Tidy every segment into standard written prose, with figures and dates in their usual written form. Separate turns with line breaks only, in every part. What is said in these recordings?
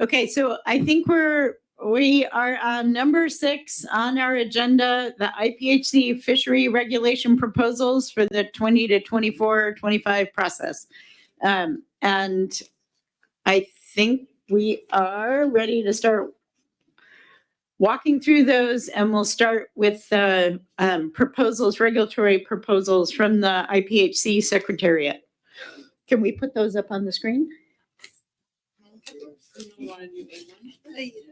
Okay, so I think we are on number 6 on our agenda, the IPHC fishery regulation proposals for the 20 to 24-25 process. And I think we are ready to start walking through those, and we'll start with the proposals, regulatory proposals from the IPHC Secretariat. Can we put those up on the screen?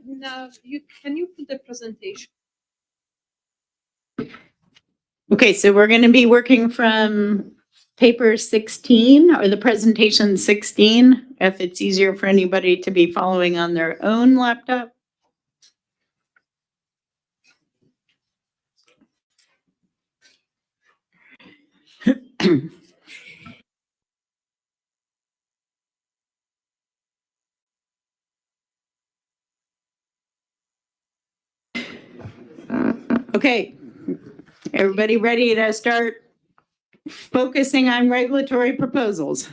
No, can you put the presentation?
Okay, so we're going to be working from paper 16 or the presentation 16, if it's easier for anybody to be following on their own laptop. Okay, everybody ready to start focusing on regulatory proposals?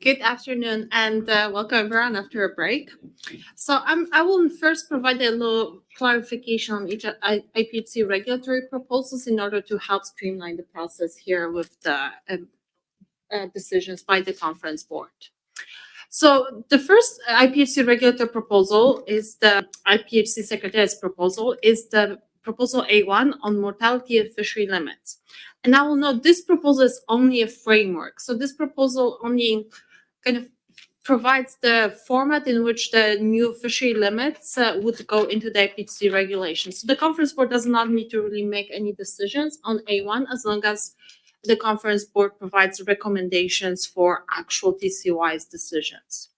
Good afternoon and welcome everyone after a break. So I will first provide a little clarification on each IPHC regulatory proposals in order to help streamline the process here with the decisions by the conference board. So the first IPHC regulatory proposal is the IPHC Secretariat's proposal, is the proposal A1 on mortality and fishery limits. And I will note this proposal is only a framework. So this proposal only kind of provides the format in which the new fishery limits would go into the IPHC regulations. So the conference board does not need to really make any decisions on A1 as long as the conference board provides recommendations for actual TCY's decisions.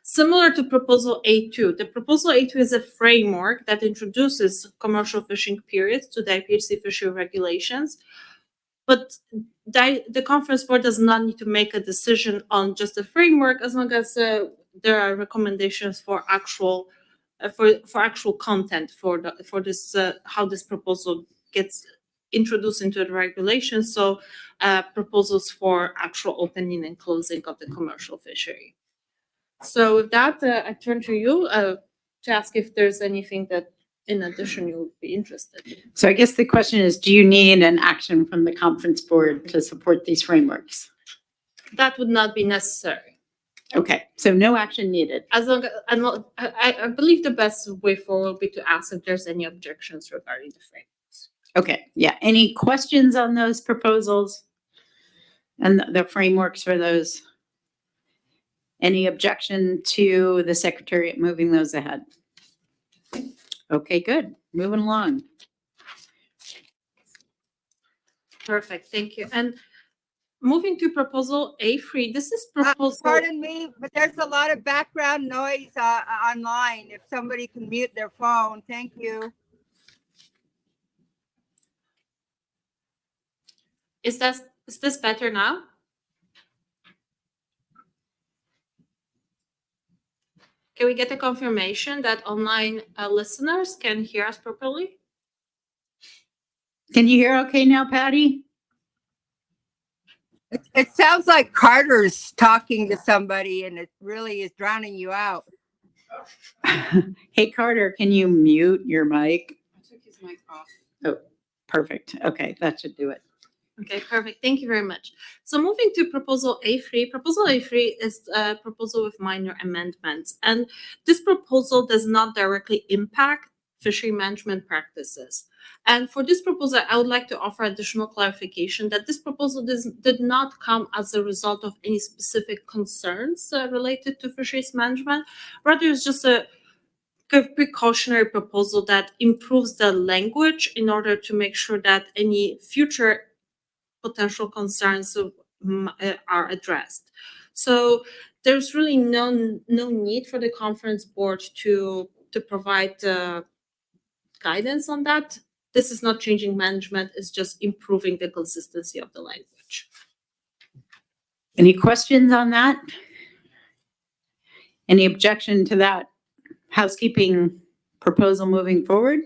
Similar to proposal A2, the proposal A2 is a framework that introduces commercial fishing periods to the IPHC fishery regulations, but the conference board does not need to make a decision on just the framework as long as there are recommendations for actual content for this how this proposal gets introduced into the regulations. So proposals for actual opening and closing of the commercial fishery. So with that, I turn to you to ask if there's anything that in addition you would be interested in.
So I guess the question is, do you need an action from the conference board to support these frameworks?
That would not be necessary.
Okay, so no action needed.
As long as I believe the best way forward would be to ask if there's any objections regarding the frameworks.
Okay, yeah. Any questions on those proposals and the frameworks for those? Any objection to the Secretariat moving those ahead? Okay, good. Moving along.
Perfect, thank you. And moving to proposal A3, this is proposal.
Pardon me, but there's a lot of background noise online. If somebody can mute their phone, thank you.
Is this better now? Can we get a confirmation that online listeners can hear us properly?
Can you hear okay now, Patty?
It sounds like Carter's talking to somebody and it really is drowning you out.
Hey, Carter, can you mute your mic?
I took his mic off.
Oh, perfect. Okay, that should do it.
Okay, perfect. Thank you very much. So moving to proposal A3, proposal A3 is a proposal with minor amendments. And this proposal does not directly impact fishery management practices. And for this proposal, I would like to offer additional clarification that this proposal did not come as a result of any specific concerns related to fisheries management. Rather, it's just a precautionary proposal that improves the language in order to make sure that any future potential concerns are addressed. So there's really no need for the conference board to provide guidance on that. This is not changing management, it's just improving the consistency of the language.
Any questions on that? Any objection to that housekeeping proposal moving forward?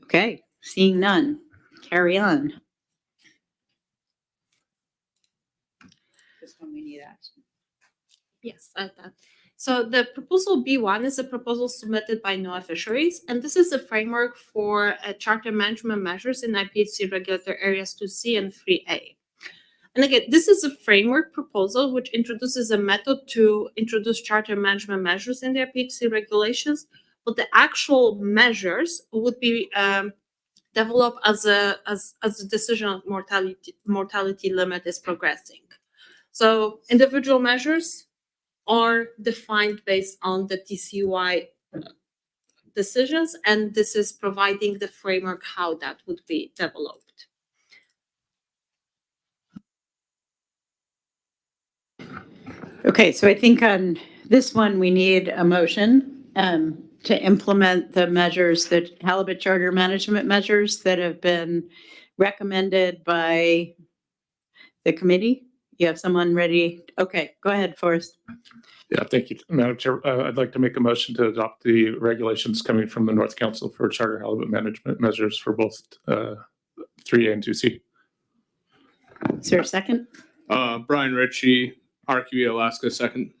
Okay, seeing none, carry on. This one we need action.
Yes, I thought. So the proposal B1 is a proposal submitted by NOAA Fisheries, and this is a framework for charter management measures in IPHC regulatory areas 2C and 3A. And again, this is a framework proposal which introduces a method to introduce charter management measures in the IPHC regulations, but the actual measures would be developed as a decision of mortality limit is progressing. So individual measures are defined based on the TCY decisions, and this is providing the framework how that would be developed.
Okay, so I think on this one, we need a motion to implement the measures, the halibut charter management measures that have been recommended by the committee. You have someone ready? Okay, go ahead, Forrest.
Yeah, thank you, Madam Chair. I'd like to make a motion to adopt the regulations coming from the North Council for charter halibut management measures for both 3A and 2C.
Is there a second?
Brian Ritchie, RQE Alaska, second.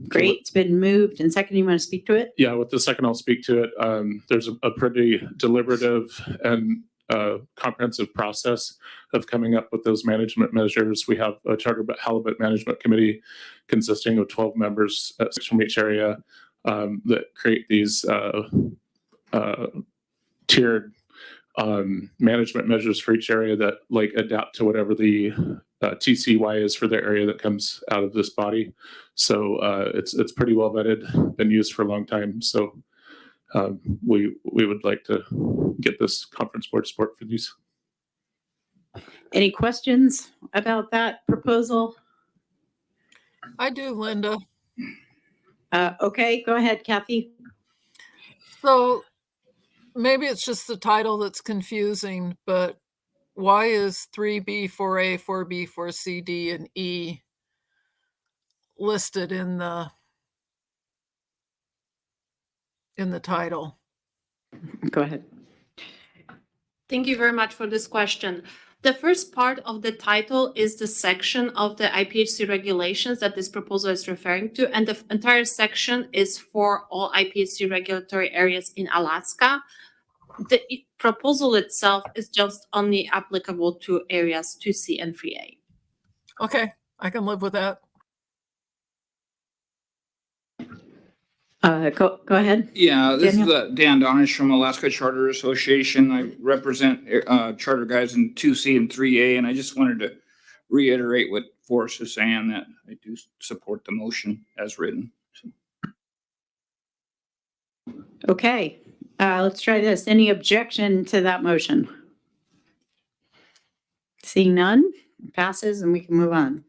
Great, it's been moved and second. You want to speak to it?
Yeah, with the second, I'll speak to it. There's a pretty deliberative and comprehensive process of coming up with those management measures. We have a charter halibut management committee consisting of 12 members, 6 from each area, that create these tiered management measures for each area that like adapt to whatever the TCY is for the area that comes out of this body. So it's pretty well vetted, been used for a long time. So we would like to get this conference board support for these.
Any questions about that proposal?
I do, Linda.
Okay, go ahead, Kathy.
So maybe it's just the title that's confusing, but why is 3B, 4A, 4B, 4C, D, and E listed in the title?
Go ahead.
Thank you very much for this question. The first part of the title is the section of the IPHC regulations that this proposal is referring to, and the entire section is for all IPHC regulatory areas in Alaska. The proposal itself is just only applicable to areas 2C and 3A.
Okay, I can live with that.
Go ahead.
Yeah, this
Daniel?
is Dan Donish from Alaska Charter Association. I represent charter guys in 2C and 3A, and I just wanted to reiterate what Forrest is saying, that I do support the motion as written.
Okay, let's try this. Any objection to that motion? Seeing none, passes and we can move on.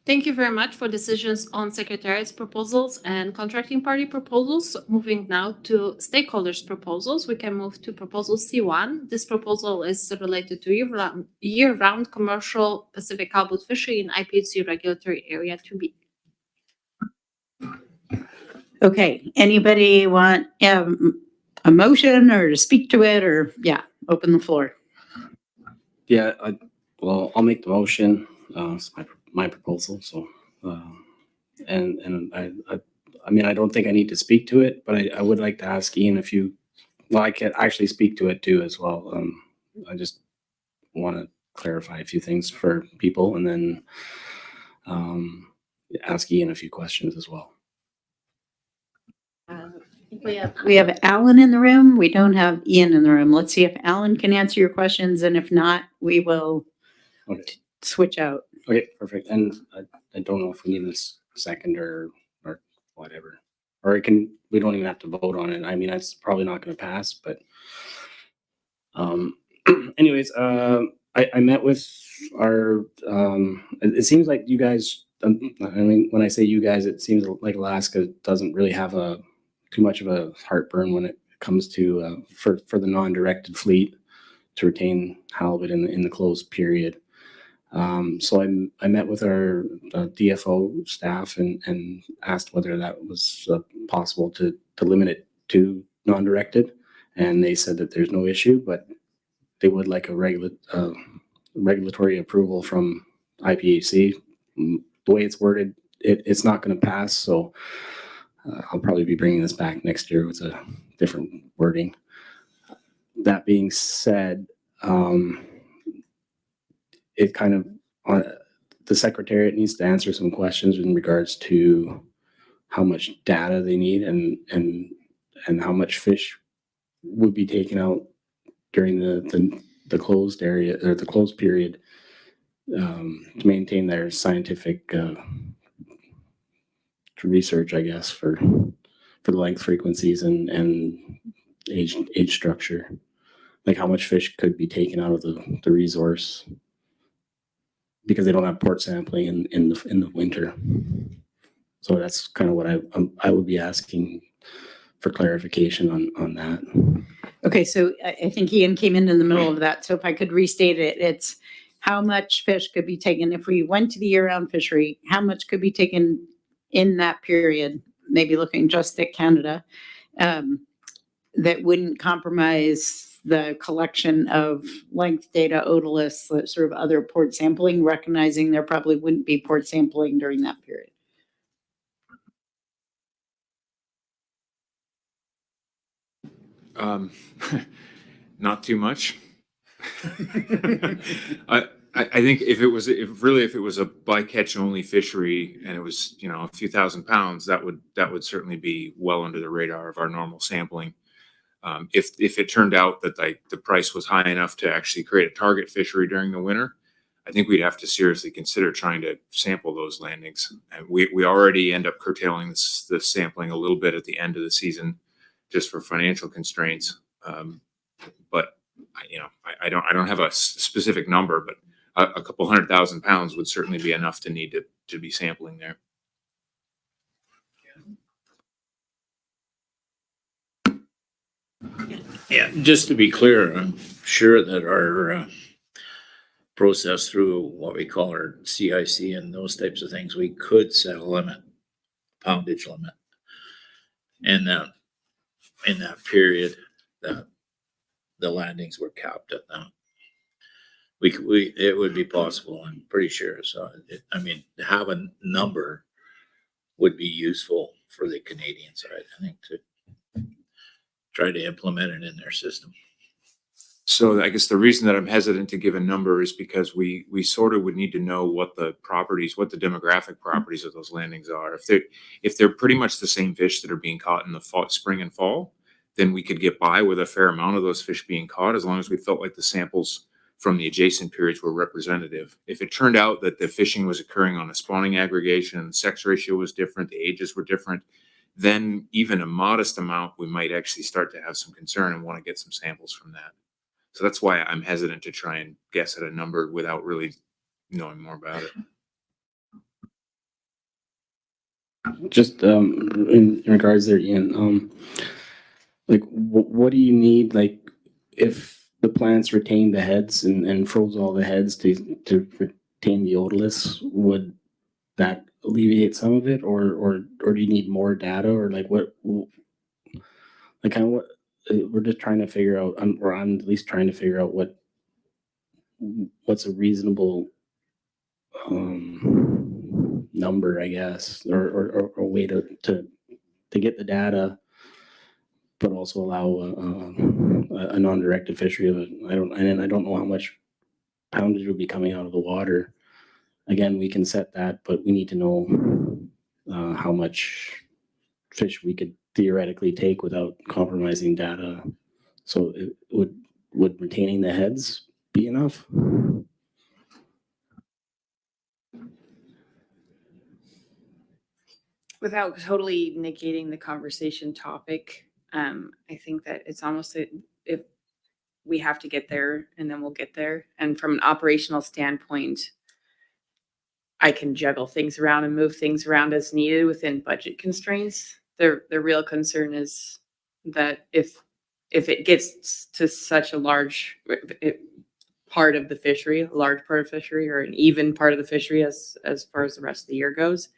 Thank you very much for decisions on Secretariat's proposals and contracting party proposals. Moving now to stakeholders' proposals, we can move to proposal C1. This proposal is related to year-round commercial Pacific halibut fishery in IPHC regulatory area 2B.
Okay, anybody want a motion or to speak to it, or open the floor.
Yeah, I'll make the motion. It's my proposal. So, and I mean, I don't think I need to speak to it, but I would like to ask Ian if you, well, I can actually speak to it too as well. I just want to clarify a few things for people, and then ask Ian a few questions as well.
We have Alan in the room. We don't have Ian in the room. Let's see if Alan can answer your questions, and if not, we will switch out.
Okay, perfect. And I don't know if we need this second or whatever, or we don't even have to vote on it. I mean, it's probably not going to pass, but anyways, I met with our, it seems like you guys, I mean, when I say you guys, it seems like Alaska doesn't really have too much of a heartburn when it comes to, for the non-directed fleet to retain halibut in the closed period. So I met with our DFO staff and asked whether that was possible to limit it to non-directed, and they said that there's no issue, but they would like a regulatory approval from IPHC. The way it's worded, it's not going to pass, so I'll probably be bringing this back next year with a different wording. That being said, it kind of the Secretariat needs to answer some questions in regards to how much data they need and how much fish would be taken out during the closed area or the closed period to maintain their scientific research, I guess, for the length frequencies and age structure, like how much fish could be taken out of the resource because they don't have port sampling in the winter. So that's kind of what I would be asking for clarification on that.
Okay, so I think Ian came in the middle of that. So if I could restate it, it's how much fish could be taken if we went to the year-round fishery, how much could be taken in that period, maybe looking just at Canada, that wouldn't compromise the collection of length data, otoliths, sort of other port sampling, recognizing there probably wouldn't be port sampling during that period.
Not too much. I think if it was a bycatch only fishery and it was, a few thousand pounds, that would certainly be well under the radar of our normal sampling. If it turned out that the price was high enough to actually create a target fishery during the winter, I think we'd have to seriously consider trying to sample those landings. And we already end up curtailing the sampling a little bit at the end of the season, just for financial constraints. But I don't have a specific number, but a couple 100,000 pounds would certainly be enough to need to be sampling there.
Yeah, just to be clear, I'm sure that our process through what we call our CIC and those types of things, we could set a limit, poundage limit. And in that period that the landings were capped at that. It would be possible, I'm pretty sure. So, to have a number would be useful for the Canadian side, I think, to try to implement it in their system.
So I guess the reason that I'm hesitant to give a number is because we sort of would need to know what the demographic properties of those landings are. If they're pretty much the same fish that are being caught in the spring and fall, then we could get by with a fair amount of those fish being caught as long as we felt like the samples from the adjacent periods were representative. If it turned out that the fishing was occurring on a spawning aggregation, the sex ratio was different, the ages were different, then even a modest amount, we might actually start to have some concern and want to get some samples from that. So that's why I'm hesitant to try and guess at a number without really knowing more about it.
Just in regards there, Ian, what do you need? Like, if the plants retain the heads and froze all the heads to retain the otoliths, would that alleviate some of it, or do you need more data, or we're just trying to figure out, or I'm at least trying to figure out what's a reasonable number, I guess, or a way to get the data, but also allow a non-directed fishery of it. I don't know how much poundage would be coming out of the water. Again, we can set that, but we need to know how much fish we could theoretically take without compromising data. So would retaining the heads be enough?
Without totally negating the conversation topic, I think that it's almost if we have to get there and then we'll get there. And from an operational standpoint, I can juggle things around and move things around as needed within budget constraints. The real concern is that if it gets to such a large, part of the fishery, a large part of the fishery, or an even part of the fishery as far as the rest of the year goes,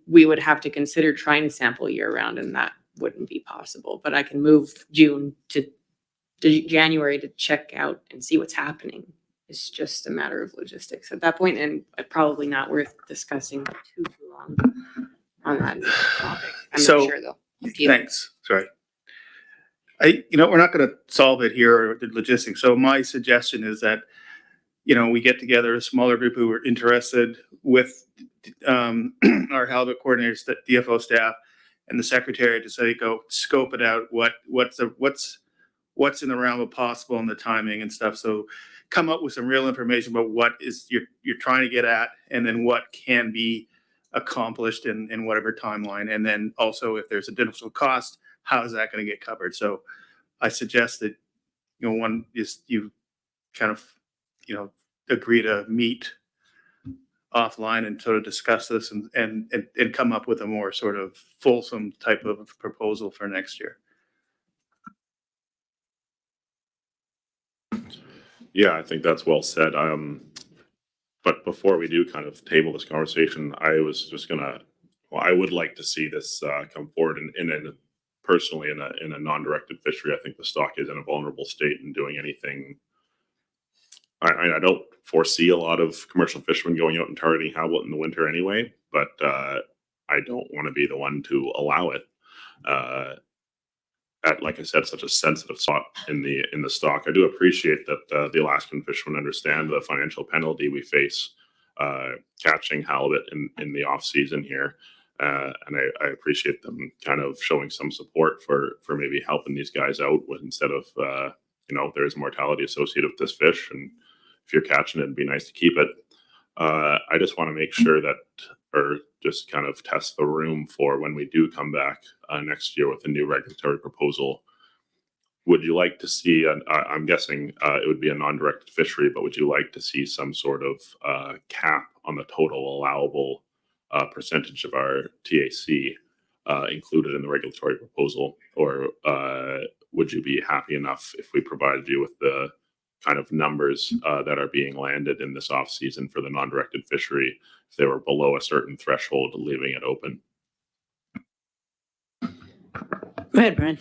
we would have to consider trying to sample year round, and that wouldn't be possible. But I can move June to January to check out and see what's happening. It's just a matter of logistics at that point, and probably not worth discussing too long on that topic. I'm
So,
not sure though.
Thanks. Sorry. We're not going to solve it here, or the logistics. So my suggestion is that, we get together a smaller group who are interested with our halibut coordinators, the DFO staff, and the secretary to say, go scope it out. What's in the realm of possible and the timing and stuff. So come up with some real information about what is you're trying to get at, and then what can be accomplished in whatever timeline. And then also, if there's additional cost, how is that going to get covered? So I suggest that, one is you kind of, agree to meet offline and sort of discuss this and come up with a more sort of fulsome type of proposal for next year.
Yeah, I think that's well said. But before we do kind of table this conversation, I was just I would like to see this come forward personally in a non-directed fishery. I think the stock is in a vulnerable state, and doing anything. I don't foresee a lot of commercial fishermen going out and targeting halibut in the winter anyway, but I don't want to be the one to allow it. At, like I said, such a sensitive spot in the stock. I do appreciate that the Alaskan fishermen understand the financial penalty we face catching halibut in the off season here, and I appreciate them kind of showing some support for maybe helping these guys out instead of there's mortality associated with this fish, and if you're catching it, it'd be nice to keep it. I just want to make sure that, or just kind of test the room for when we do come back next year with a new regulatory proposal. Would you like to see, I'm guessing it would be a non-directed fishery, but would you like to see some sort of cap on the total allowable percentage of our TAC included in the regulatory proposal? Or would you be happy enough if we provided you with the kind of numbers that are being landed in this off season for the non-directed fishery if they were below a certain threshold, leaving it open?
Go ahead, Brian.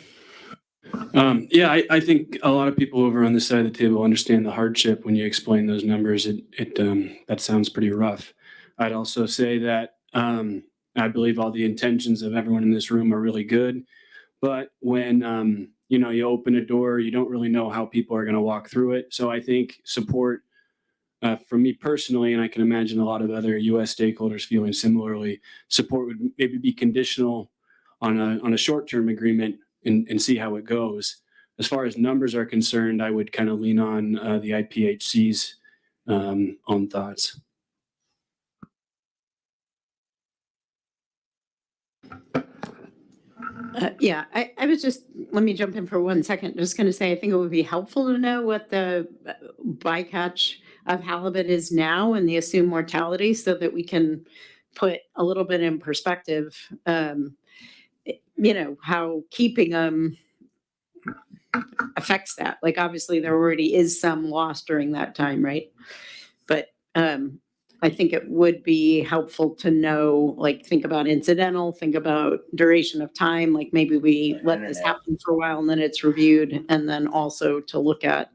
Yeah, I think a lot of people over on this side of the table understand the hardship when you explain those numbers. That sounds pretty rough. I'd also say that I believe all the intentions of everyone in this room are really good, but when you open a door, you don't really know how people are going to walk through it. So I think support for me personally, and I can imagine a lot of other U.S. stakeholders feeling similarly, support would maybe be conditional on a short-term agreement and see how it goes. As far as numbers are concerned, I would kind of lean on the IPHC's own thoughts.
Yeah, I was let me jump in for 1 second. Just going to say, I think it would be helpful to know what the bycatch of halibut is now and the assumed mortality, so that we can put a little bit in perspective, how keeping them affects that. Like, obviously there already is some loss during that time, right? But I think it would be helpful to know, like, think about incidental, think about duration of time, like maybe we let this happen for a while and then it's reviewed, and then also to look at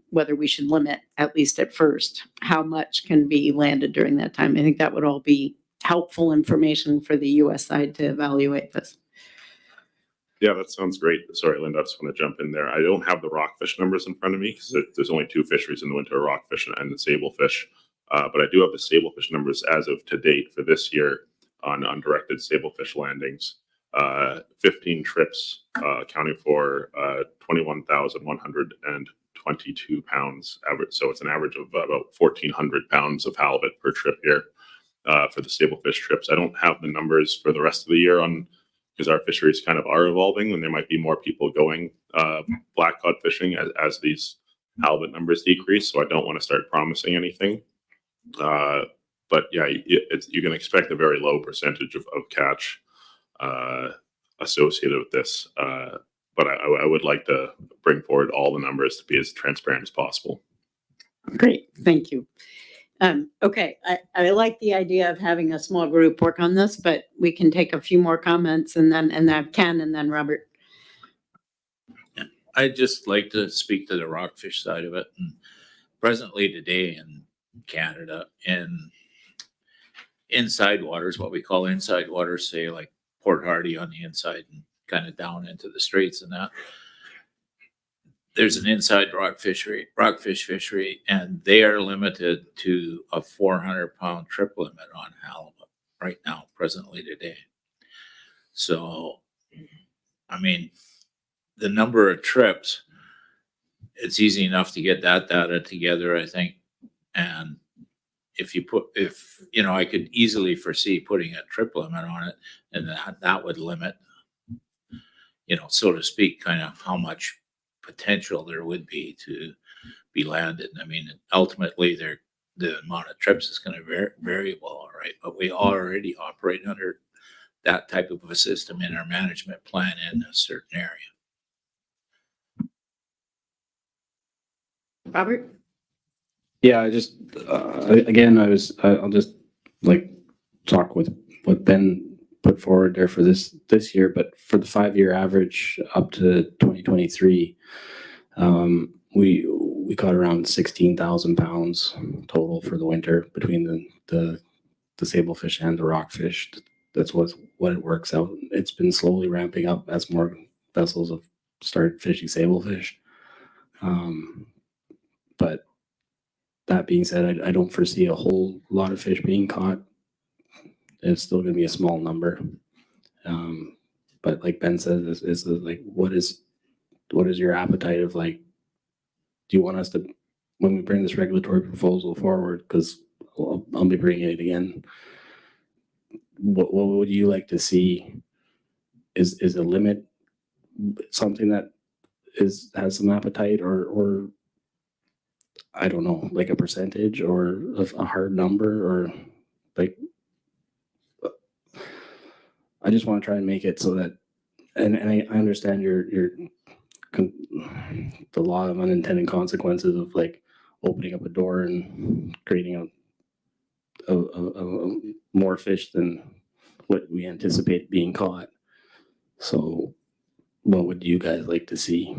whether we should limit, at least at first, how much can be landed during that time. I think that would all be helpful information for the US side to evaluate this.
Yeah, that sounds great. Sorry, Linda, I just want to jump in there. I don't have the rockfish numbers in front of me because there's only 2 fisheries in the winter, rockfish and the sablefish. But I do have the sablefish numbers as of to date for this year on undirected sablefish landings. 15 trips accounting for 21,122 pounds average. So it's an average of about 1,400 pounds of halibut per trip here for the sablefish trips. I don't have the numbers for the rest of the year because our fisheries kind of are evolving, and there might be more people going black cod fishing as these halibut numbers decrease. So I don't want to start promising anything. But yeah, you can expect a very low percentage of catch associated with this. but I would like to bring forward all the numbers to be as transparent as possible.
Great, thank you. Okay, I like the idea of having a small group work on this, but we can take a few more comments and then Ken and then Robert.
I'd just like to speak to the rockfish side of it. And presently today in Canada, in inside waters, what we call inside waters, say like Port Hardy on the inside and kind of down into the straits and that, there's an inside rockfish fishery, and they are limited to a 400-pound trip limit on halibut right now, presently today. So, I mean, the number of trips, it's easy enough to get that data together, I think. And if I could easily foresee putting a trip limit on it, and that would limit, so to speak, kind of how much potential there would be to be landed. I mean, ultimately, the amount of trips is going to be variable, all right. But we already operate under that type of a system in our management plan in a certain area.
Robert?
Yeah, I just, again, I'll just like talk with what Ben put forward there for this year, but for the 5-year average up to 2023, we caught around 16,000 pounds total for the winter between the sablefish and the rockfish. That's what it works out. It's been slowly ramping up as more vessels have started fishing sablefish. But that being said, I don't foresee a whole lot of fish being caught. It's still going to be a small number. But like Ben said, is like, what is your appetite of like, do you want us to, when we bring this regulatory proposal forward, because I'll be bringing it again, what would you like to see? Is a limit something that has some appetite, or I don't know, like a percentage or a hard number, or like, I just want to try and make it so that, and I understand the law of unintended consequences of like opening up a door and creating a more fish than what we anticipate being caught. So what would you guys like to see?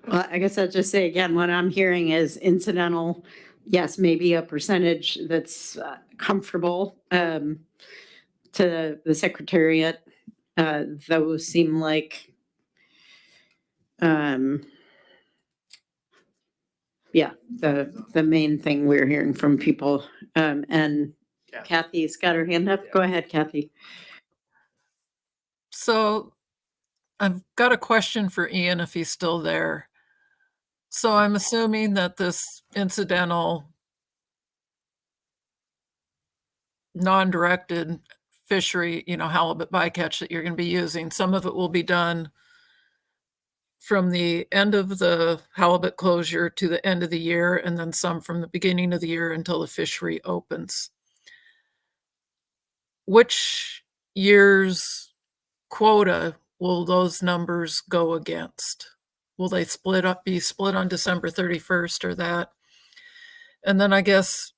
Well, I guess I'll just say again, what I'm hearing is incidental. Yes, maybe a percentage that's comfortable to the Secretariat. Those seem like, yeah, the main thing we're hearing from people. And Kathy's got her hand up. Go ahead, Kathy.
So I've got a question for Ian if he's still there. So I'm assuming that this incidental non-directed fishery, halibut bycatch that you're going to be using, some of it will be done from the end of the halibut closure to the end of the year, and then some from the beginning of the year until the fishery opens. Which year's quota will those numbers go against? Will they be split on December 31st or that? And then I guess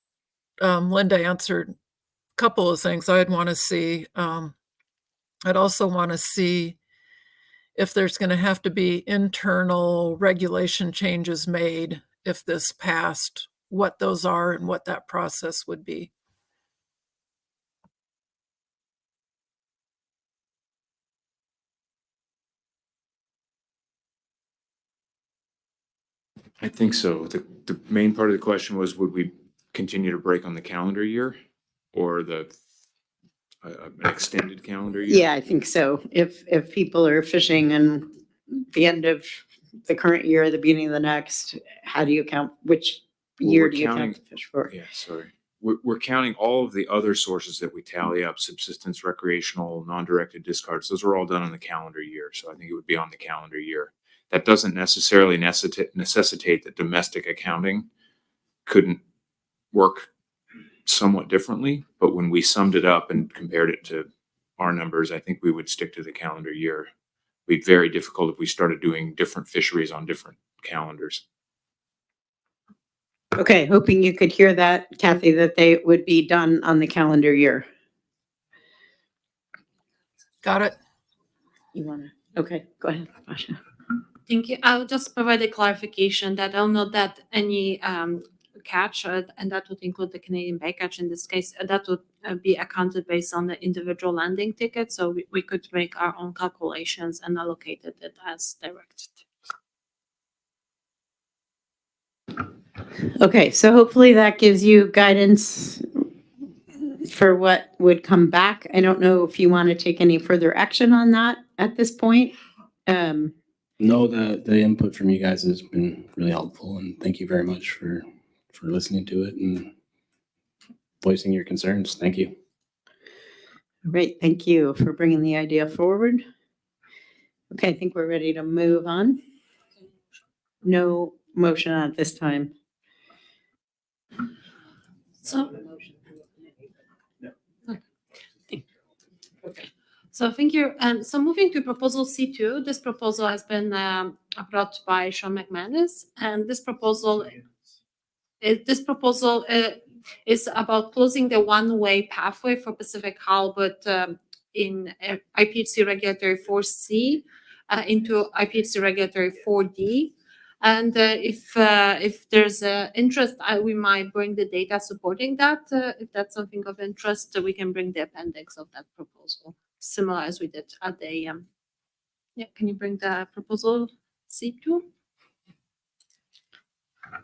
Linda answered a couple of things I'd want to see. I'd also want to see if there's going to have to be internal regulation changes made if this passed, what those are and what that process would be.
I think so. The main part of the question was, would we continue to break on the calendar year or an extended calendar year?
Yeah, I think so. If people are fishing in the end of the current year, the beginning of the next, how do you count, which year do you count the fish for?
Yeah, sorry. We're counting all of the other sources that we tally up: subsistence, recreational, non-directed discards. Those are all done on the calendar year. So I think it would be on the calendar year. That doesn't necessarily necessitate that domestic accounting couldn't work somewhat differently, but when we summed it up and compared it to our numbers, I think we would stick to the calendar year. It'd be very difficult if we started doing different fisheries on different calendars.
Okay, hoping you could hear that, Kathy, that they would be done on the calendar year.
Got it?
You wanna, okay, go ahead, Basha.
Thank you. I'll just provide a clarification that I'll note that any catch, and that would include the Canadian bycatch in this case, that would be accounted based on the individual landing ticket. So we could make our own calculations and allocated it as directed.
Okay, so hopefully that gives you guidance for what would come back. I don't know if you want to take any further action on that at this point.
No, the input from you guys has been really helpful, and thank you very much for listening to it and voicing your concerns. Thank you.
Great, thank you for bringing the idea forward. Okay, I think we're ready to move on. No motion at this time.
So, so thank you. And so moving to proposal C2, this proposal has been brought by Sean McManus, and this proposal is about closing the one-way pathway for Pacific halibut in IPHC Regulatory 4C into IPHC Regulatory 4D. And if there's interest, we might bring the data supporting that. If that's something of interest, we can bring the appendix of that proposal, similar as we did at the yeah. Can you bring the proposal C2?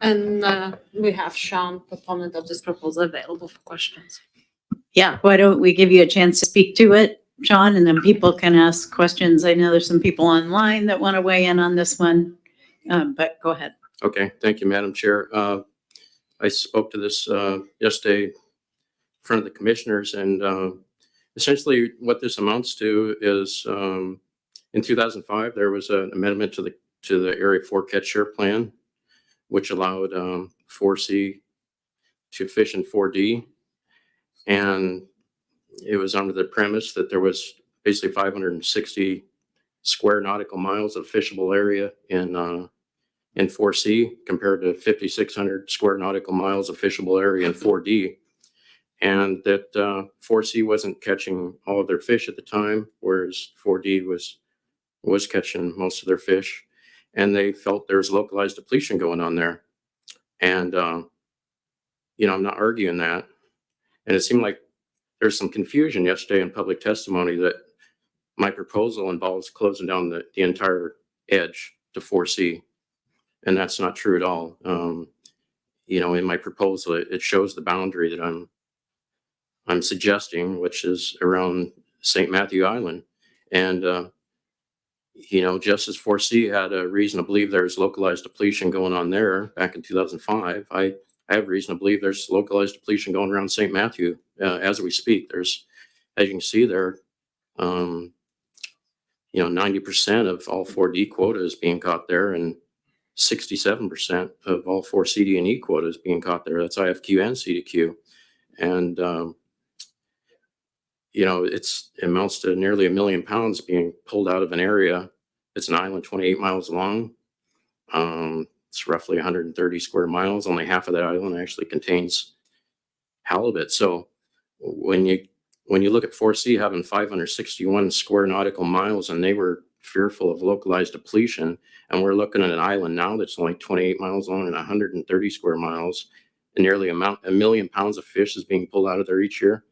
And we have Sean, proponent of this proposal, available for questions.
Yeah, why don't we give you a chance to speak to it, Sean, and then people can ask questions. I know there's some people online that want to weigh in on this one, but go ahead.
Okay, thank you, Madam Chair. I spoke to this yesterday in front of the commissioners, and essentially what this amounts to is in 2005 there was an amendment to the Area 4 Catch Share Plan, which allowed 4C to fish in 4D, and it was under the premise that there was basically 560 square nautical miles of fishable area in 4C compared to 5,600 square nautical miles of fishable area in 4D, and that 4C wasn't catching all of their fish at the time, whereas 4D was catching most of their fish, and they felt there was localized depletion going on there. And I'm not arguing that, and it seemed like there's some confusion yesterday in public testimony that my proposal involves closing down the entire edge to 4C. And that's not true at all. In my proposal, it shows the boundary that I'm suggesting, which is around St. Matthew Island. And, just as 4C had a reason to believe there's localized depletion going on there back in 2005, I have reason to believe there's localized depletion going around St. Matthew as we speak. There's, as you can see there, 90% of all 4D quota is being caught there, and 67% of all 4 CD and E quota is being caught there. That's IFQ and CDQ. And, it amounts to nearly 1 million pounds being pulled out of an area. It's an island 28 miles long. It's roughly 130 square miles. Only half of that island actually contains halibut. So when you look at 4C having 561 square nautical miles, and they were fearful of localized depletion, and we're looking at an island now that's only 28 miles long and 130 square miles, and nearly 1 million pounds of fish is being pulled out of there each year.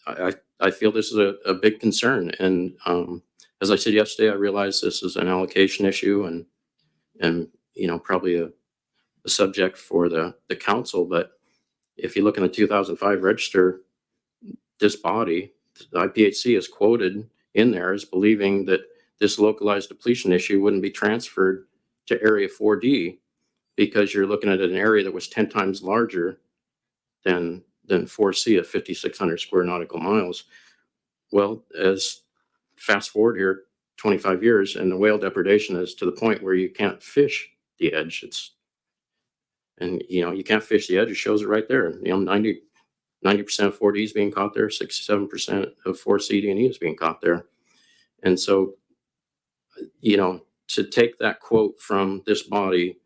I feel this is a big concern. And as I said yesterday, I realize this is an allocation issue and probably a subject for the council. But if you look in the 2005 register, this body, the IPHC, is quoted in there as believing that this localized depletion issue wouldn't be transferred to Area 4D because you're looking at an area that was 10 times larger than 4C at 5,600 square nautical miles. Well, as fast forward here 25 years, and the whale depredation is to the point where you can't fish the edge. And, you know, you can't fish the edge. It shows it right there. You know, 90% of 4D is being caught there. 67% of 4C D&E is being caught there. And so, you know, to take that quote from this body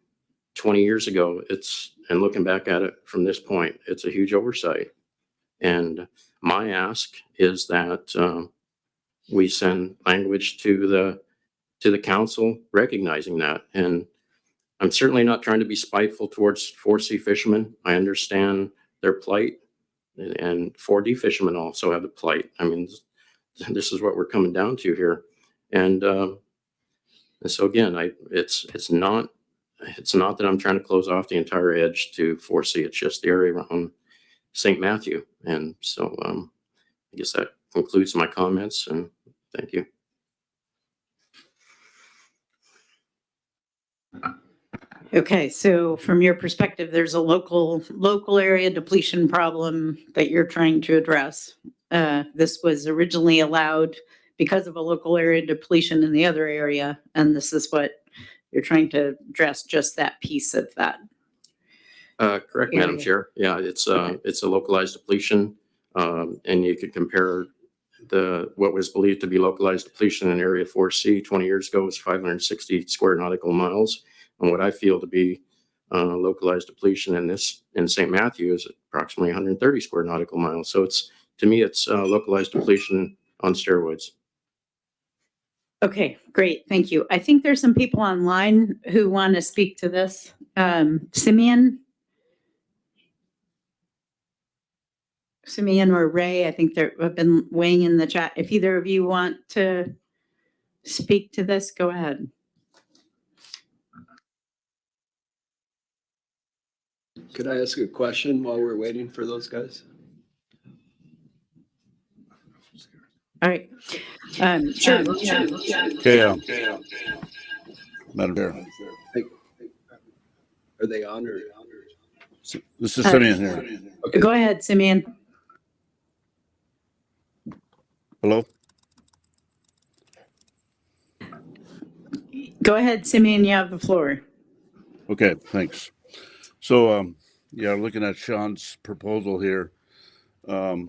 20 years ago, and looking back at it from this point, it's a huge oversight. And my ask is that we send language to the council recognizing that. And I'm certainly not trying to be spiteful towards 4C fishermen. I understand their plight, and 4D fishermen also have a plight. I mean, this is what we're coming down to here. And so again, it's not that I'm trying to close off the entire edge to 4C. It's just the area around St. Matthew. And so I guess that concludes my comments, and thank you.
Okay, so from your perspective, there's a local area depletion problem that you're trying to address. This was originally allowed because of a local area depletion in the other area, and this is what you're trying to address, just that piece of that.
Correct, Madam
area.
Chair. Yeah, it's a localized depletion, and you could compare what was believed to be localized depletion in Area 4C 20 years ago was 560 square nautical miles, and what I feel to be localized depletion in St. Matthew is approximately 130 square nautical miles. So to me, it's localized depletion on steroids.
Okay, great, thank you. I think there's some people online who want to speak to this. Simeon or Ray, I think they've been weighing in the chat. If either of you want to speak to this, go ahead.
Could I ask a question while we're waiting for those guys?
All right. Sure.
Okay. Madam Chair.
Are they on or?
This is Simeon here.
Okay.
Go ahead, Simeon.
Hello?
Go ahead, Simeon, you have the floor.
Okay, thanks. So, yeah, looking at Sean's proposal here, I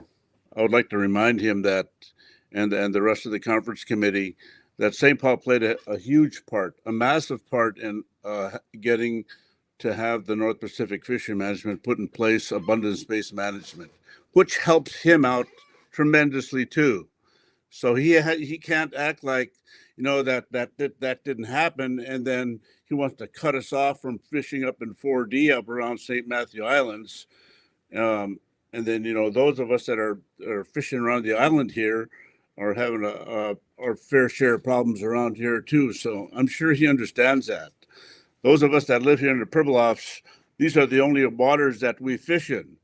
would like to remind him that, and the rest of the conference committee, that St. Paul played a huge part, a massive part in getting to have the North Pacific Fishery Management put in place, abundance-based management, which helps him out tremendously too. So he can't act like, you know, that didn't happen, and then he wants to cut us off from fishing up in 4D up around St. Matthew Islands. And then, you know, those of us that are fishing around the island here are having our fair share of problems around here too. So I'm sure he understands that. Those of us that live here in the Pribilofs, these are the only waters that we fish in.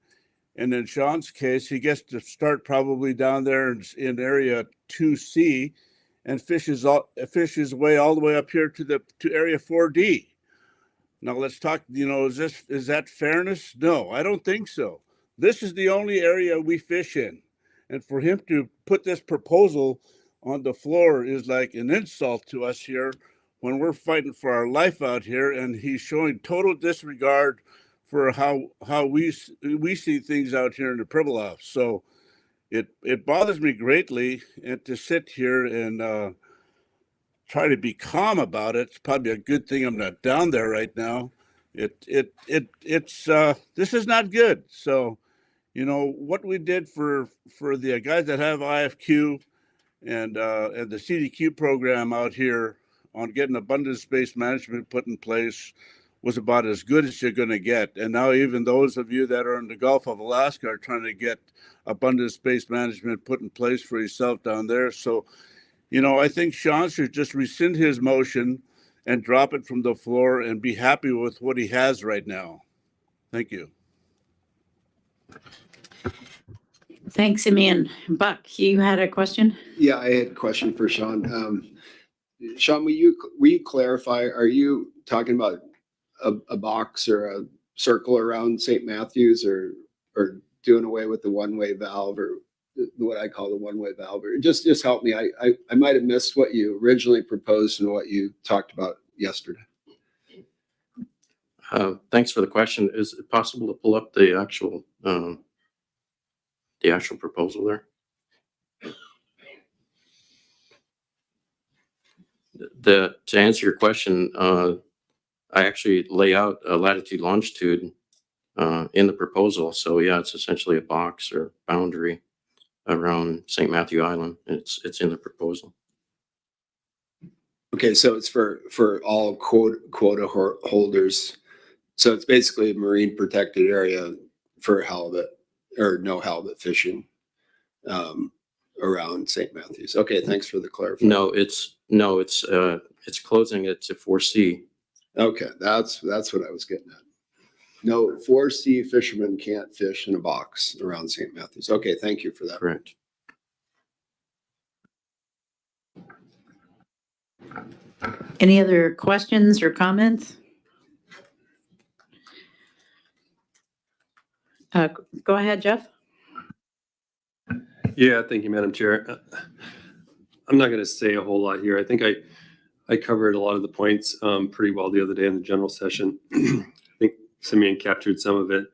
And in Sean's case, he gets to start probably down there in area 2C and fish his way all the way up here to area 4D. Now let's talk, you know, is that fairness? No, I don't think so. This is the only area we fish in. And for him to put this proposal on the floor is like an insult to us here when we're fighting for our life out here, and he's showing total disregard for how we see things out here in the Pribilofs. So it bothers me greatly, and to sit here and try to be calm about it. It's probably a good thing I'm not down there right now. It's this is not good. So, you know, what we did for the guys that have IFQ and the CDQ program out here on getting abundance-based management put in place was about as good as you're going to get. And now even those of you that are in the Gulf of Alaska are trying to get abundance-based management put in place for yourself down there. So, you know, I think Sean should just rescind his motion and drop it from the floor and be happy with what he has right now. Thank you.
Thanks, Simeon. Buck, you had a question?
Yeah, I had a question for Sean. Sean, will you clarify, are you talking about a box or a circle around St. Matthews or doing away with the one-way valve, or what I call the one-way valve? Or just help me. I might have missed what you originally proposed and what you talked about yesterday.
Thanks for the question. Is it possible to pull up the actual proposal there? To answer your question, I actually lay out a latitude longitude in the proposal. So yeah, it's essentially a box or boundary around St. Matthew Island. It's in the proposal.
Okay, so it's for all quota holders. So it's basically a marine protected area for halibut or no halibut fishing around St. Matthews. Okay, thanks for the clarification.
It's closing it to 4C.
Okay, that's what I was getting at. No, 4C fishermen can't fish in a box around St. Matthews. Okay, thank you for that.
Correct.
Any other questions or comments? Go ahead, Jeff.
Yeah, thank you, Madam Chair. I'm not going to say a whole lot here. I think I covered a lot of the points pretty well the other day in the general session. I think Simeon captured some of it.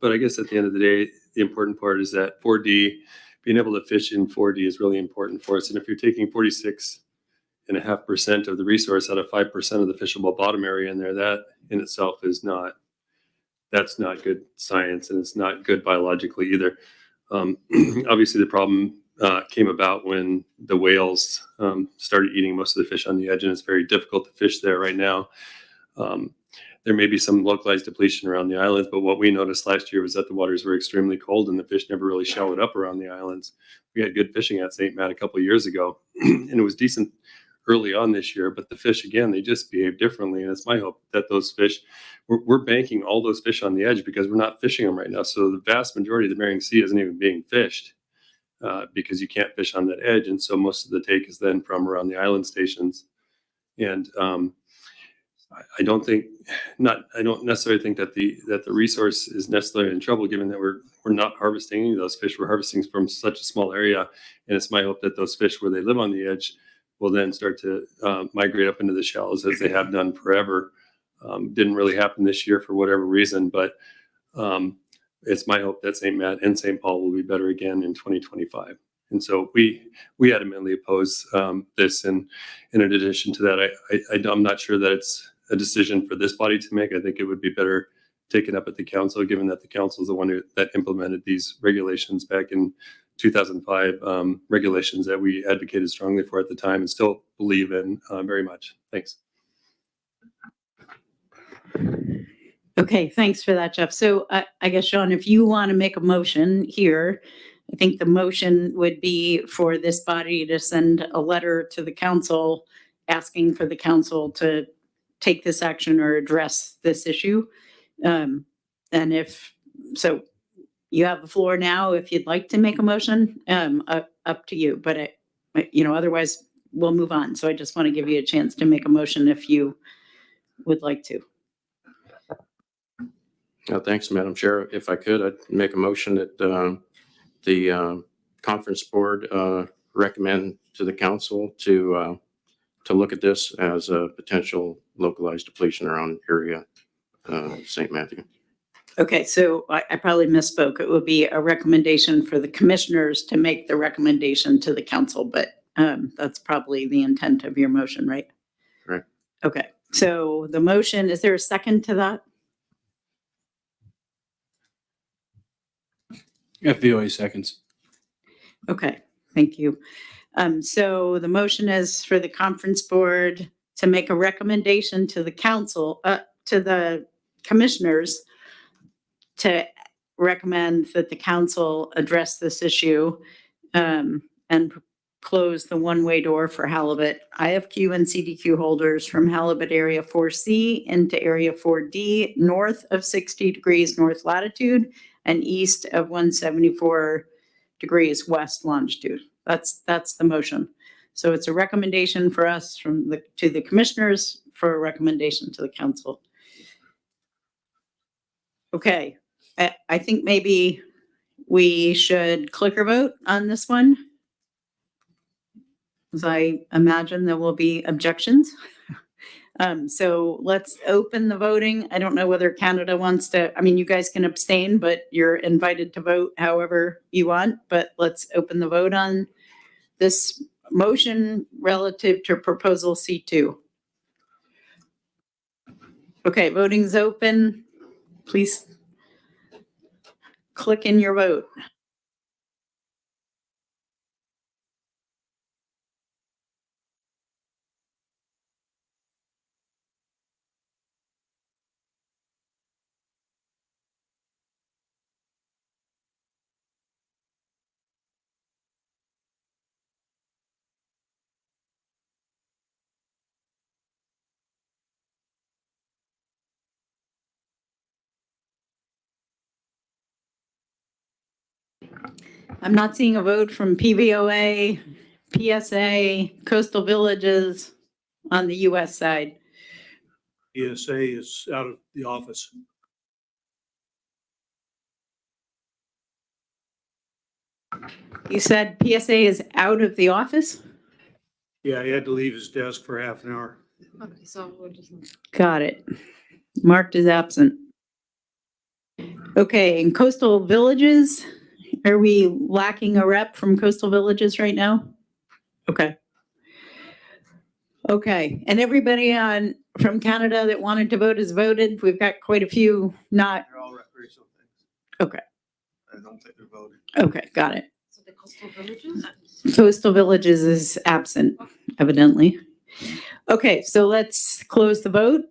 But I guess at the end of the day, the important part is that 4D, being able to fish in 4D is really important for us. And if you're taking 46.5% of the resource out of 5% of the fishable bottom area in there, that in itself is that's not good science, and it's not good biologically either. Obviously, the problem came about when the whales started eating most of the fish on the edge, and it's very difficult to fish there right now. There may be some localized depletion around the islands, but what we noticed last year was that the waters were extremely cold and the fish never really shallowed up around the islands. We had good fishing at St. Matt a couple of years ago, and it was decent early on this year, but the fish, again, they just behave differently. And it's my hope that those fish, we're banking all those fish on the edge because we're not fishing them right now. So the vast majority of the Bering Sea isn't even being fished because you can't fish on that edge. And so most of the take is then from around the island stations. And I don't necessarily think that the resource is necessarily in trouble, given that we're not harvesting any of those fish. We're harvesting from such a small area. And it's my hope that those fish where they live on the edge will then start to migrate up into the shallows as they have done forever. Didn't really happen this year for whatever reason, but it's my hope that St. Matt and St. Paul will be better again in 2025. And so we adamantly oppose this. And in addition to that, I'm not sure that it's a decision for this body to make. I think it would be better taken up at the council, given that the council is the one that implemented these regulations back in 2005, regulations that we advocated strongly for at the time and still believe in very much. Thanks.
Okay, thanks for that, Jeff. So I guess, Sean, if you want to make a motion here, I think the motion would be for this body to send a letter to the council asking for the council to take this action or address this issue. And if so, you have the floor now if you'd like to make a motion, up to you. But otherwise we'll move on. So I just want to give you a chance to make a motion if you would like to.
Thanks, Madam Chair. If I could, I'd make a motion that the conference board recommend to the council to look at this as a potential localized depletion around area St. Matthew.
Okay, so I probably misspoke. It would be a recommendation for the commissioners to make the recommendation to the council, but that's probably the intent of your motion, right?
Correct.
Okay, so the motion, is there a second to that?
FVOA seconds.
Okay, thank you. So the motion is for the conference board to make a recommendation to the council, to the commissioners to recommend that the council address this issue and close the one-way door for halibut IFQ and CDQ holders from halibut area 4C into area 4D north of 60 degrees north latitude and east of 174 degrees west longitude. That's the motion. So it's a recommendation for us to the commissioners for a recommendation to the council. Okay, I think maybe we should clicker vote on this one, because I imagine there will be objections. So let's open the voting. I don't know whether Canada wants to, I mean, you guys can abstain, but you're invited to vote however you want. But let's open the vote on this motion relative to proposal C2. Okay, voting's open. Please click in your vote. I'm not seeing a vote from PVOA, PSA, Coastal Villages on the US side.
PSA is out of the office.
You said PSA is out of the office?
Yeah, he had to leave his desk for half an hour.
Okay, so we're just.
Got it. Marked as absent. Okay, in Coastal Villages, are we lacking a rep from Coastal Villages right now? Okay. Okay, and everybody from Canada that wanted to vote has voted. We've got quite a few not.
They're all recreational things.
Okay,
I don't think they're voting.
okay, got it.
So the coastal villages?
Coastal Villages is absent, evidently. Okay, so let's close the vote.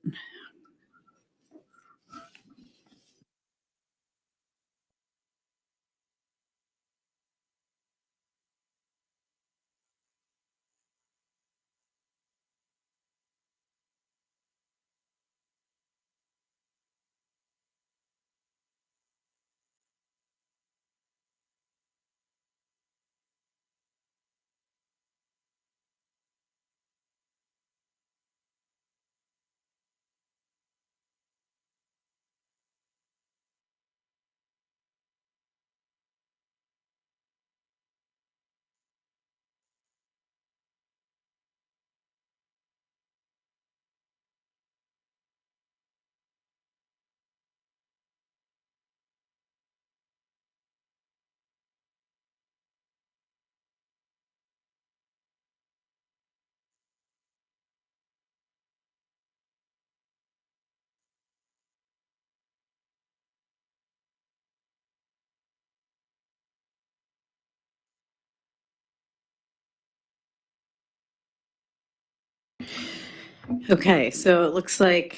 Okay, so it looks like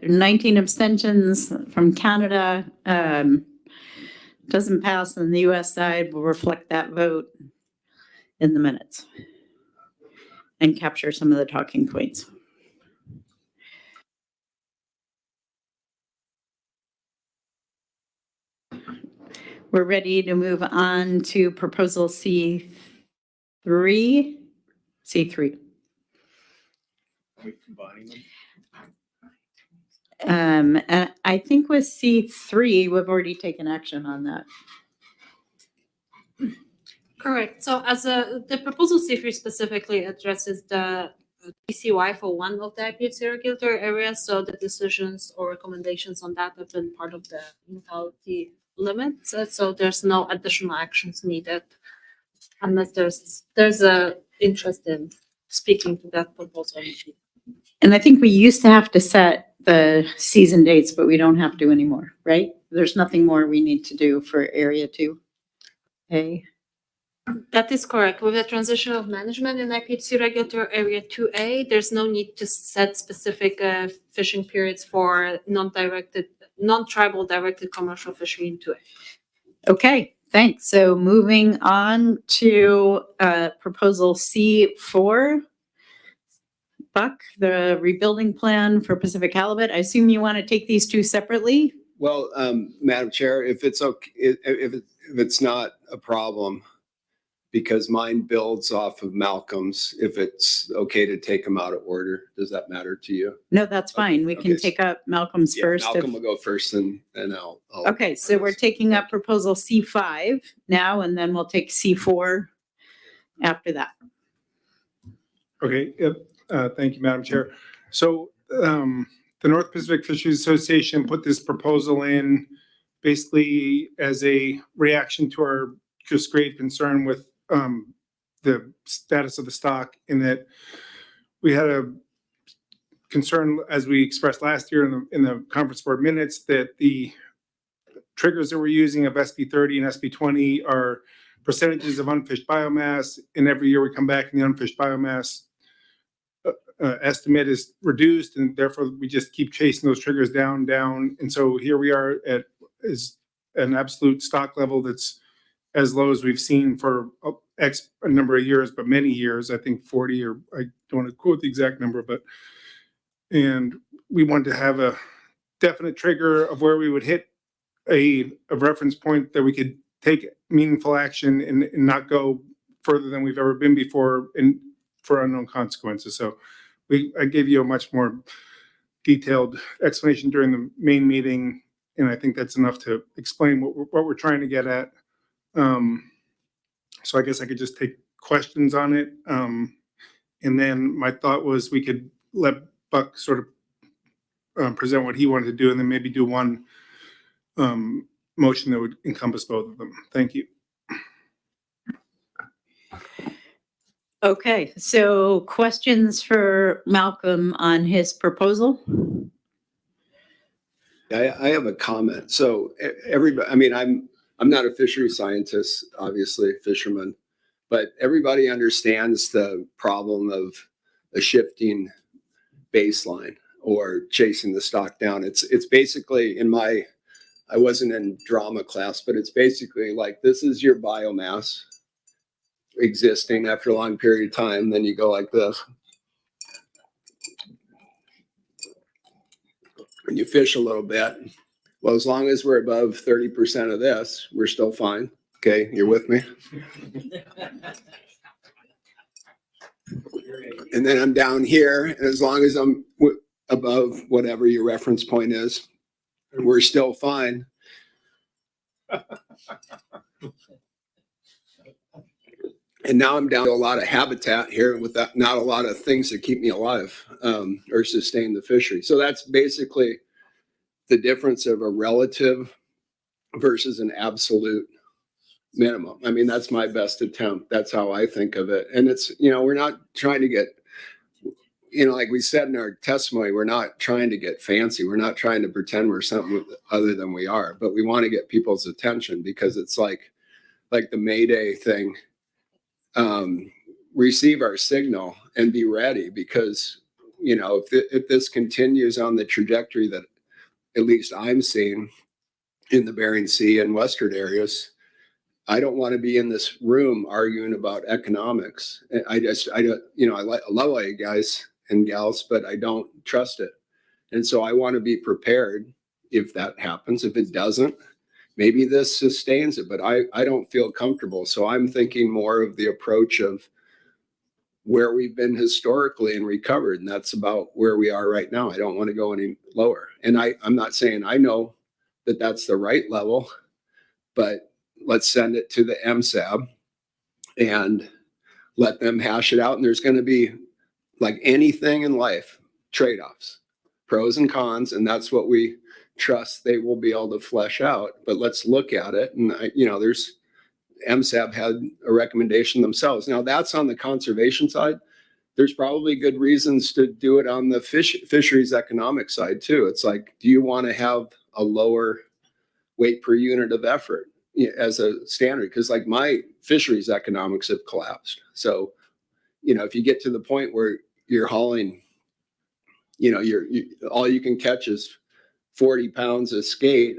19 abstentions from Canada. Doesn't pass on the US side. We'll reflect that vote in the minutes and capture some of the talking points. We're ready to move on to proposal C3. C3.
Are we combining them?
And I think with C3, we've already taken action on that.
Correct. So the proposal C3 specifically addresses the TCY for one of the IPHC regulatory areas. So the decisions or recommendations on that have been part of the municipality limits. So there's no additional actions needed unless there's a interest in speaking to that proposal.
And I think we used to have to set the season dates, but we don't have to anymore, right? There's nothing more we need to do for area 2A.
That is correct. With the transition of management in IPHC regulatory area 2A, there's no need to set specific fishing periods for non-tribal directed commercial fishery in 2A.
Okay, thanks. So moving on to proposal C4. Buck, the rebuilding plan for Pacific Halibut. I assume you want to take these two separately?
Well, Madam Chair, if it's okay, if it's not a problem, because mine builds off of Malcolm's, if it's okay to take them out of order, does that matter to you?
No, that's fine. We can
okay.
take up Malcolm's
Yeah,
first.
Malcolm will go first and I'll.
Okay, so we're taking up proposal C5 now, and then we'll take C4 after that.
Okay, yep. Thank you, Madam Chair. So the North Pacific Fisheries Association put this proposal in basically as a reaction to our just grave concern with the status of the stock, in that we had a concern, as we expressed last year in the conference board minutes, that the triggers that we're using of SB 30 and SB 20 are percentages of unfished biomass, and every year we come back and the unfished biomass estimate is reduced, and therefore we just keep chasing those triggers down. And so here we are at is an absolute stock level that's as low as we've seen for a number of years, but many years, I think 40, or I don't want to quote the exact number, but, and we want to have a definite trigger of where we would hit a reference point that we could take meaningful action and not go further than we've ever been before, and for unknown consequences. So I gave you a much more detailed explanation during the main meeting, and I think that's enough to explain what we're trying to get at. So I guess I could just take questions on it. And then my thought was we could let Buck sort of present what he wanted to do, and then maybe do one motion that would encompass both of them. Thank you.
Okay, so questions for Malcolm on his proposal?
I have a comment. So everybody, I mean, I'm not a fishery scientist, obviously a fisherman, but everybody understands the problem of a shifting baseline or chasing the stock down. It's basically I wasn't in drama class, but it's basically like, this is your biomass existing after a long period of time. Then you go like this. And you fish a little bit. Well, as long as we're above 30% of this, we're still fine. Okay, you're with me? And then I'm down here, and as long as I'm above whatever your reference point is, we're still fine. And now I'm down to a lot of habitat here with that, not a lot of things that keep me alive or sustain the fishery. So that's basically the difference of a relative versus an absolute minimum. I mean, that's my best attempt. That's how I think of it. And it's, we're not trying to get, like we said in our testimony, we're not trying to get fancy. We're not trying to pretend we're something other than we are, but we want to get people's attention, because it's like the Mayday thing. Receive our signal and be ready, because, if this continues on the trajectory that at least I'm seeing in the Bering Sea and Western areas, I don't want to be in this room arguing about economics. I don't, I love all you guys and gals, but I don't trust it. And so I want to be prepared if that happens. If it doesn't, maybe this sustains it, but I don't feel comfortable. So I'm thinking more of the approach of where we've been historically and recovered. And that's about where we are right now. I don't want to go any lower. And I'm not saying I know that that's the right level, but let's send it to the MSAB and let them hash it out. And there's going to be, like anything in life, trade-offs, pros and cons. And that's what we trust they will be able to flesh out. But let's look at it. And, there's MSAB had a recommendation themselves. Now that's on the conservation side. There's probably good reasons to do it on the fisheries economic side too. It's like, do you want to have a lower weight per unit of effort as a standard? Because like my fisheries economics have collapsed. So, if you get to the point where you're hauling, all you can catch is 40 pounds of skate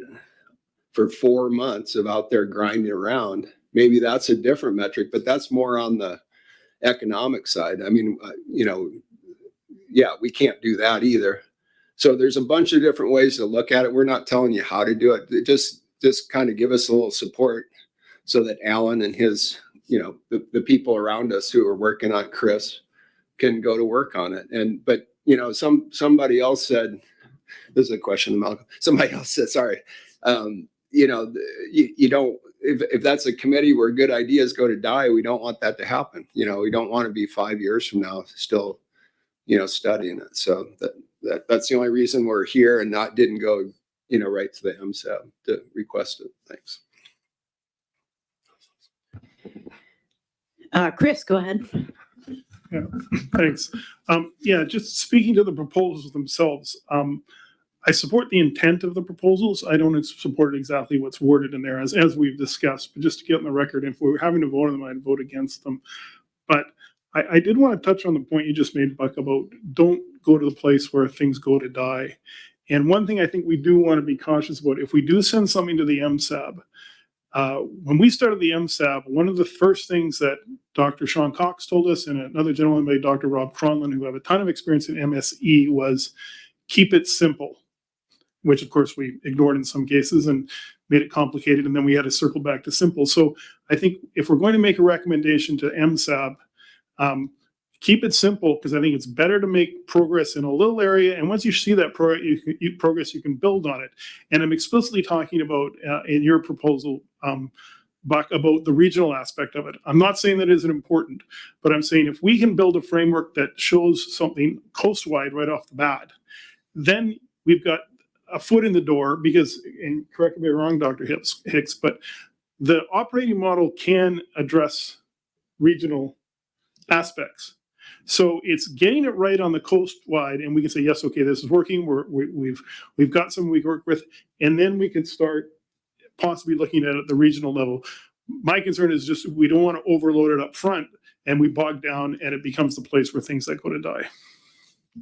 for 4 months of out there grinding around, maybe that's a different metric, but that's more on the economic side. I mean, we can't do that either. So there's a bunch of different ways to look at it. We're not telling you how to do it. Just kind of give us a little support so that Alan and his, the people around us who are working on Chris can go to work on it. But somebody else said, this is a question to Malcolm. Somebody else said, sorry, you don't, if that's a committee where good ideas go to die, we don't want that to happen. We don't want to be 5 years from now still, studying it. So that's the only reason we're here and didn't go, right to the MSAB to request it. Thanks.
Chris, go ahead.
Yeah, thanks. Yeah, just speaking to the proposals themselves, I support the intent of the proposals. I don't support exactly what's worded in there as we've discussed, but just to get on the record, if we were having to vote on them, I'd vote against them. But I did want to touch on the point you just made, Buck, about don't go to the place where things go to die. And one thing I think we do want to be cautious about, if we do send something to the MSAB, when we started the MSAB, one of the first things that Dr. Sean Cox told us, and another gentleman by Dr. Rob Cronlin, who have a ton of experience in MSE, was keep it simple, which of course we ignored in some cases and made it complicated. And then we had to circle back to simple. So I think if we're going to make a recommendation to MSAB, keep it simple, because I think it's better to make progress in a little area. And once you see that progress, you can build on it. And I'm explicitly talking about in your proposal, Buck, about the regional aspect of it. I'm not saying that isn't important, but I'm saying if we can build a framework that shows something coast-wide right off the bat, then we've got a foot in the door, because, and correct me if I'm wrong, Dr. Hicks, but the operating model can address regional aspects. So it's getting it right on the coast wide, and we can say, yes, okay, this is working. We've got some we work with, and then we can start possibly looking at it at the regional level. My concern is just we don't want to overload it up front, and we bog down, and it becomes the place where things that go to die.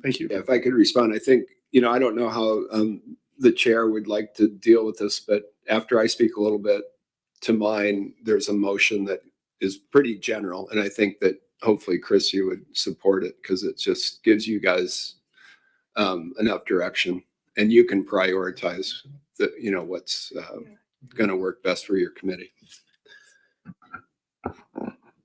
Thank you.
Yeah, if I could respond, I think, I don't know how the chair would like to deal with this, but after I speak a little bit to mine, there's a motion that is pretty general, and I think that hopefully, Chris, you would support it, because it just gives you guys enough direction, and you can prioritize what's going to work best for your committee.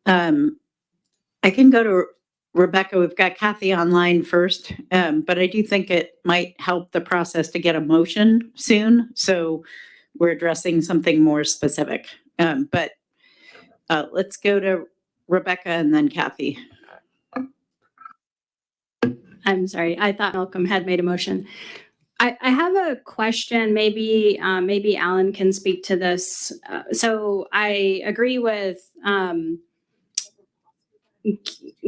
I can go to Rebecca. We've got Kathy online first, but I do think it might help the process to get a motion soon. So we're addressing something more specific. But let's go to Rebecca and then Kathy.
I'm sorry. I thought Malcolm had made a motion. I have a question. Maybe Alan can speak to this. So I agree with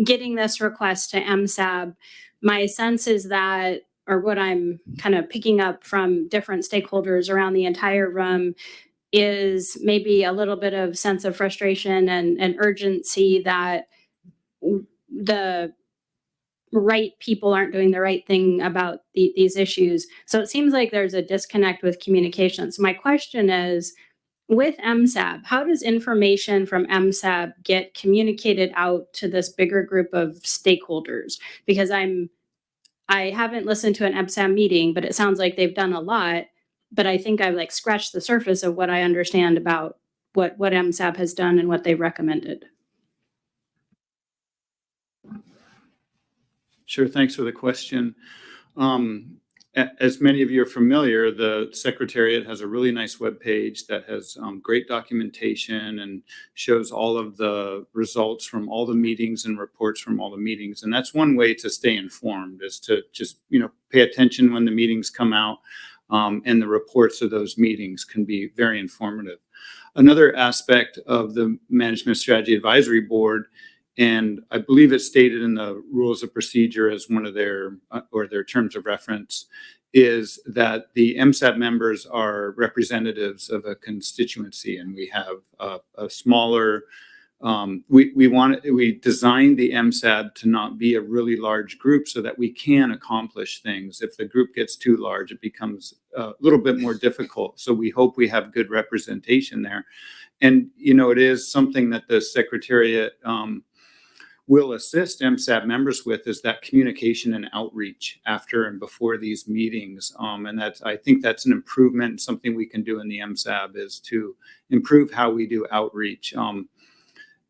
getting this request to MSAB. My sense is that, or what I'm kind of picking up from different stakeholders around the entire room, is maybe a little bit of sense of frustration and urgency that the right people aren't doing the right thing about these issues. So it seems like there's a disconnect with communication. So my question is, with MSAB, how does information from MSAB get communicated out to this bigger group of stakeholders? Because I haven't listened to an MSAB meeting, but it sounds like they've done a lot. But I think I've scratched the surface of what I understand about what MSAB has done and what they've recommended.
Sure, thanks for the question. As many of you are familiar, the Secretariat has a really nice webpage that has great documentation and shows all of the results from all the meetings and reports from all the meetings. And that's one way to stay informed, is to just pay attention when the meetings come out, and the reports of those meetings can be very informative. Another aspect of the Management Strategy Advisory Board, and I believe it's stated in the rules of procedure as one of their terms of reference, is that the MSAB members are representatives of a constituency, and we have a smaller. We designed the MSAB to not be a really large group so that we can accomplish things. If the group gets too large, it becomes a little bit more difficult. So we hope we have good representation there, and it is something that the Secretariat will assist MSAB members with, is that communication and outreach after and before these meetings. And I think that's an improvement. Something we can do in the MSAB is to improve how we do outreach.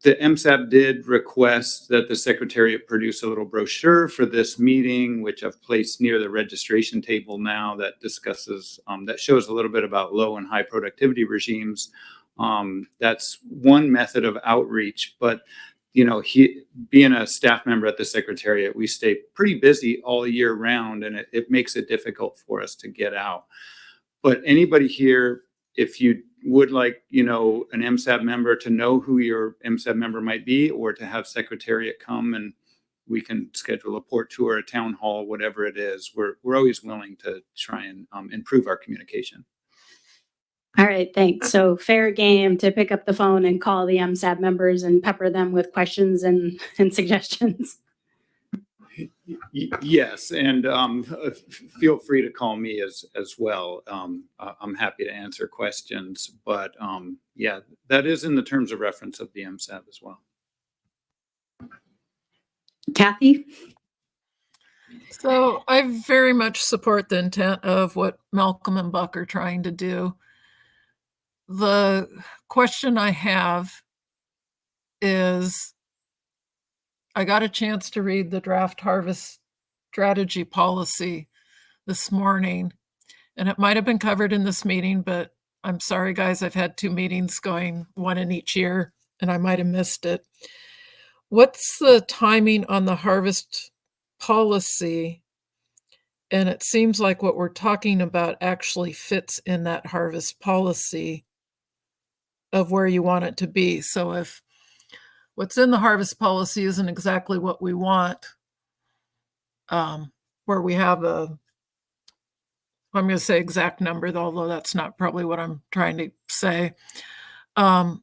The MSAB did request that the Secretariat produce a little brochure for this meeting, which I've placed near the registration table now, that discusses, that shows a little bit about low and high productivity regimes. That's one method of outreach, but being a staff member at the Secretariat, we stay pretty busy all year round, and it makes it difficult for us to get out. But anybody here, if you would like, an MSAB member to know who your MSAB member might be, or to have Secretariat come and we can schedule a port tour, a town hall, whatever it is, we're always willing to try and improve our communication.
All right, thanks. So fair game to pick up the phone and call the MSAB members and pepper them with questions and suggestions.
Yes, and feel free to call me as well. I'm happy to answer questions, but yeah, that is in the terms of reference of the MSAB as well.
Kathy?
So I very much support the intent of what Malcolm and Buck are trying to do. The question I have is, I got a chance to read the draft harvest strategy policy this morning, and it might have been covered in this meeting, but I'm sorry, guys, I've had 2 meetings going, one in each year, and I might have missed it. What's the timing on the harvest policy? And it seems like what we're talking about actually fits in that harvest policy of where you want it to be. So if what's in the harvest policy isn't exactly what we want, where we have I'm going to say exact number, although that's not probably what I'm trying to say, then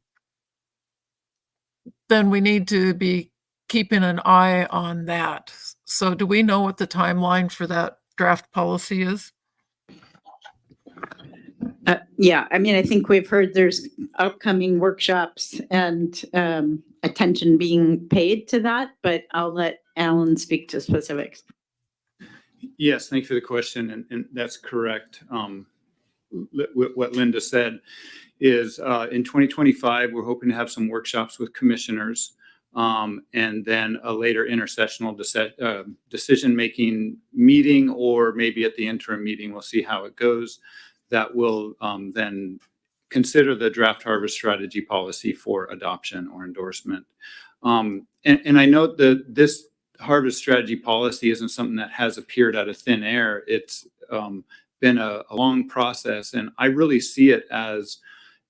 we need to be keeping an eye on that. So do we know what the timeline for that draft policy is?
Yeah, I mean, I think we've heard there's upcoming workshops and attention being paid to that, but I'll let Alan speak to specifics.
Yes, thank you for the question, and that's correct. What Linda said is in 2025, we're hoping to have some workshops with commissioners, and then a later intersessional decision-making meeting, or maybe at the interim meeting, we'll see how it goes. That will then consider the draft harvest strategy policy for adoption or endorsement. And I note that this harvest strategy policy isn't something that has appeared out of thin air. It's been a long process, and I really see it as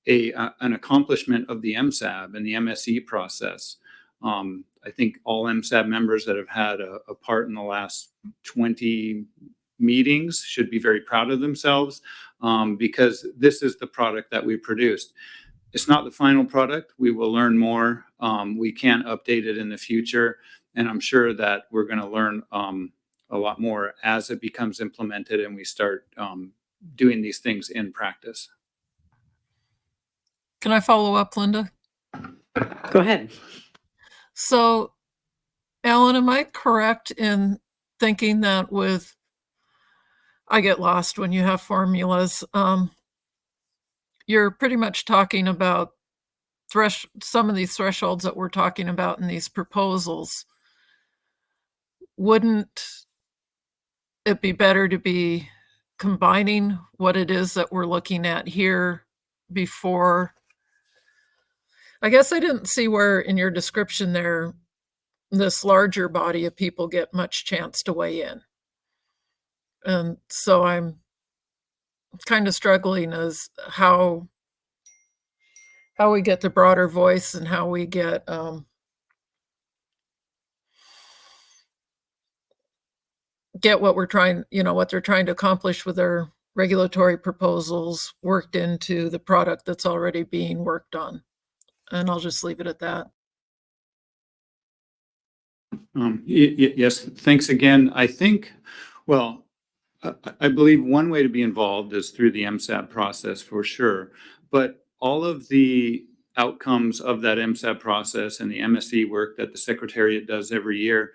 an accomplishment of the MSAB and the MSE process. I think all MSAB members that have had a part in the last 20 meetings should be very proud of themselves, because this is the product that we produced. It's not the final product. We will learn more. We can update it in the future, and I'm sure that we're going to learn a lot more as it becomes implemented and we start doing these things in practice.
Can I follow up, Linda?
Go ahead.
So, Alan, am I correct in thinking that I get lost when you have formulas, you're pretty much talking about some of these thresholds that we're talking about in these proposals? Wouldn't it be better to be combining what it is that we're looking at here before? I guess I didn't see where in your description there, this larger body of people get much chance to weigh in. And so I'm kind of struggling as how we get the broader voice and how we get what we're trying, what they're trying to accomplish with their regulatory proposals worked into the product that's already being worked on. And I'll just leave it at that.
Yes, thanks again. I think, well, I believe one way to be involved is through the MSAB process for sure, but all of the outcomes of that MSAB process and the MSE work that the Secretariat does every year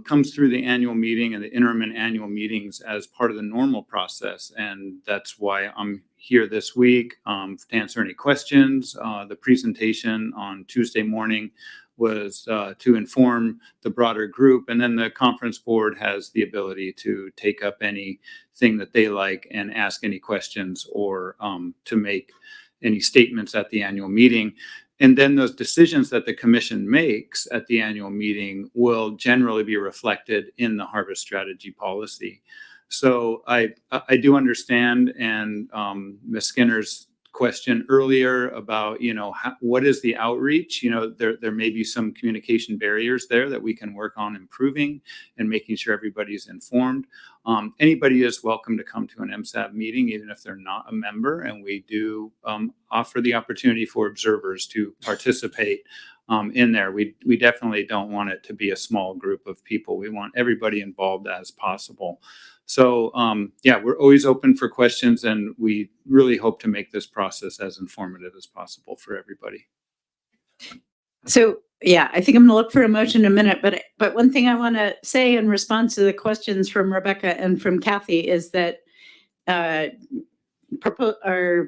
comes through the annual meeting and the interim and annual meetings as part of the normal process. And that's why I'm here this week to answer any questions. The presentation on Tuesday morning was to inform the broader group, and then the conference board has the ability to take up anything that they like and ask any questions or to make any statements at the annual meeting. And then those decisions that the commission makes at the annual meeting will generally be reflected in the harvest strategy policy. So I do understand, and Ms. Skinner's question earlier about, what is the outreach? There may be some communication barriers there that we can work on improving and making sure everybody's informed. Anybody is welcome to come to an MSAB meeting, even if they're not a member, and we do offer the opportunity for observers to participate in there. We definitely don't want it to be a small group of people. We want everybody involved as possible. So we're always open for questions, and we really hope to make this process as informative as possible for everybody.
So, yeah, I think I'm going to look for a motion in a minute, but one thing I want to say in response to the questions from Rebecca and from Kathy is that our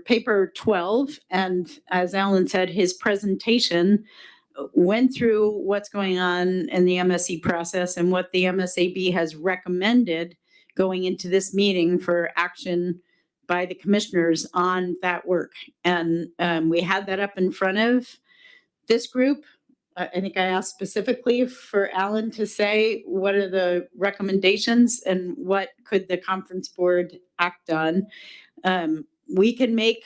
paper 12, and as Alan said, his presentation went through what's going on in the MSE process and what the MSAB has recommended going into this meeting for action by the commissioners on that work. And we had that up in front of this group. I think I asked specifically for Alan to say what are the recommendations and what could the conference board act on. We can make,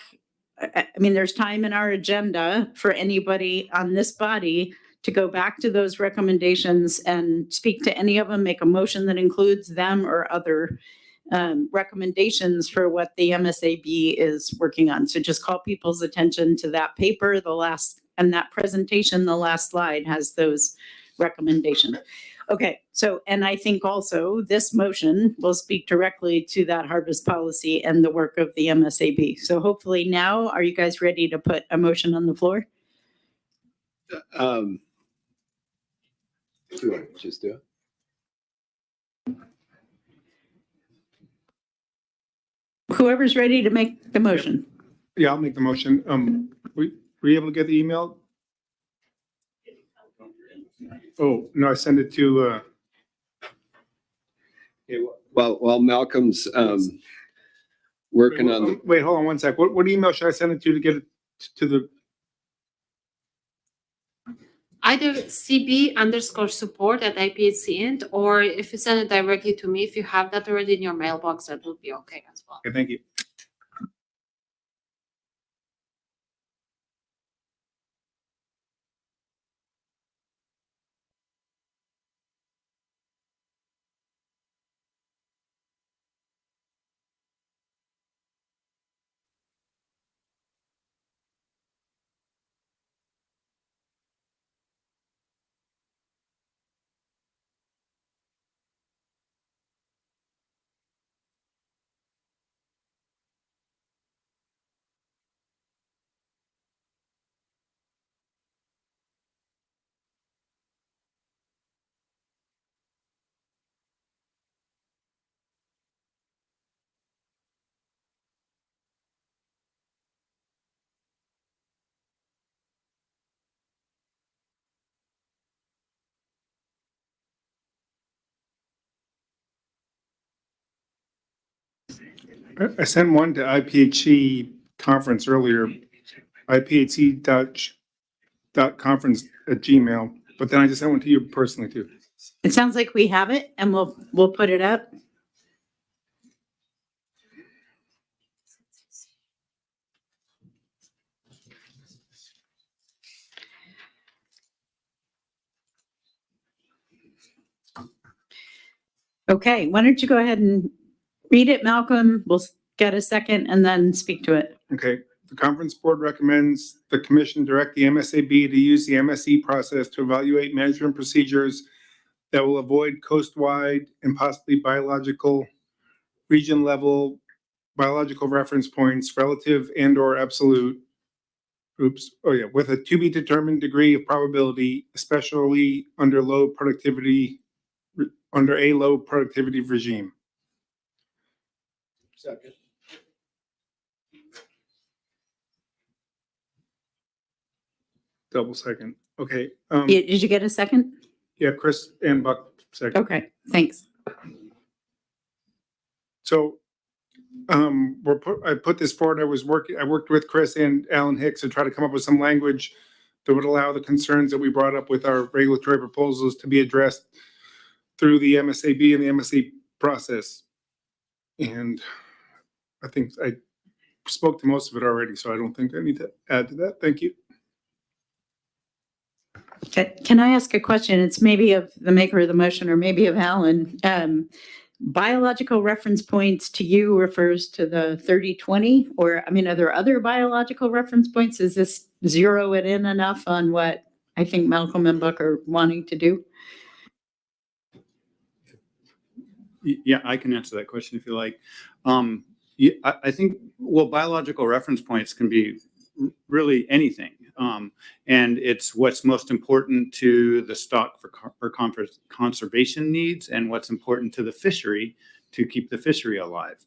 there's time in our agenda for anybody on this body to go back to those recommendations and speak to any of them, make a motion that includes them or other recommendations for what the MSAB is working on. So just call people's attention to that paper, and that presentation, the last slide has those recommendations. Okay, so, and I think also this motion will speak directly to that harvest policy and the work of the MSAB. So hopefully now, are you guys ready to put a motion on the floor?
Do you want to just do it?
Whoever's ready to make the motion.
Yeah, I'll make the motion. Were you able to get the email? Oh, no, I sent it to,
While Malcolm's working on.
wait, hold on one sec. What email should I send it to get it to the?
Either CB_support@IPHC Int, or if you send it directly to me, if you have that already in your mailbox, that would be okay as well.
Okay, thank you. I sent one to IPHC conference earlier, IPHC.conference@gmail, but then I just sent one to you personally too.
It sounds like we have it, and we'll put it up. Okay, why don't you go ahead and read it, Malcolm? We'll get a second and then speak to it.
Okay, the conference board recommends the commission direct the MSAB to use the MSE process to evaluate management procedures that will avoid coast-wide and possibly biological, region-level biological reference points, relative and/or absolute, with a to-be-determined degree of probability, especially under a low productivity regime.
Second.
Double second. Okay.
Did you get a second?
Yeah, Chris and Buck second.
Okay, thanks.
So I put this forward. I worked with Chris and Alan Hicks to try to come up with some language that would allow the concerns that we brought up with our regulatory proposals to be addressed through the MSAB and the MSA process. And I think I spoke to most of it already, so I don't think I need to add to that. Thank you.
Can I ask a question? It's maybe of the maker of the motion or maybe of Alan. Biological reference points to you refers to the 30/20, or I mean, are there other biological reference points? Is this zero it in enough on what I think Malcolm and Buck are wanting to do?
Yeah, I can answer that question if you like. I think, well, biological reference points can be really anything. And it's what's most important to the stock for conservation needs and what's important to the fishery to keep the fishery alive.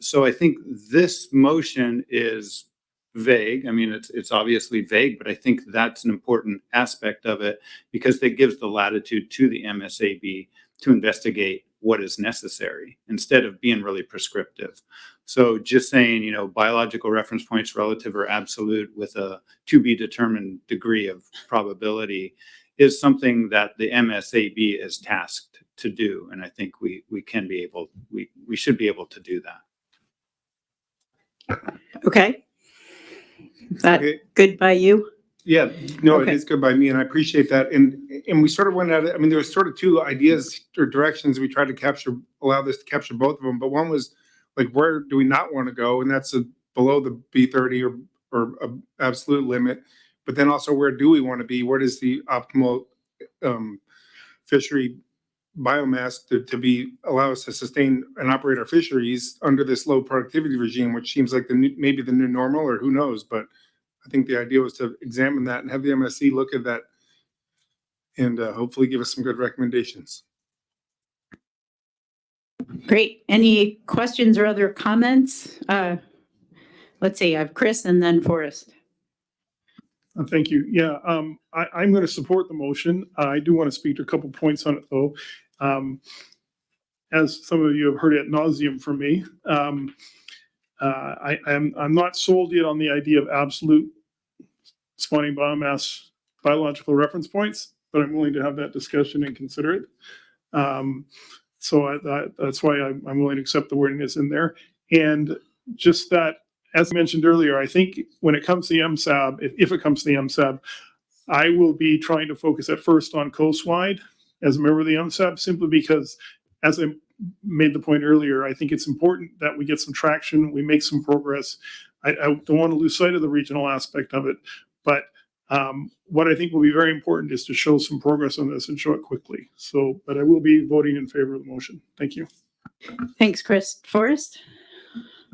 So I think this motion is vague. I mean, it's obviously vague, but I think that's an important aspect of it because it gives the latitude to the MSAB to investigate what is necessary instead of being really prescriptive. So just saying, you know, biological reference points, relative or absolute, with a to be determined degree of probability is something that the MSAB is tasked to do. And I think we should be able to do that.
Okay. Is that good by you?
Yeah, no,
Okay.
it is good by me, and I appreciate that. And we sort of went at it. I mean, there was sort of two ideas or directions we tried to allow this to capture both of them. But one was like, where do we not want to go? And that's below the B30 or absolute limit. But then also, where do we want to be? What is the optimal fishery biomass to allow us to sustain and operate our fisheries under this low productivity regime, which seems like maybe the new normal, or who knows? But I think the idea was to examine that and have the MSC look at that and hopefully give us some good recommendations.
Great. Any questions or other comments? Let's see, I have Chris and then Forrest.
Thank you. Yeah, I'm going to support the motion. I do want to speak to a couple points on it, though. As some of you have heard ad nauseum from me, I'm not sold yet on the idea of absolute spawning biomass biological reference points, but I'm willing to have that discussion and consider it. So that's why I'm willing to accept the wording that's in there. And just that, as I mentioned earlier, I think when it comes to the MSAB, if it comes to the MSAB, I will be trying to focus at first on coastwide as a member of the MSAB, simply because, as I made the point earlier, I think it's important that we get some traction, we make some progress. I don't want to lose sight of the regional aspect of it, but what I think will be very important is to show some progress on this and show it quickly. So, but I will be voting in favor of the motion. Thank you.
Thanks, Chris. Forrest?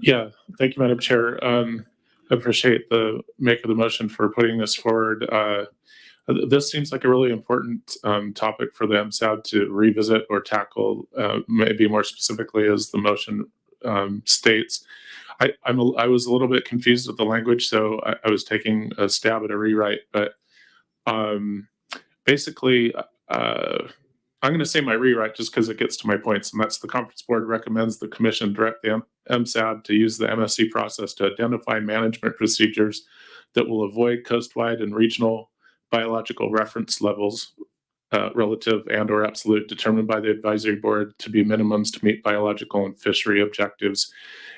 Yeah, thank you, Madam Chair. I appreciate the make of the motion for putting this forward. This seems like a really important topic for the MSAB to revisit or tackle, maybe more specifically as the motion states. I was a little bit confused with the language, so I was taking a stab at a rewrite, but basically, I'm going to say my rewrite just because it gets to my points, and that's: the conference board recommends the commission direct the MSAB to use the MSC process to identify management procedures that will avoid coastwide and regional biological reference levels, relative and or absolute, determined by the advisory board to be minimums to meet biological and fishery objectives.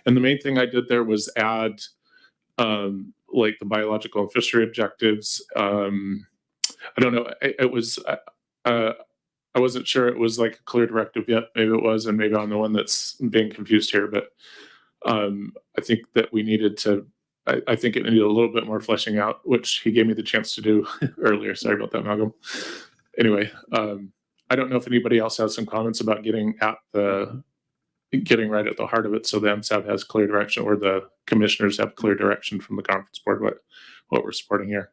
And the main thing I did there was add like the biological and fishery objectives. I don't know. It was I wasn't sure it was like a clear directive yet. Maybe it was, and maybe I'm the one that's being confused here. But I think that we needed to. I think it needed a little bit more fleshing out, which he gave me the chance to do earlier. Sorry about that, Malcolm. Anyway, I don't know if anybody else has some comments about getting right at the heart of it, so the MSAB has clear direction, or the commissioners have clear direction from the conference board what we're supporting here.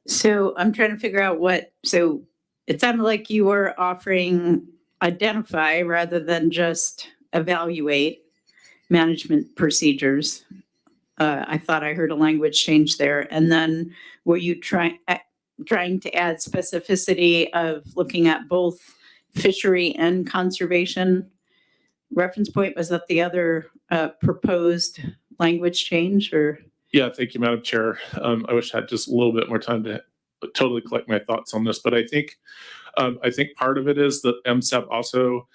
So I'm trying to figure out so it sounded like you were offering identify rather than just evaluate management procedures. I thought I heard a language change there. And then were you trying to add specificity of looking at both fishery and conservation reference point? Was that the other proposed language change, or?
Yeah, thank you, Madam Chair. I wish I had just a little bit more time to totally collect my thoughts on this, but I think part of it is that MSAP also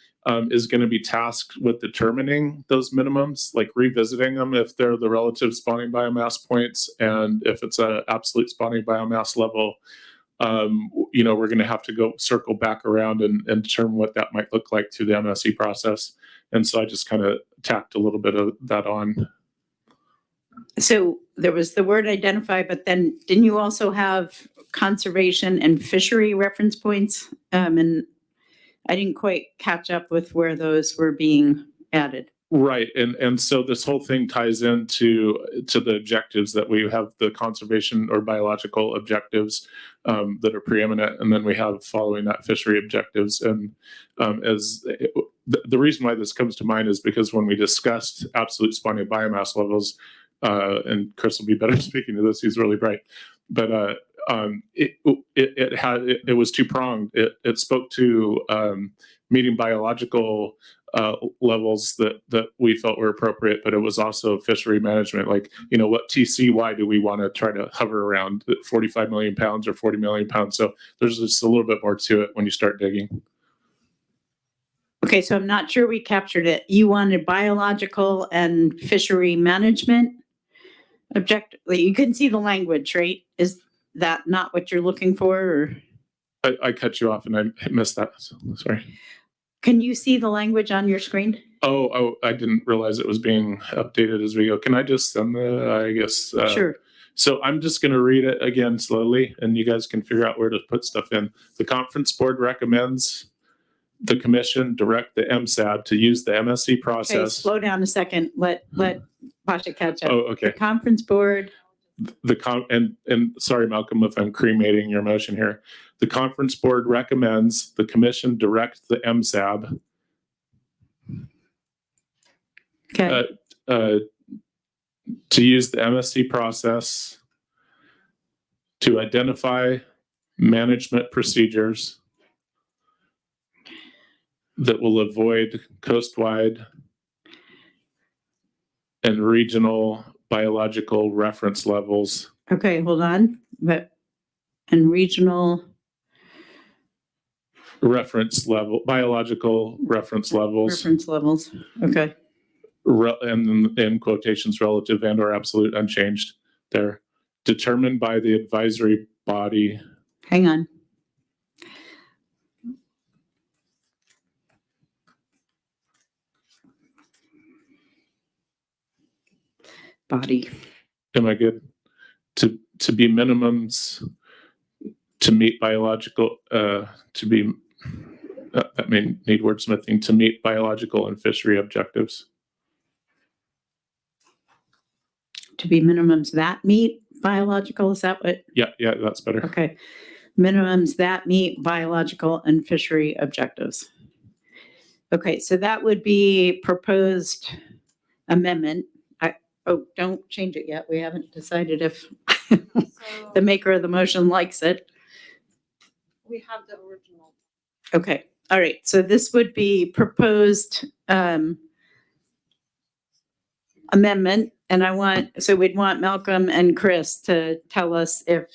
is going to be tasked with determining those minimums, like revisiting them if they're the relative spawning biomass points, and if it's an absolute spawning biomass level. We're going to have to go circle back around and determine what that might look like through the MSE process. And so I just kind of tacked a little bit of that on.
So there was the word identify, but then didn't you also have conservation and fishery reference points? And I didn't quite catch up with where those were being added.
Right, and so this whole thing ties into the objectives that we have, the conservation or biological objectives that are preeminent, and then we have following that fishery objectives. And the reason why this comes to mind is because when we discussed absolute spawning biomass levels, and Chris will be better speaking to this, he's really bright, but it was two-pronged. It spoke to meeting biological levels that we felt were appropriate, but it was also fishery management. Like, what TCY do we want to try to hover around, 45 million pounds or 40 million pounds? So there's just a little bit more to it when you start digging.
Okay, so I'm not sure we captured it. You wanted biological and fishery management objective. You couldn't see the language, right? Is that not what you're looking for? Or?
I cut you off and I missed that. So, sorry.
Can you see the language on your screen?
Oh, I didn't realize it was being updated as we go. Can I just send I guess.
Sure.
So I'm just going to read it again slowly, and you guys can figure out where to put stuff in. The conference board recommends the commission direct the MSAB to use the MSC process.
Okay, slow down a second. Let Pasha catch up.
Oh, okay.
The conference board.
And sorry, Malcolm, if I'm cremating your motion here. The conference board recommends the commission direct the MSAB to use the MSC process to identify management procedures that will avoid coastwide and regional biological reference levels.
Okay, hold on. And regional
reference level, biological reference levels.
Reference levels. Okay.
And in quotations, relative and or absolute unchanged there, determined by the advisory body.
Hang on. Body.
Am I good? To be minimums to meet biological, to be, that may need wordsmithing, to meet biological and fishery objectives.
To be minimums that meet biological, is that what?
Yeah, that's better.
Okay. Minimums that meet biological and fishery objectives. Okay, so that would be proposed amendment. Don't change it yet. We haven't decided if the maker of the motion likes it.
We have the original.
Okay, all right. So this would be proposed amendment. And we'd want Malcolm and Chris to tell us if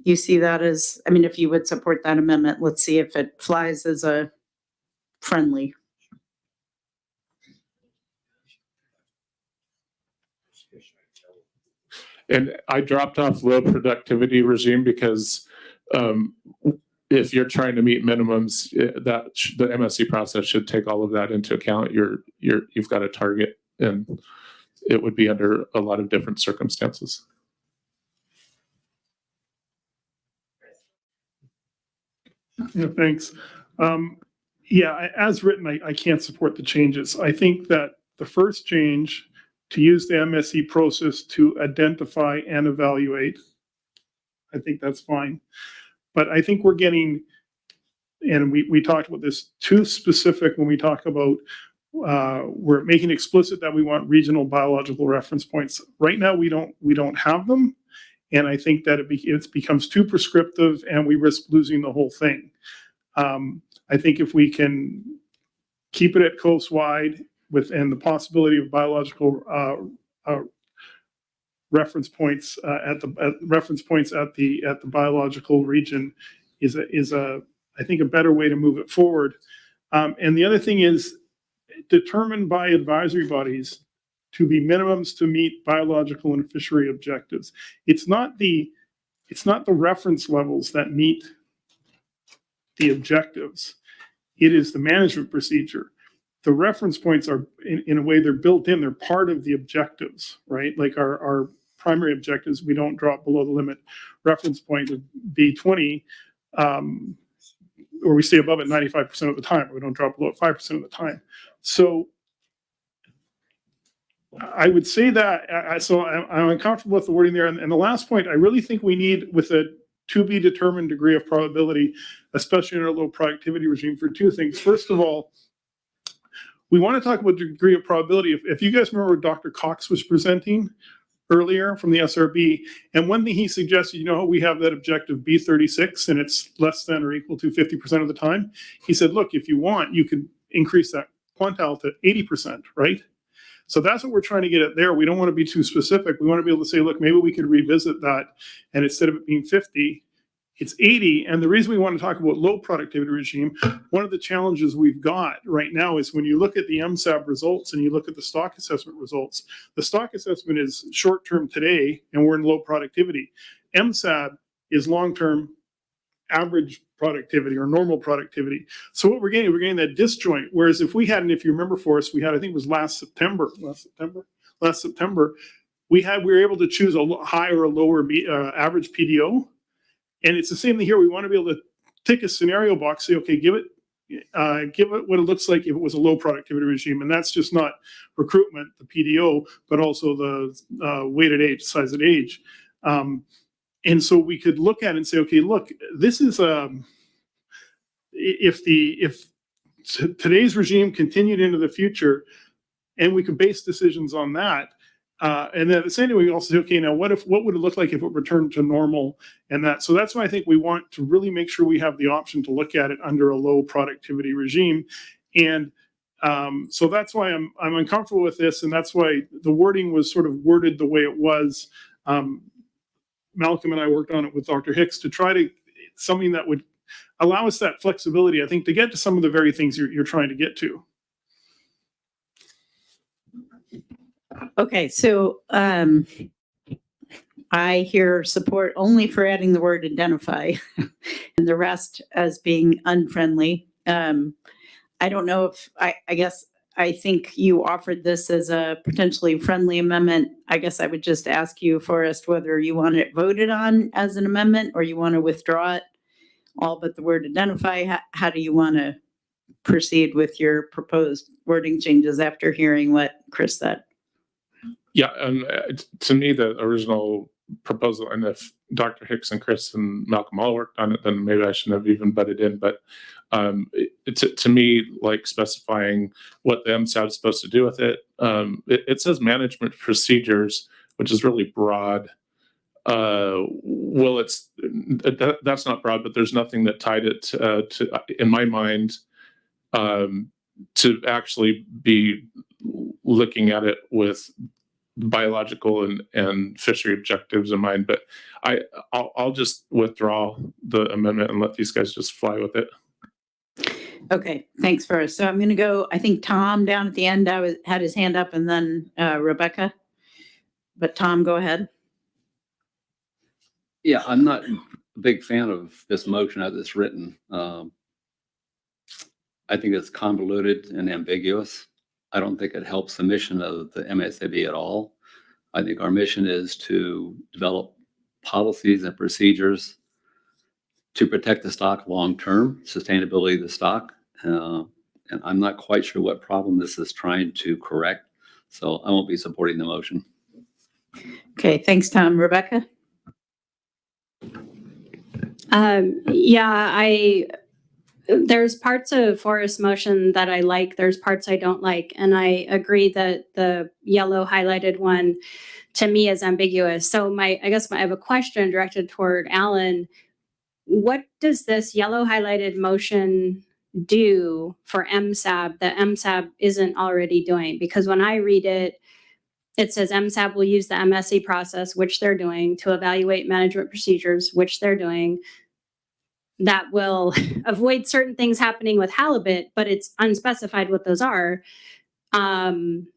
you see that as, if you would support that amendment. Let's see if it flies as a friendly.
And I dropped off low productivity regime because if you're trying to meet minimums, that the MSC process should take all of that into account. You've got a target, and it would be under a lot of different circumstances.
Yeah, thanks. As written, I can't support the changes. I think that the first change, to use the MSC process to identify and evaluate, I think that's fine. But I think we're getting, and we talked about this, too specific when we talk about we're making explicit that we want regional biological reference points. Right now, we don't have them, and I think that it becomes too prescriptive, and we risk losing the whole thing. I think if we can keep it at coast wide, and the possibility of biological reference points at the biological region is I think a better way to move it forward. And the other thing is determined by advisory bodies to be minimums to meet biological and fishery objectives. It's not the reference levels that meet the objectives. It is the management procedure. The reference points are, in a way, they're built in. They're part of the objectives, right? Like our primary objectives, we don't drop below the limit. Reference point would be 20, or we stay above it 95% of the time. Or we don't drop below it 5% of the time. So I would say that. So I'm uncomfortable with the wording there. And the last point, I really think we need, with a to be determined degree of probability, especially in our low productivity regime, for two things. First of all, we want to talk about degree of probability. If you guys remember what Dr. Cox was presenting earlier from the SRB, and one thing he suggested, we have that objective B36 and it's less than or equal to 50% of the time. He said, look, if you want, you could increase that quantile to 80%, right? So that's what we're trying to get at there. We don't want to be too specific. We want to be able to say, look, maybe we could revisit that, and instead of it being 50, it's 80. And the reason we want to talk about low productivity regime, one of the challenges we've got right now is when you look at the MSAB results and you look at the stock assessment results, the stock assessment is short-term today, and we're in low productivity. MSAB is long-term average productivity or normal productivity. So what we're getting that disjoint. Whereas if we had, and if you remember, Forrest, we had, I think it was last September, we were able to choose a high or a lower average PDO. And it's the same thing here. We want to be able to take a scenario box, say, okay, give it what it looks like if it was a low productivity regime. And that's just not recruitment, the PDO, but also the weighted age, size of age. And so we could look at it and say, okay, look, this is if today's regime continued into the future, and we could base decisions on that. And then at the same time, we also say, okay, now what would it look like if it returned to normal? And so that's why I think we want to really make sure we have the option to look at it under a low productivity regime. And so that's why I'm uncomfortable with this, and that's why the wording was sort of worded the way it was. Malcolm and I worked on it with Dr. Hicks to try to something that would allow us that flexibility, I think, to get to some of the very things you're trying to get to.
Okay, so I hear support only for adding the word identify and the rest as being unfriendly. I don't know if, I guess, I think you offered this as a potentially friendly amendment. I guess I would just ask you, Forrest, whether you want it voted on as an amendment or you want to withdraw it, all but the word identify. How do you want to proceed with your proposed wording changes after hearing what Chris said?
Yeah, to me, the original proposal, and if Dr. Hicks and Chris and Malcolm all worked on it, then maybe I shouldn't have even butted in. But to me, like specifying what the MSAB is supposed to do with it, it says management procedures, which is really broad. Well, that's not broad, but there's nothing that tied it to in my mind, to actually be looking at it with biological and fishery objectives in mind. But I'll just withdraw the amendment and let these guys just fly with it.
Okay, thanks, Forrest. So I'm going to go, I think Tom down at the end had his hand up, and then Rebecca. But Tom, go ahead.
Yeah, I'm not a big fan of this motion as it's written. I think it's convoluted and ambiguous. I don't think it helps the mission of the MSAB at all. I think our mission is to develop policies and procedures to protect the stock long-term, sustainability of the stock. And I'm not quite sure what problem this is trying to correct. So I won't be supporting the motion.
Okay, thanks, Tom. Rebecca?
Yeah, there's parts of Forrest's motion that I like. There's parts I don't like. And I agree that the yellow highlighted one to me is ambiguous. So I have a question directed toward Alan. What does this yellow highlighted motion do for MSAB that MSAB isn't already doing? Because when I read it, it says MSAB will use the MSE process, which they're doing, to evaluate management procedures, which they're doing. That will avoid certain things happening with halibut, but it's unspecified what those are. And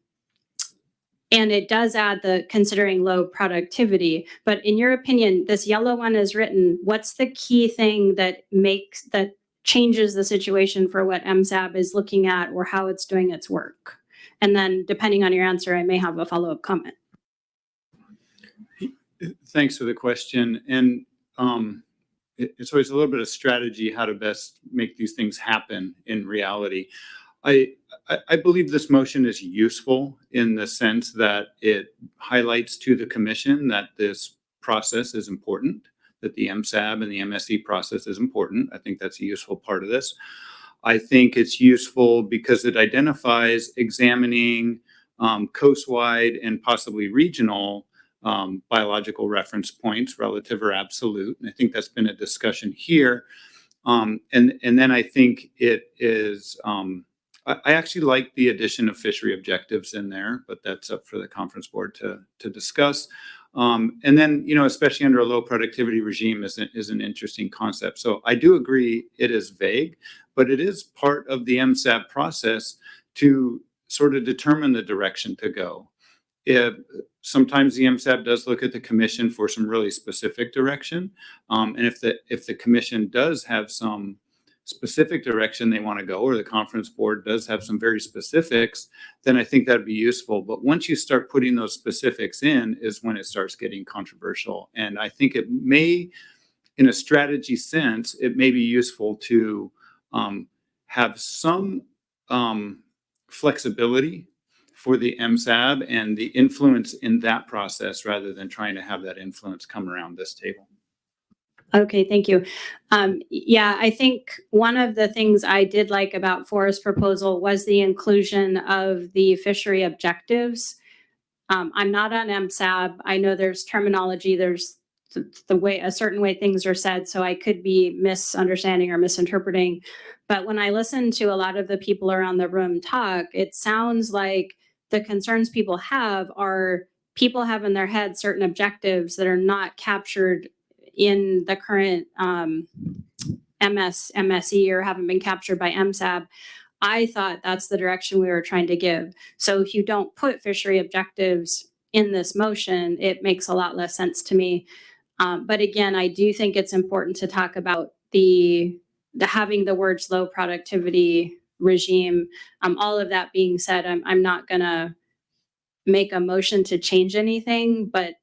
it does add the considering low productivity. But in your opinion, this yellow one is written, what's the key thing that changes the situation for what MSAB is looking at or how it's doing its work? And then depending on your answer, I may have a follow-up comment.
Thanks for the question. And it's always a little bit of strategy how to best make these things happen in reality. I believe this motion is useful in the sense that it highlights to the commission that this process is important, that the MSAB and the MSE process is important. I think that's a useful part of this. I think it's useful because it identifies examining coastwide and possibly regional biological reference points, relative or absolute. And I think that's been a discussion here. And then I think it is, I actually like the addition of fishery objectives in there, but that's up for the conference board to discuss. And then, especially under a low productivity regime is an interesting concept. So I do agree it is vague, but it is part of the MSAB process to sort of determine the direction to go. Sometimes the MSAB does look at the commission for some really specific direction. And if the commission does have some specific direction they want to go, or the conference board does have some very specifics, then I think that'd be useful. But once you start putting those specifics in is when it starts getting controversial. And I think it may, in a strategy sense, it may be useful to have some flexibility for the MSAB and the influence in that process rather than trying to have that influence come around this table.
Okay, thank you. Yeah, I think one of the things I did like about Forrest's proposal was the inclusion of the fishery objectives. I'm not on MSAB. I know there's terminology, there's the way, a certain way things are said, so I could be misunderstanding or misinterpreting. But when I listen to a lot of the people around the room talk, it sounds like the concerns people have are people have in their head certain objectives that are not captured in the current MSE or haven't been captured by MSAB. I thought that's the direction we were trying to give. So if you don't put fishery objectives in this motion, it makes a lot less sense to me. But again, I do think it's important to talk about the having the words low productivity regime. All of that being said, I'm not gonna make a motion to change anything, but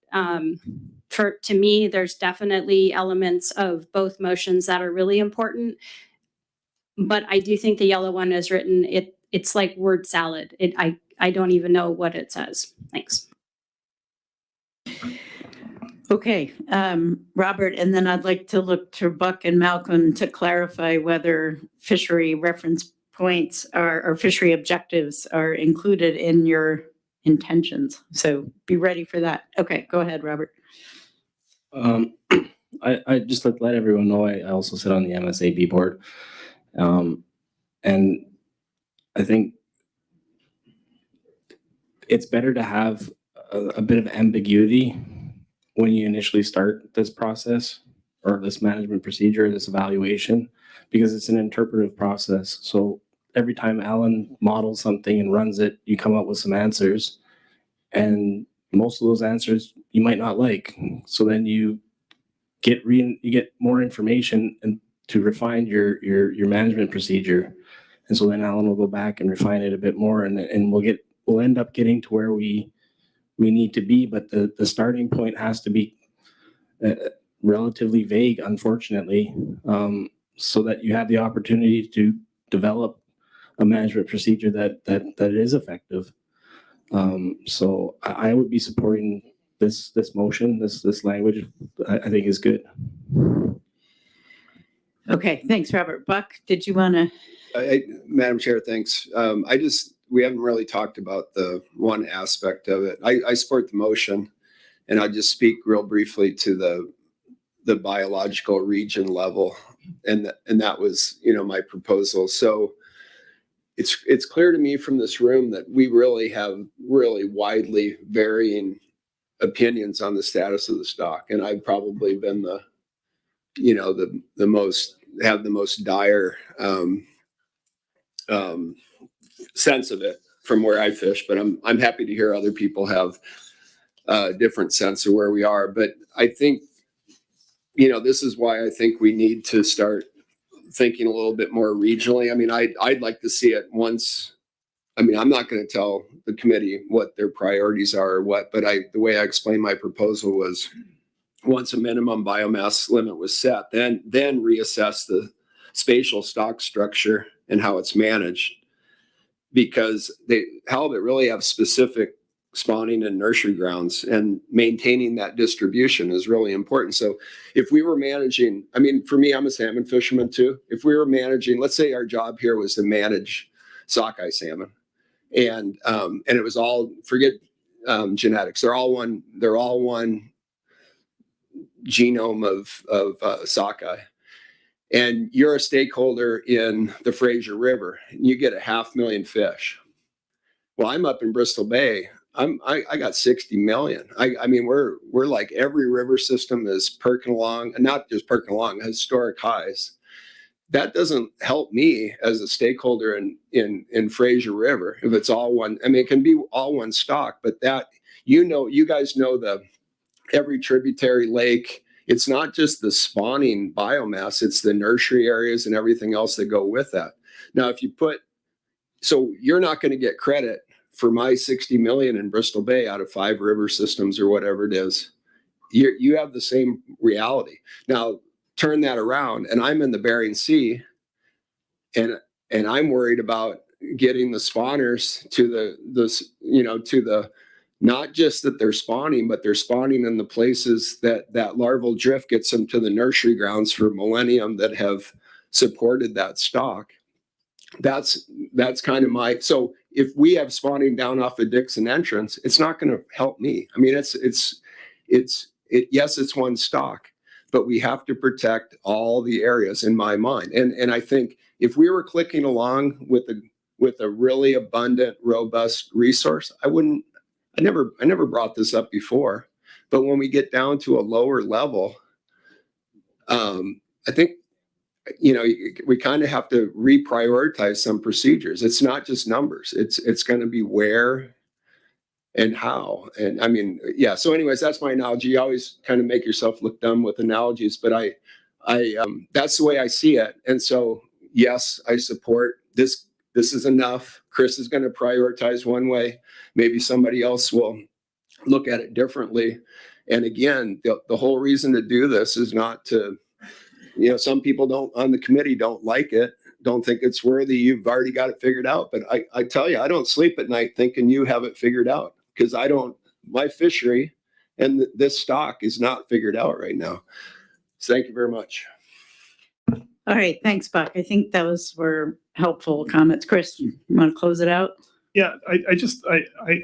to me, there's definitely elements of both motions that are really important. But I do think the yellow one is written, it's like word salad. I don't even know what it says. Thanks.
Okay, Robert, and then I'd like to look to Buck and Malcolm to clarify whether fishery reference points or fishery objectives are included in your intentions. So be ready for that. Okay, go ahead, Robert.
I just let everyone know I also sit on the MSAB board. And I think it's better to have a bit of ambiguity when you initially start this process or this management procedure, this evaluation, because it's an interpretive process. So every time Alan models something and runs it, you come up with some answers, and most of those answers you might not like. So then you get more information and to refine your management procedure. And so then Alan will go back and refine it a bit more, and we'll end up getting to where we need to be. But the starting point has to be relatively vague, unfortunately, so that you have the opportunity to develop a management procedure that is effective. So I would be supporting this motion. This language I think is good.
Okay, thanks, Robert. Buck, did you want to?
Madam Chair, thanks. We haven't really talked about the one aspect of it. I support the motion, and I'll just speak real briefly to the biological region level, and that was my proposal. So it's clear to me from this room that we really have really widely varying opinions on the status of the stock. And I've probably been the most, have the most dire sense of it from where I fish, but I'm happy to hear other people have a different sense of where we are. But I think, this is why I think we need to start thinking a little bit more regionally. I mean, I'd like to see it once. I mean, I'm not going to tell the committee what their priorities are or what, but the way I explained my proposal was once a minimum biomass limit was set, then reassess the spatial stock structure and how it's managed, because halibut really have specific spawning and nursery grounds, and maintaining that distribution is really important. So if we were managing, I mean, for me, I'm a salmon fisherman too. If we were managing, let's say our job here was to manage sockeye salmon, and it was all, forget genetics, they're all one genome of sockeye, and you're a stakeholder in the Fraser River and you get 500,000 fish. Well, I'm up in Bristol Bay. I got 60 million. I mean, we're like, every river system is perking along, and not just perking along, historic highs. That doesn't help me as a stakeholder in Fraser River if it's all one. I mean, it can be all one stock, but that, you guys know every tributary lake, it's not just the spawning biomass, it's the nursery areas and everything else that go with that. Now, so you're not going to get credit for my 60 million in Bristol Bay out of 5 river systems or whatever it is. You have the same reality. Now, turn that around, and I'm in the Bering Sea, and I'm worried about getting the spawners to the not just that they're spawning, but they're spawning in the places that larval drift gets them to the nursery grounds for millennium that have supported that stock. That's kind of so if we have spawning down off of Dixon entrance, it's not going to help me. I mean, yes, it's one stock, but we have to protect all the areas in my mind. And I think if we were clicking along with a really abundant, robust resource, I never brought this up before, but when we get down to a lower level, I think, we kind of have to reprioritize some procedures. It's not just numbers. It's going to be where and how. And I mean, yeah. So anyways, that's my analogy. You always kind of make yourself look dumb with analogies, but that's the way I see it. And so, yes, I support this. This is enough. Chris is going to prioritize one way. Maybe somebody else will look at it differently. And again, the whole reason to do this is not to, some people on the committee don't like it, don't think it's worthy. You've already got it figured out. But I tell you, I don't sleep at night thinking you have it figured out, because my fishery and this stock is not figured out right now. So thank you very much.
All right, thanks, Buck. I think those were helpful comments. Chris, you want to close it out?
Yeah, I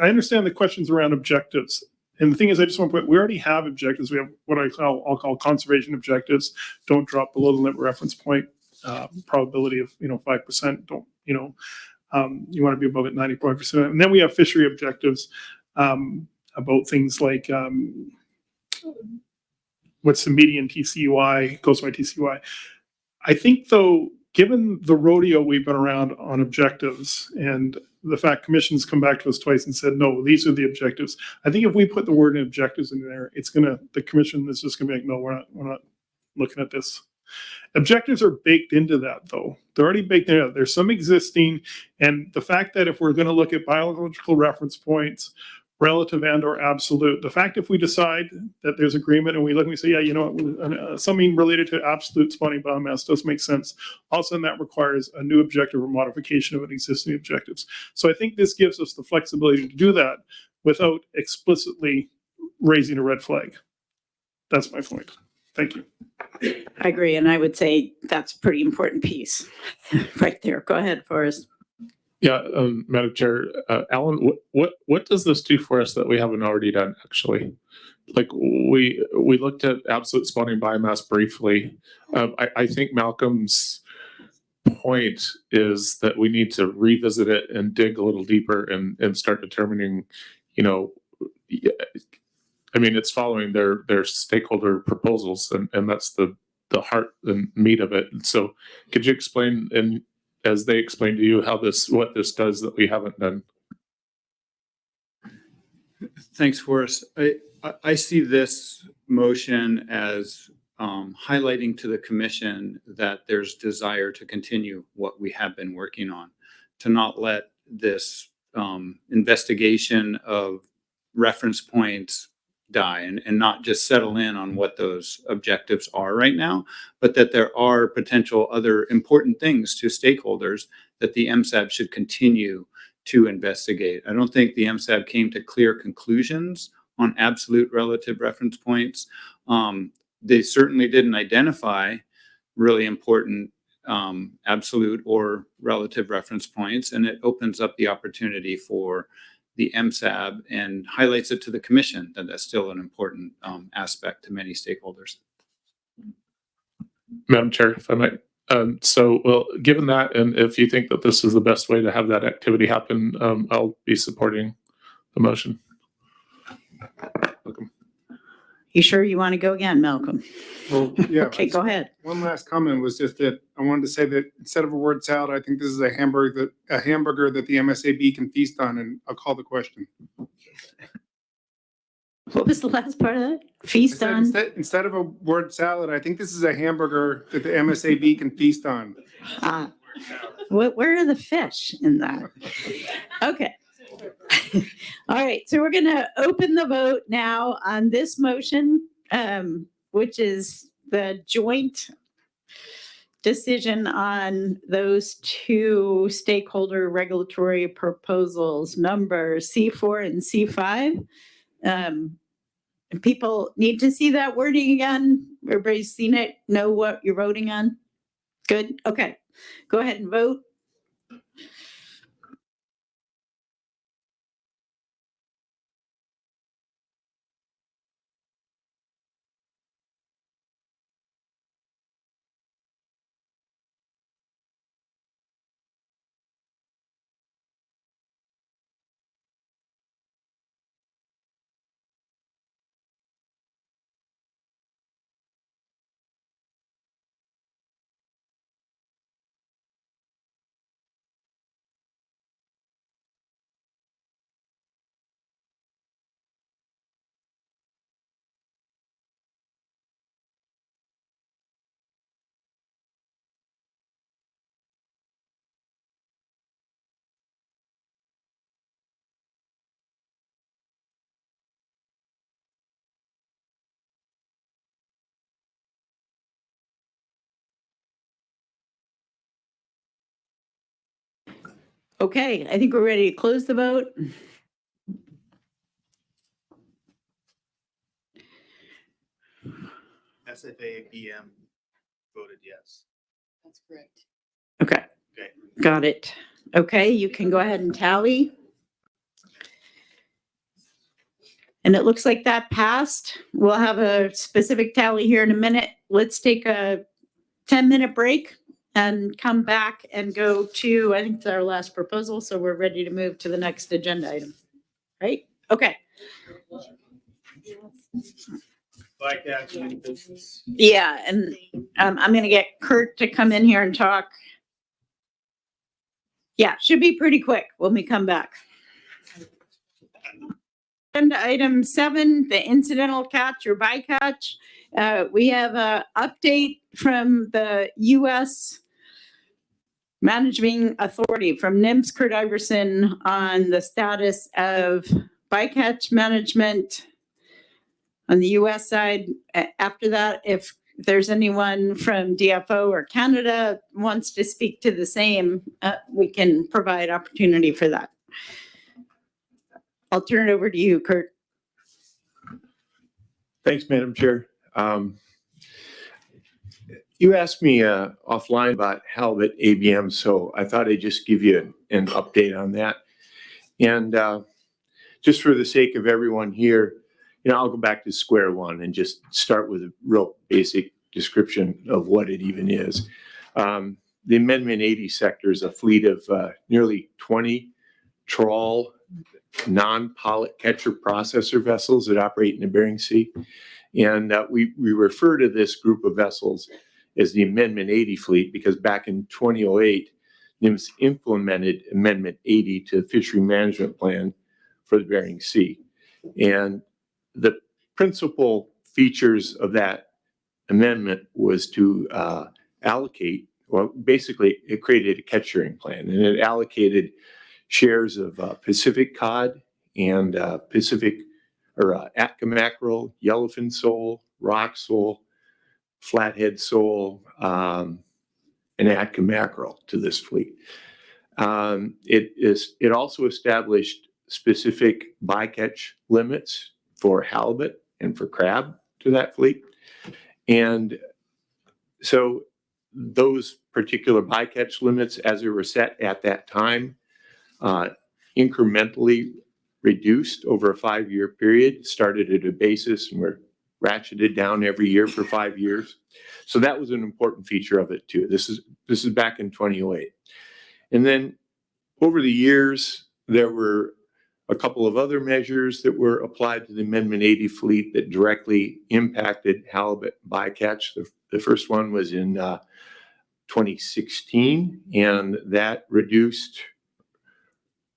understand the questions around objectives. And the thing is, I just want to point, we already have objectives. We have what I'll call conservation objectives. Don't drop below the limit reference point. Probability of 5%. Don't you want to be above it 95%. And then we have fishery objectives about things like what's the median TCUI, coastwide TCUI. I think, though, given the rodeo we've been around on objectives and the fact commission's come back to us twice and said, no, these are the objectives. I think if we put the word objectives in there, the commission is just gonna be like, no, we're not looking at this. Objectives are baked into that, though. They're already baked in. There's some existing, and the fact that if we're gonna look at biological reference points, relative and or absolute, the fact if we decide that there's agreement and we look and we say, yeah, something related to absolute spawning biomass does make sense. Also, that requires a new objective or modification of an existing objectives. So I think this gives us the flexibility to do that without explicitly raising a red flag. That's my point. Thank you.
I agree, and I would say that's a pretty important piece right there. Go ahead, Forrest.
Yeah, Madam Chair, Alan, what does this do for us that we haven't already done, actually? Like, we looked at absolute spawning biomass briefly. I think Malcolm's point is that we need to revisit it and dig a little deeper and start determining, you know, I mean, it's following their stakeholder proposals, and that's the heart and meat of it. So could you explain, and as they explain to you, what this does that we haven't done?
Thanks, Forrest. I see this motion as highlighting to the commission that there's desire to continue what we have been working on, to not let this investigation of reference points die and not just settle in on what those objectives are right now, but that there are potential other important things to stakeholders that the MSAB should continue to investigate. I don't think the MSAB came to clear conclusions on absolute relative reference points. They certainly didn't identify really important absolute or relative reference points, and it opens up the opportunity for the MSAB and highlights it to the commission that that's still an important aspect to many stakeholders.
Madam Chair, if I might. Well, given that, and if you think that this is the best way to have that activity happen, I'll be supporting the motion. Welcome.
You sure you want to go again, Malcolm?
Well, yeah.
Okay, go ahead.
One last comment was just that I wanted to say that instead of a word salad, I think this is a hamburger that the MSAB can feast on, and I'll call the question.
What was the last part of that? Feast on?
Instead of a word salad, I think this is a hamburger that the MSAB can feast on.
Where are the fish in that? Okay. All right, so we're going to open the vote now on this motion, which is the joint decision on those two stakeholder regulatory proposals, number C4 and C5. People need to see that wording again. Everybody's seen it, know what you're voting on? Good, okay. Go ahead and vote. Okay, I think we're ready to close the vote.
SFA-BM voted yes.
That's correct.
Okay.
Okay.
Got it. Okay, you can go ahead and tally. And it looks like that passed. We'll have a specific tally here in a minute. Let's take a 10-minute break and come back and go to, I think it's our last proposal, so we're ready to move to the next agenda item. Right? Okay. Yeah, and I'm going to get Kurt to come in here and talk. Yeah, should be pretty quick when we come back. Agenda item 7, the incidental catch or bycatch. We have an update from the U.S. Managing Authority from NIMS Kurt Iverson on the status of bycatch management on the U.S. side. After that, if there's anyone from DFO or Canada wants to speak to the same, we can provide opportunity for that. I'll turn it over to you, Kurt.
Thanks, Madam Chair. You asked me offline about halibut ABM, so I thought I'd just give you an update on that. And just for the sake of everyone here, I'll go back to square one and just start with a real basic description of what it even is. the Amendment 80 sector is a fleet of nearly 20 trawl non-pollet catcher processor vessels that operate in the Bering Sea. And we refer to this group of vessels as the Amendment 80 fleet because back in 2008, NIMS implemented Amendment 80 to the Fishery Management Plan for the Bering Sea. And the principal features of that amendment was to allocate, well, basically it created a catch sharing plan and it allocated shares of Pacific cod and Pacific or Atka mackerel, yellowfin sole, rock sole, flathead sole, and Atka mackerel to this fleet. It also established specific bycatch limits for halibut and for crab to that fleet. And so those particular bycatch limits, as they were set at that time, incrementally reduced over a 5-year period, started at a basis and were ratcheted down every year for 5 years. So that was an important feature of it too. This is back in 2008. And then over the years, there were a couple of other measures that were applied to the Amendment 80 fleet that directly impacted halibut bycatch. The first one was in 2016, and that reduced,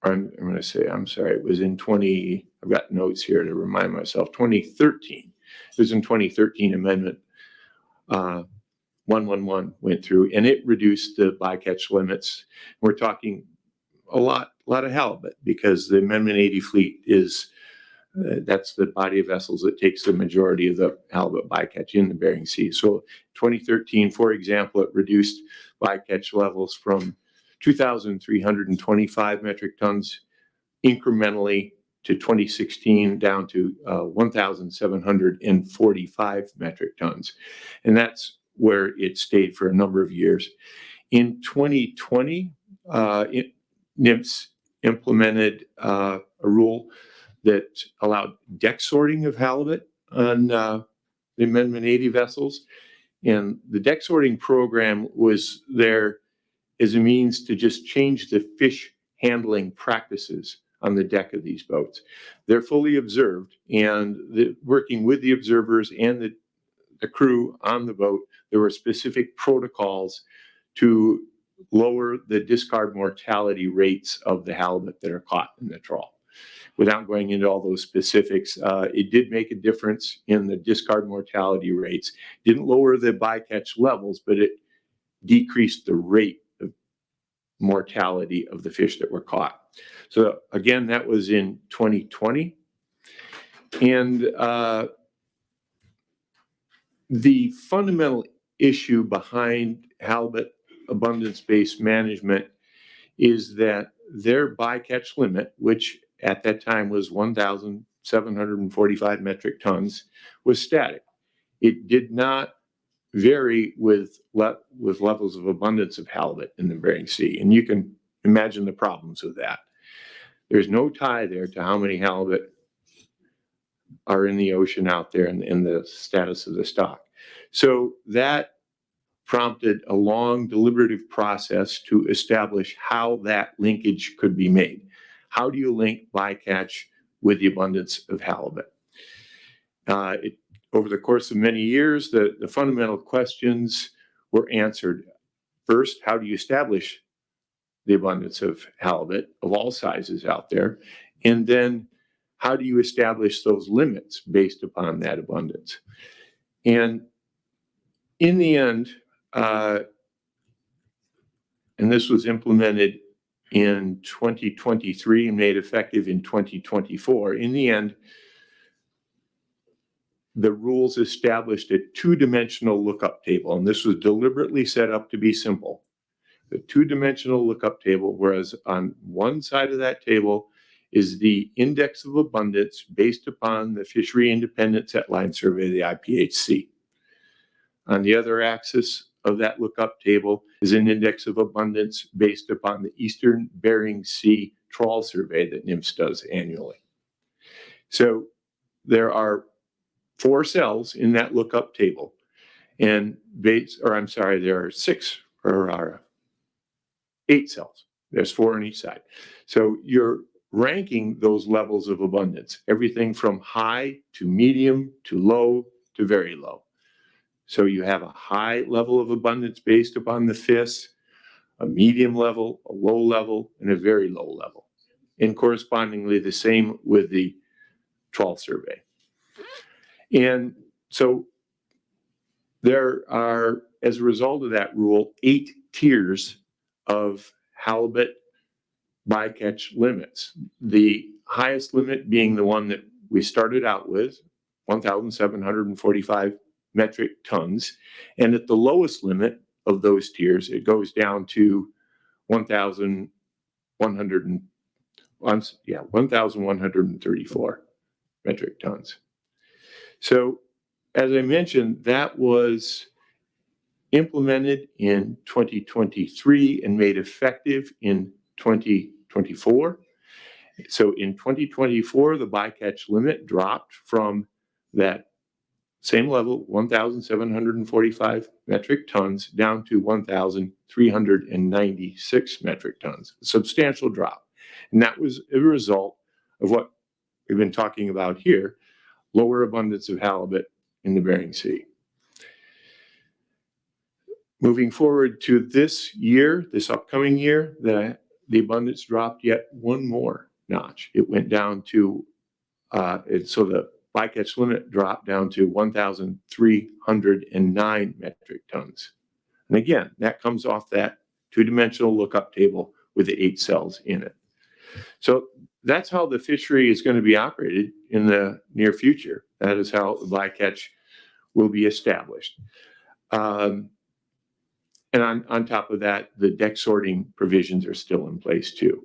I'm going to say, I'm sorry, it was in I've got notes here to remind myself, 2013. It was in 2013 Amendment 111 went through, and it reduced the bycatch limits. We're talking a lot of halibut because the Amendment 80 fleet is, that's the body of vessels that takes the majority of the halibut bycatch in the Bering Sea. So 2013, for example, it reduced bycatch levels from 2,325 metric tons incrementally to 2016 down to 1,745 metric tons. And that's where it stayed for a number of years. In 2020, NIMS implemented a rule that allowed deck sorting of halibut on the Amendment 80 vessels. And the deck sorting program was there as a means to just change the fish handling practices on the deck of these boats. They're fully observed, and working with the observers and the crew on the boat, there were specific protocols to lower the discard mortality rates of the halibut that are caught in the trawl. Without going into all those specifics, it did make a difference in the discard mortality rates. Didn't lower the bycatch levels, but it decreased the rate of mortality of the fish that were caught. So again, that was in 2020. And the fundamental issue behind halibut abundance-based management is that their bycatch limit, which at that time was 1,745 metric tons, was static. It did not vary with levels of abundance of halibut in the Bering Sea. And you can imagine the problems with that. There's no tie there to how many halibut are in the ocean out there and the status of the stock. So that prompted a long deliberative process to establish how that linkage could be made. How do you link bycatch with the abundance of halibut? Over the course of many years, the fundamental questions were answered. First, how do you establish the abundance of halibut of all sizes out there? And then how do you establish those limits based upon that abundance? And in the end, and this was implemented in 2023 and made effective in 2024, in the end, the rules established a two-dimensional lookup table, and this was deliberately set up to be simple. The two-dimensional lookup table, whereas on one side of that table is the index of abundance based upon the Fishery Independent Set Line Survey, the IPHC. On the other axis of that lookup table is an index of abundance based upon the Eastern Bering Sea Trawl Survey that NIMS does annually. So there are 4 cells in that lookup table, and there are 6, or 8 cells. There's 4 on each side. So you're ranking those levels of abundance, everything from high to medium to low to very low. So you have a high level of abundance based upon the FIS, a medium level, a low level, and a very low level. And correspondingly, the same with the 12 survey. And so there are, as a result of that rule, 8 tiers of halibut bycatch limits. The highest limit being the one that we started out with, 1,745 metric tons. And at the lowest limit of those tiers, it goes down to 1,134 metric tons. So as I mentioned, that was implemented in 2023 and made effective in 2024. So in 2024, the bycatch limit dropped from that same level, 1,745 metric tons, down to 1,396 metric tons, a substantial drop. And that was a result of what we've been talking about here, lower abundance of halibut in the Bering Sea. Moving forward to this year, this upcoming year, the abundance dropped yet one more notch. It went down to, so the bycatch limit dropped down to 1,309 metric tons. And again, that comes off that 2-dimensional lookup table with the 8 cells in it. So that's how the fishery is going to be operated in the near future. That is how the bycatch will be established. And on top of that, the deck sorting provisions are still in place too.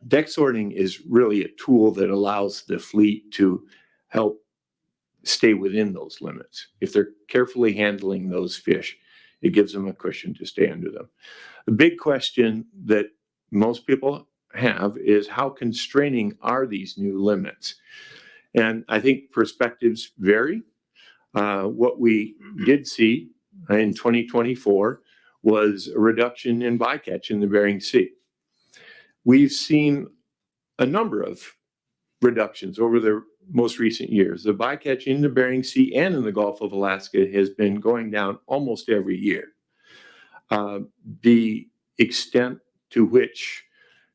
Deck sorting is really a tool that allows the fleet to help stay within those limits. If they're carefully handling those fish, it gives them a cushion to stay under them. The big question that most people have is how constraining are these new limits? And I think perspectives vary. What we did see in 2024 was a reduction in bycatch in the Bering Sea. We've seen a number of reductions over the most recent years. The bycatch in the Bering Sea and in the Gulf of Alaska has been going down almost every year. The extent to which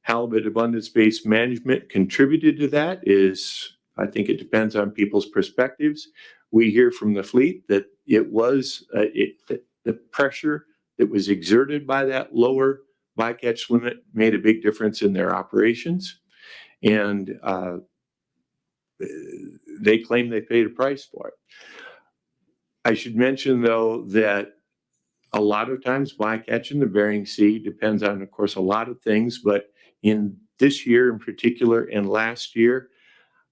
halibut abundance-based management contributed to that is, I think it depends on people's perspectives. We hear from the fleet that it was the pressure that was exerted by that lower bycatch limit made a big difference in their operations. And they claim they paid a price for it. I should mention, though, that a lot of times bycatch in the Bering Sea depends on, of course, a lot of things, but in this year in particular and last year,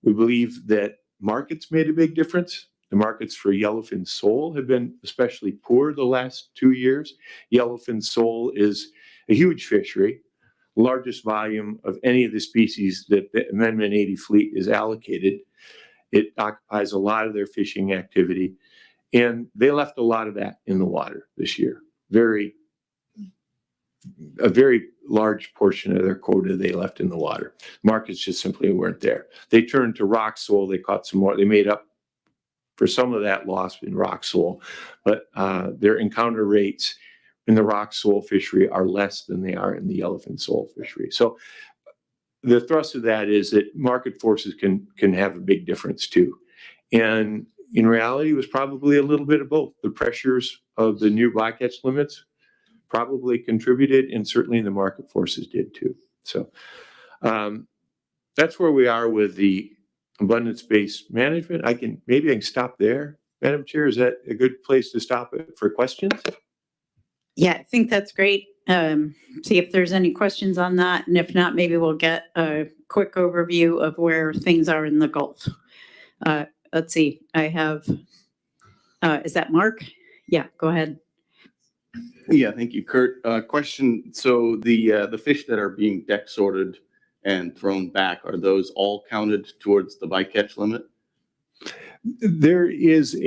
we believe that markets made a big difference. The markets for yellowfin sole have been especially poor the last 2 years. Yellowfin sole is a huge fishery, largest volume of any of the species that the Amendment 80 fleet is allocated. It occupies a lot of their fishing activity, and they left a lot of that in the water this year. A very large portion of their quota they left in the water. Markets just simply weren't there. They turned to rock sole. They caught some more. They made up for some of that loss in rock sole, but their encounter rates in the rock sole fishery are less than they are in the yellowfin sole fishery. So the thrust of that is that market forces can have a big difference too. And in reality, it was probably a little bit of both. The pressures of the new bycatch limits probably contributed, and certainly the market forces did too. So that's where we are with the abundance-based management. Maybe I can stop there. Madam Chair, is that a good place to stop it for questions?
Yeah, I think that's great. See if there's any questions on that. And if not, maybe we'll get a quick overview of where things are in the Gulf. Let's see. I have, is that Mark? Yeah, go ahead.
Yeah, thank you, Kurt. Question. So the fish that are being deck sorted and thrown back, are those all counted towards the bycatch limit?
There is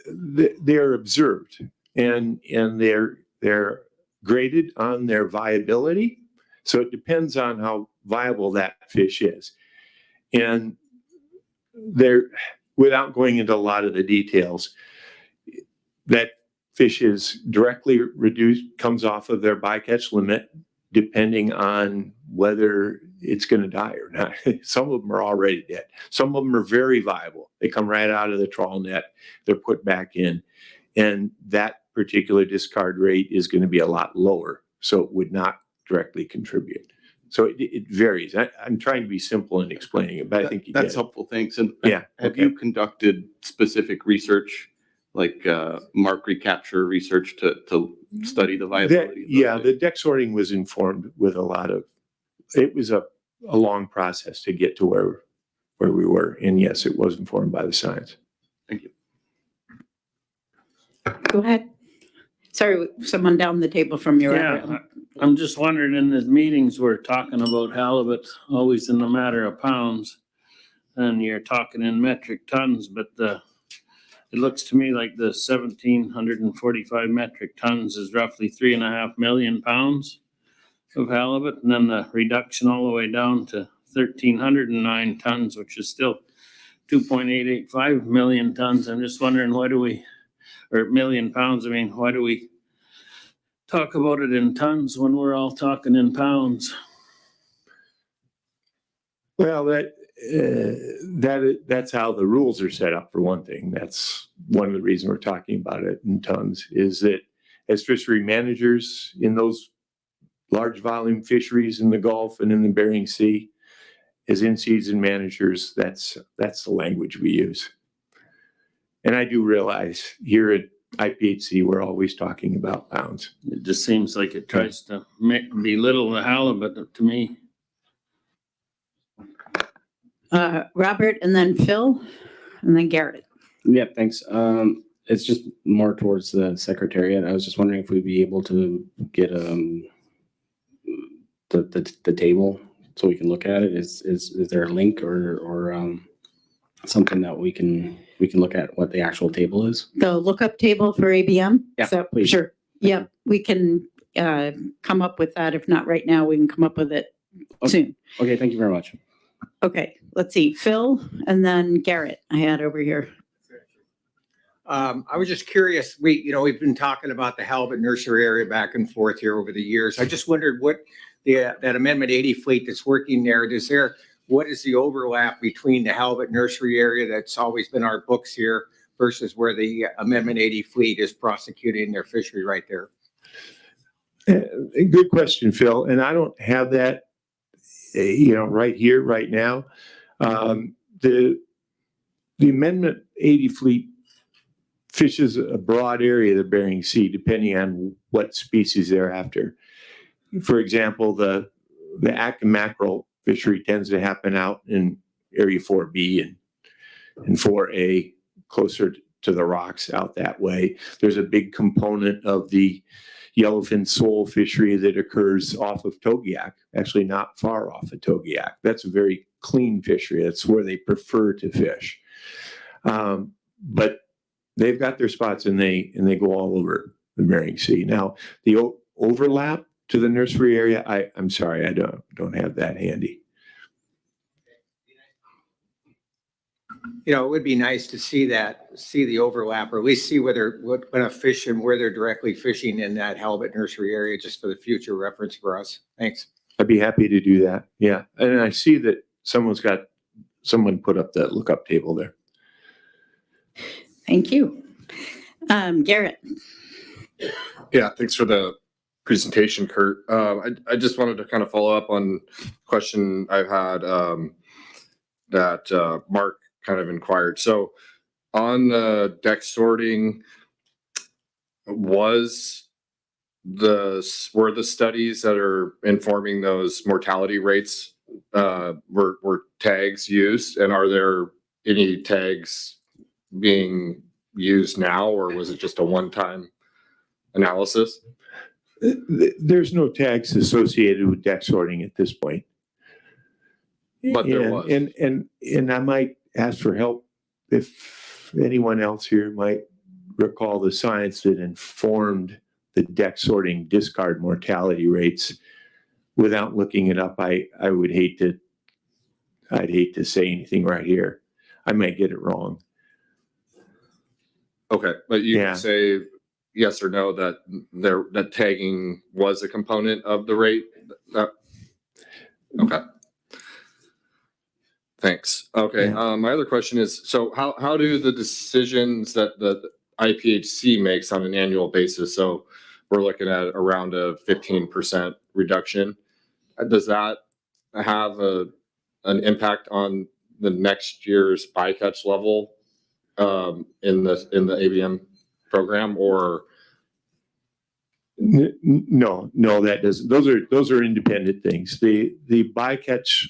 they're observed and they're graded on their viability. So it depends on how viable that fish is. And there, without going into a lot of the details, that fish is directly reduced, comes off of their bycatch limit, depending on whether it's going to die or not. Some of them are already dead. Some of them are very viable. They come right out of the trawl net. They're put back in. And that particular discard rate is going to be a lot lower. So it would not directly contribute. So it varies. I'm trying to be simple in explaining it, but I think you
That's
get it.
helpful. Thanks. And
Yeah.
have
Okay.
you conducted specific research, like mark recapture research to study the viability?
The deck sorting was informed with a lot of, it was a long process to get to where we were. And yes, it was informed by the science.
Thank you.
Go ahead. Sorry, someone down the table from your.
Yeah, I'm just wondering, in the meetings, we're talking about halibut always in a matter of pounds. And you're talking in metric tons, but it looks to me like the 1,745 metric tons is roughly 3.5 million pounds of halibut. And then the reduction all the way down to 1,309 tons, which is still 2.885 million tons. I'm just wondering, or million pounds, why do we talk about it in tons when we're all talking in pounds?
Well, that's how the rules are set up, for one thing. That's one of the reasons we're talking about it in tons, is that as fishery managers in those large volume fisheries in the Gulf and in the Bering Sea, as in-season managers, that's the language we use. And I do realize here at IPHC, we're always talking about pounds.
It just seems like it tries to belittle the halibut to me.
Robert, and then Phil, and then Garrett.
Yeah, thanks. It's just more towards the secretariat. I was just wondering if we'd be able to get the table so we can look at it. Is there a link or something that we can look at what the actual table is?
The lookup table for ABM?
Yeah,
So,
please.
sure. Yeah, we can come up with that. If not right now, we can come up with it soon.
Okay, thank you very much.
Okay, let's see. Phil, and then Garrett I had over here.
I was just curious, we've been talking about the halibut nursery area back and forth here over the years. I just wondered what that Amendment 80 fleet that's working there, what is the overlap between the halibut nursery area that's always been our books here versus where the Amendment 80 fleet is prosecuting their fishery right there?
Good question, Phil. And I don't have that, right here, right now. The Amendment 80 fleet fishes a broad area of the Bering Sea, depending on what species they're after. For example, the active mackerel fishery tends to happen out in Area 4B and 4A, closer to the rocks out that way. There's a big component of the yellowfin sole fishery that occurs off of Togiak, actually not far off of Togiak. That's a very clean fishery. That's where they prefer to fish. But they've got their spots and they go all over the Bering Sea. Now, the overlap to the nursery area, I'm sorry, I don't have that handy.
It would be nice to see the overlap, or at least see what kind of fish and where they're directly fishing in that halibut nursery area, just for the future reference for us. Thanks.
I'd be happy to do that. Yeah. And I see that someone put up that lookup table there.
Thank you. Garrett.
Yeah, thanks for the presentation, Kurt. I just wanted to kind of follow up on a question I've had that Mark kind of inquired. So on the deck sorting, were the studies that are informing those mortality rates, were tags used, and are there any tags being used now, or was it just a one-time analysis?
There's no tags associated with deck sorting at this point.
But there was.
And I might ask for help if anyone else here might recall the science that informed the deck sorting discard mortality rates. Without looking it up, I'd hate to say anything right here. I might get it wrong.
Okay, but you
Yeah.
can say yes or no that that tagging was a component of the rate? Okay. Thanks. Okay,
Yeah.
my other question is, so how do the decisions that the IPHC makes on an annual basis, so we're looking at around a 15% reduction, does that have an impact on the next year's bycatch level in the ABM program, or?
No, that doesn't. Those are independent things. The bycatch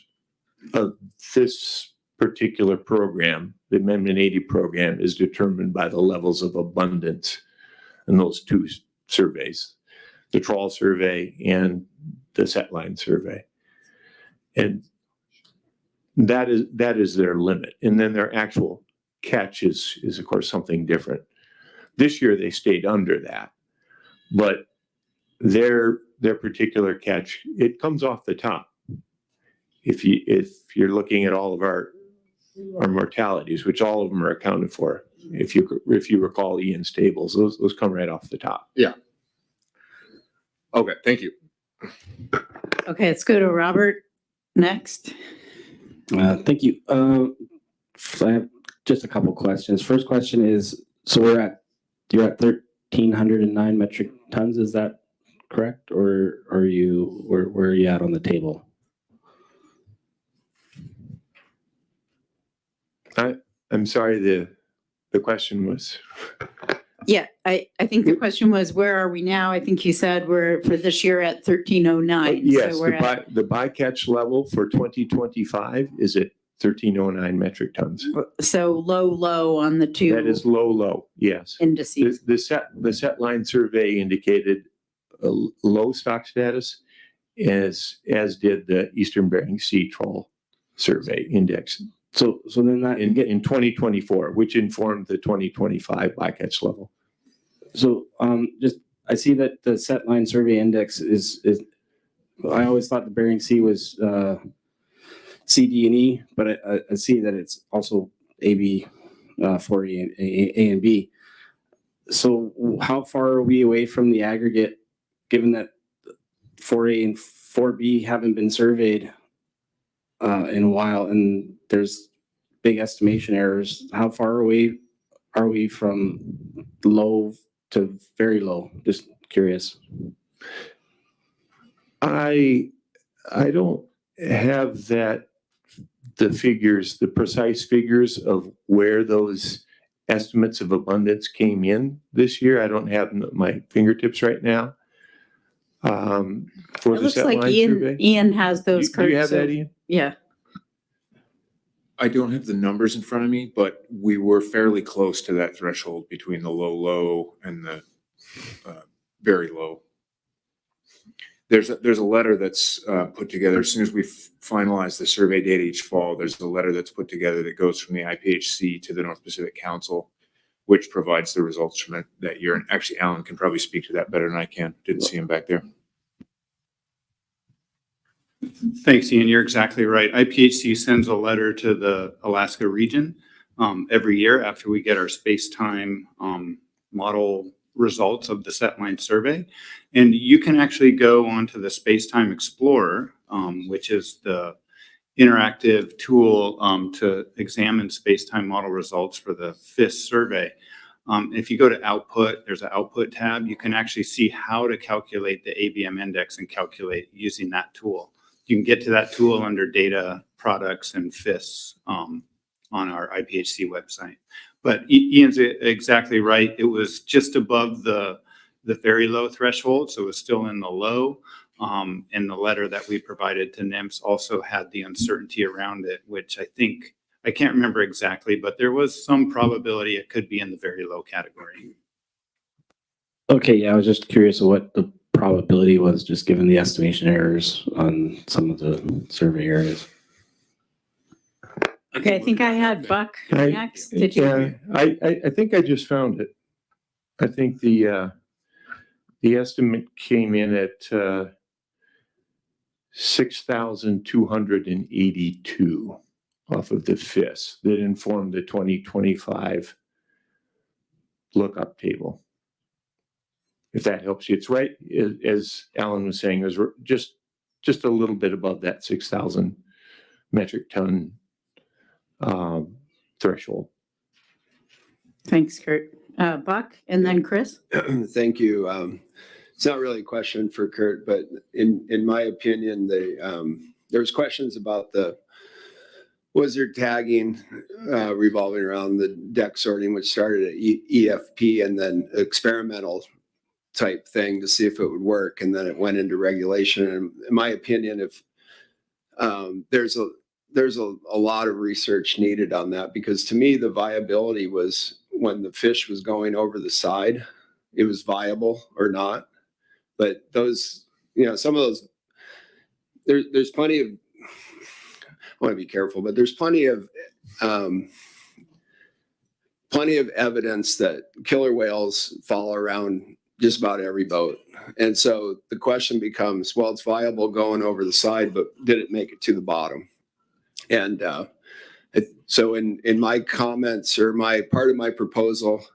of this particular program, the Amendment 80 program, is determined by the levels of abundance in those two surveys, the trawl survey and the set line survey. And that is their limit. And then their actual catch is of course something different. This year they stayed under that, but their particular catch, it comes off the top. If you're looking at all of our mortalities, which all of them are accounted for, if you recall Ian's tables, those come right off the top.
Yeah. Okay, thank you.
Okay, let's go to Robert next.
Thank you. So I have just a couple questions. First question is, so you're at 1,309 metric tons, is that correct? Or where are you at on the table?
I'm sorry, the question was.
Yeah, I think the question was, where are we now? I think you said we're for this year at 1,309.
Yes,
So we're at,
the bycatch level for 2025 is at 1,309 metric tons.
so low on the two.
That is low, yes.
Indices.
The set line survey indicated a low stock status, as did the Eastern Bering Sea Trawl survey index.
So then that
in 2024, which informed the 2025 bycatch level.
So I see that the set line survey index is I always thought the Bering Sea was C, D, and E, but I see that it's also AB, 4E, and A and B. So how far are we away from the aggregate, given that 4A and 4B haven't been surveyed in a while, and there's big estimation errors? How far away are we from low to very low? Just curious.
I don't have the precise figures of where those estimates of abundance came in this year. I don't have them at my fingertips right now. For
It
the
looks
set
like
line survey.
Ian has those.
Do you have
so-
that, Ian?
Yeah.
I don't have the numbers in front of me, but we were fairly close to that threshold between the low and the very low. There's a letter that's put together as soon as we finalize the survey data each fall. There's a letter that's put together that goes from the IPHC to the North Pacific Council, which provides the results from that year. And actually, Alan can probably speak to that better than I can. Didn't see him back there.
Thanks, Ian. You're exactly right. IPHC sends a letter to the Alaska region every year after we get our space-time model results of the set line survey. And you can actually go onto the Space-Time Explorer, which is the interactive tool to examine space-time model results for the FIS survey. If you go to output, there's an output tab. You can actually see how to calculate the ABM index and calculate using that tool. You can get to that tool under data, products, and FIS on our IPHC website. But Ian's exactly right. It was just above the very low threshold, so it was still in the low. And the letter that we provided to NIMS also had the uncertainty around it, which I can't remember exactly, but there was some probability it could be in the very low category.
Okay, yeah, I was just curious of what the probability was, just given the estimation errors on some of the survey areas.
Okay, I think I had Buck next. Did you?
Yeah, I think I just found it. I think the The estimate came in at 6,282 off of the FIS that informed the 2025 lookup table. If that helps you, it's right, as Alan was saying, is just a little bit above that 6,000 metric ton threshold.
Thanks, Kurt. Buck, and then Chris.
Thank you. It's not really a question for Kurt, but in my opinion, there was questions about was there tagging revolving around the deck sorting, which started at EFP and then experimental type thing to see if it would work, and then it went into regulation. And in my opinion, if there's a lot of research needed on that, because to me the viability was when the fish was going over the side, it was viable or not. But those, some of those, there's plenty of, I want to be careful, but there's plenty of evidence that killer whales fall around just about every boat. And so the question becomes, well, it's viable going over the side, but did it make it to the bottom? And so in my comments, or my part of my proposal,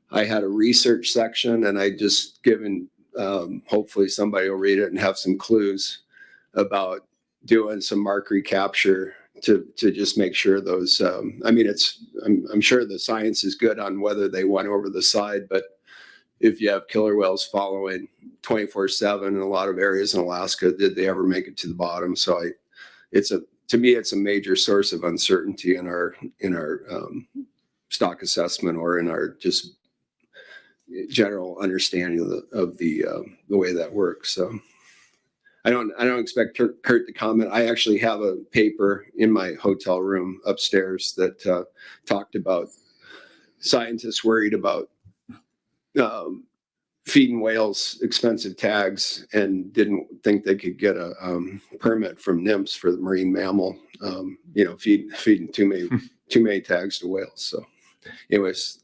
I had a research section, and I just given, hopefully somebody will read it and have some clues about doing some mark recapture to just make sure those, I'm sure the science is good on whether they went over the side, but if you have killer whales following 24/7 in a lot of areas in Alaska, did they ever make it to the bottom? So to me, it's a major source of uncertainty in our stock assessment, or in our just general understanding of the way that works. So I don't expect Kurt to comment. I actually have a paper in my hotel room upstairs that talked about scientists worried about feeding whales expensive tags and didn't think they could get a permit from NIMS for the marine mammal, feeding too many tags to whales. So anyways,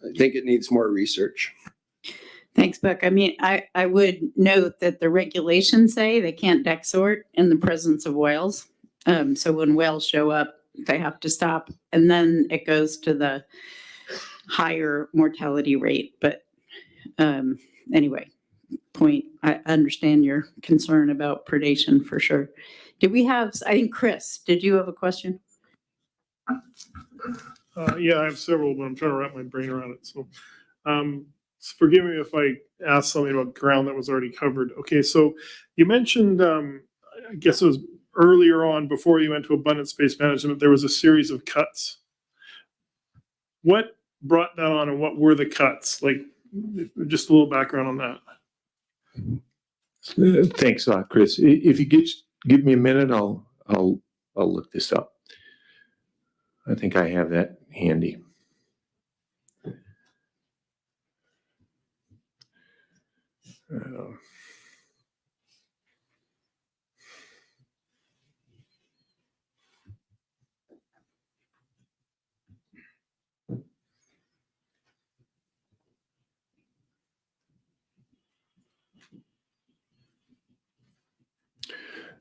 I think it needs more research.
Thanks, Buck. I mean, I would note that the regulations say they can't deck sort in the presence of whales. So when whales show up, they have to stop, and then it goes to the higher mortality rate. But anyway, I understand your concern about predation for sure. I think Chris, did you have a question?
Yeah, I have several, but I'm trying to wrap my brain around it. So forgive me if I asked something about ground that was already covered. Okay, so you mentioned, I guess it was earlier on, before you went to abundance-based management, there was a series of cuts. What brought that on, and what were the cuts? Like, just a little background on that.
Thanks a lot, Chris. If you give me a minute, I'll look this up. I think I have that handy.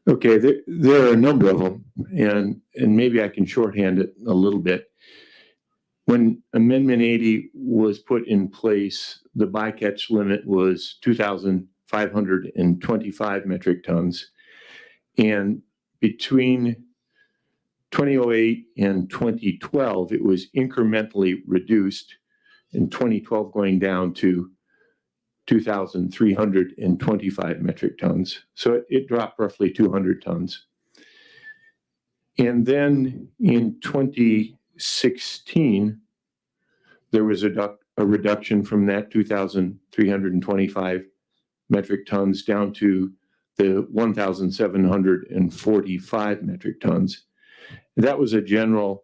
Okay, there are a number of them, and maybe I can shorthand it a little bit. When Amendment 80 was put in place, the bycatch limit was 2,525 metric tons. And between 2008 and 2012, it was incrementally reduced, in 2012 going down to 2,325 metric tons. So it dropped roughly 200 tons. And then in 2016, there was a reduction from that 2,325 metric tons down to the 1,745 metric tons. That was a general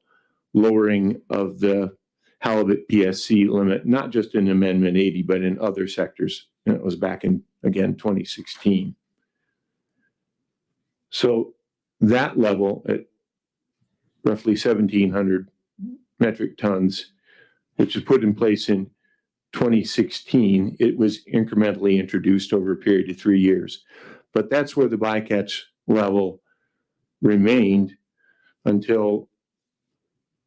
lowering of the halibut PSC limit, not just in Amendment 80, but in other sectors. And it was back in, again, 2016. So that level at roughly 1,700 metric tons, which was put in place in 2016, it was incrementally introduced over a period of 3 years. But that's where the bycatch level remained until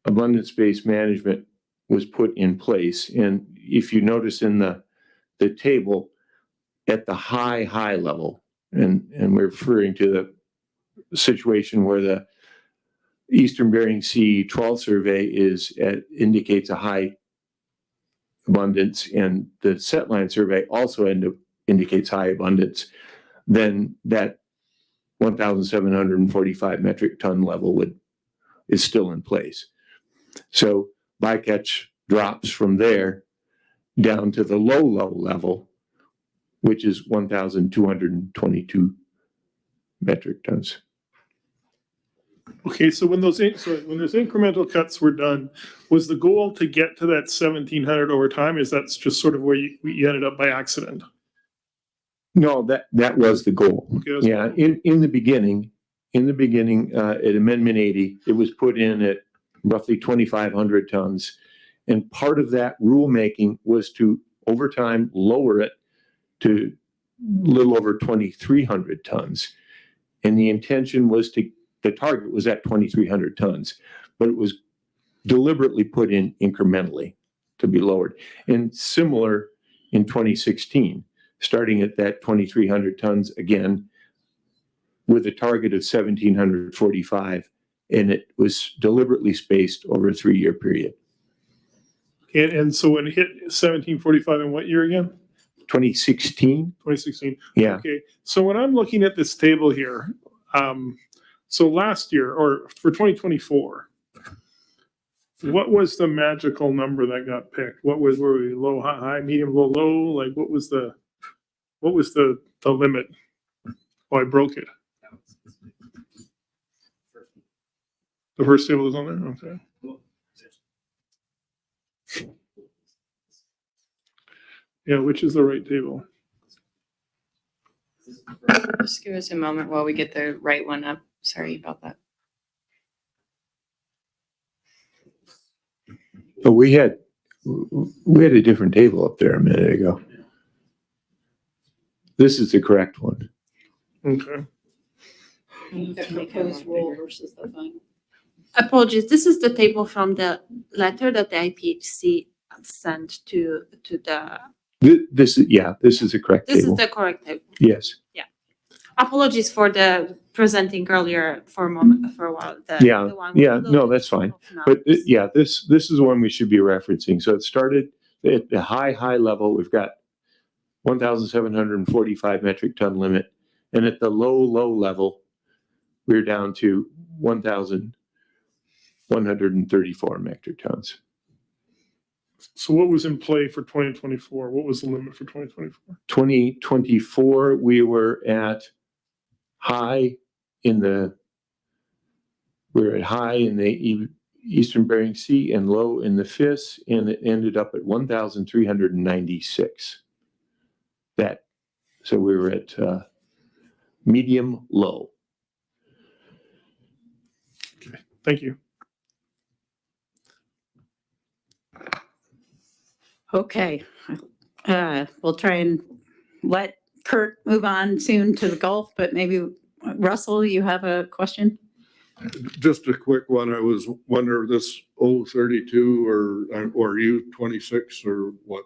abundance-based management was put in place. And if you notice in the table, at the high level, and we're referring to the situation where the Eastern Bering Sea trawl survey indicates a high abundance, and the set line survey also indicates high abundance, then that 1,745 metric ton level is still in place. So bycatch drops from there down to the low level, which is 1,222 metric tons.
Okay, so when those incremental cuts were done, was the goal to get to that 1,700 over time? Is that just sort of where you ended up by accident?
No, that was the goal.
Okay,
yeah, in the beginning, at Amendment 80, it was put in at roughly 2,500 tons, and part of that rulemaking was to over time lower it to a little over 2,300 tons, and the intention was the target was at 2,300 tons, but it was deliberately put in incrementally to be lowered. And similar in 2016, starting at that 2,300 tons again, with a target of 1,745, and it was deliberately spaced over a 3-year period.
And so when it hit 1,745 in what year again?
2016.
2016.
Yeah.
Okay. So when I'm looking at this table here, so last year or for 2024, what was the magical number that got picked? Were we low, high, medium, low, low? Like what was the limit? Oh, I broke it. The first table is on there? Okay. Yeah, which is the right table?
Just give us a moment while we get the right one up. Sorry about that.
But we had a different table up there a minute ago. This is the correct one.
Okay.
The proposed rule versus the final.
Apologies, this is the table from the letter that the IPHC sent to the.
This is the correct
This
table.
is the correct table.
Yes.
Yeah. Apologies for the presenting earlier for a while.
No, that's fine. But this is one we should be referencing. So it started at the high level. We've got 1,745 metric ton limit, and at the low level, we're down to 1,134 metric tons.
So what was in play for 2024? What was the limit for 2024?
2024, we were at high in the Eastern Bering Sea and low in the FIS, and it ended up at 1,396. So we were at medium low.
Okay, thank you.
Okay, we'll try and let Kurt move on soon to the Gulf, but maybe Russell, you have a question?
Just a quick one. I was wondering this 032 or U26 or what?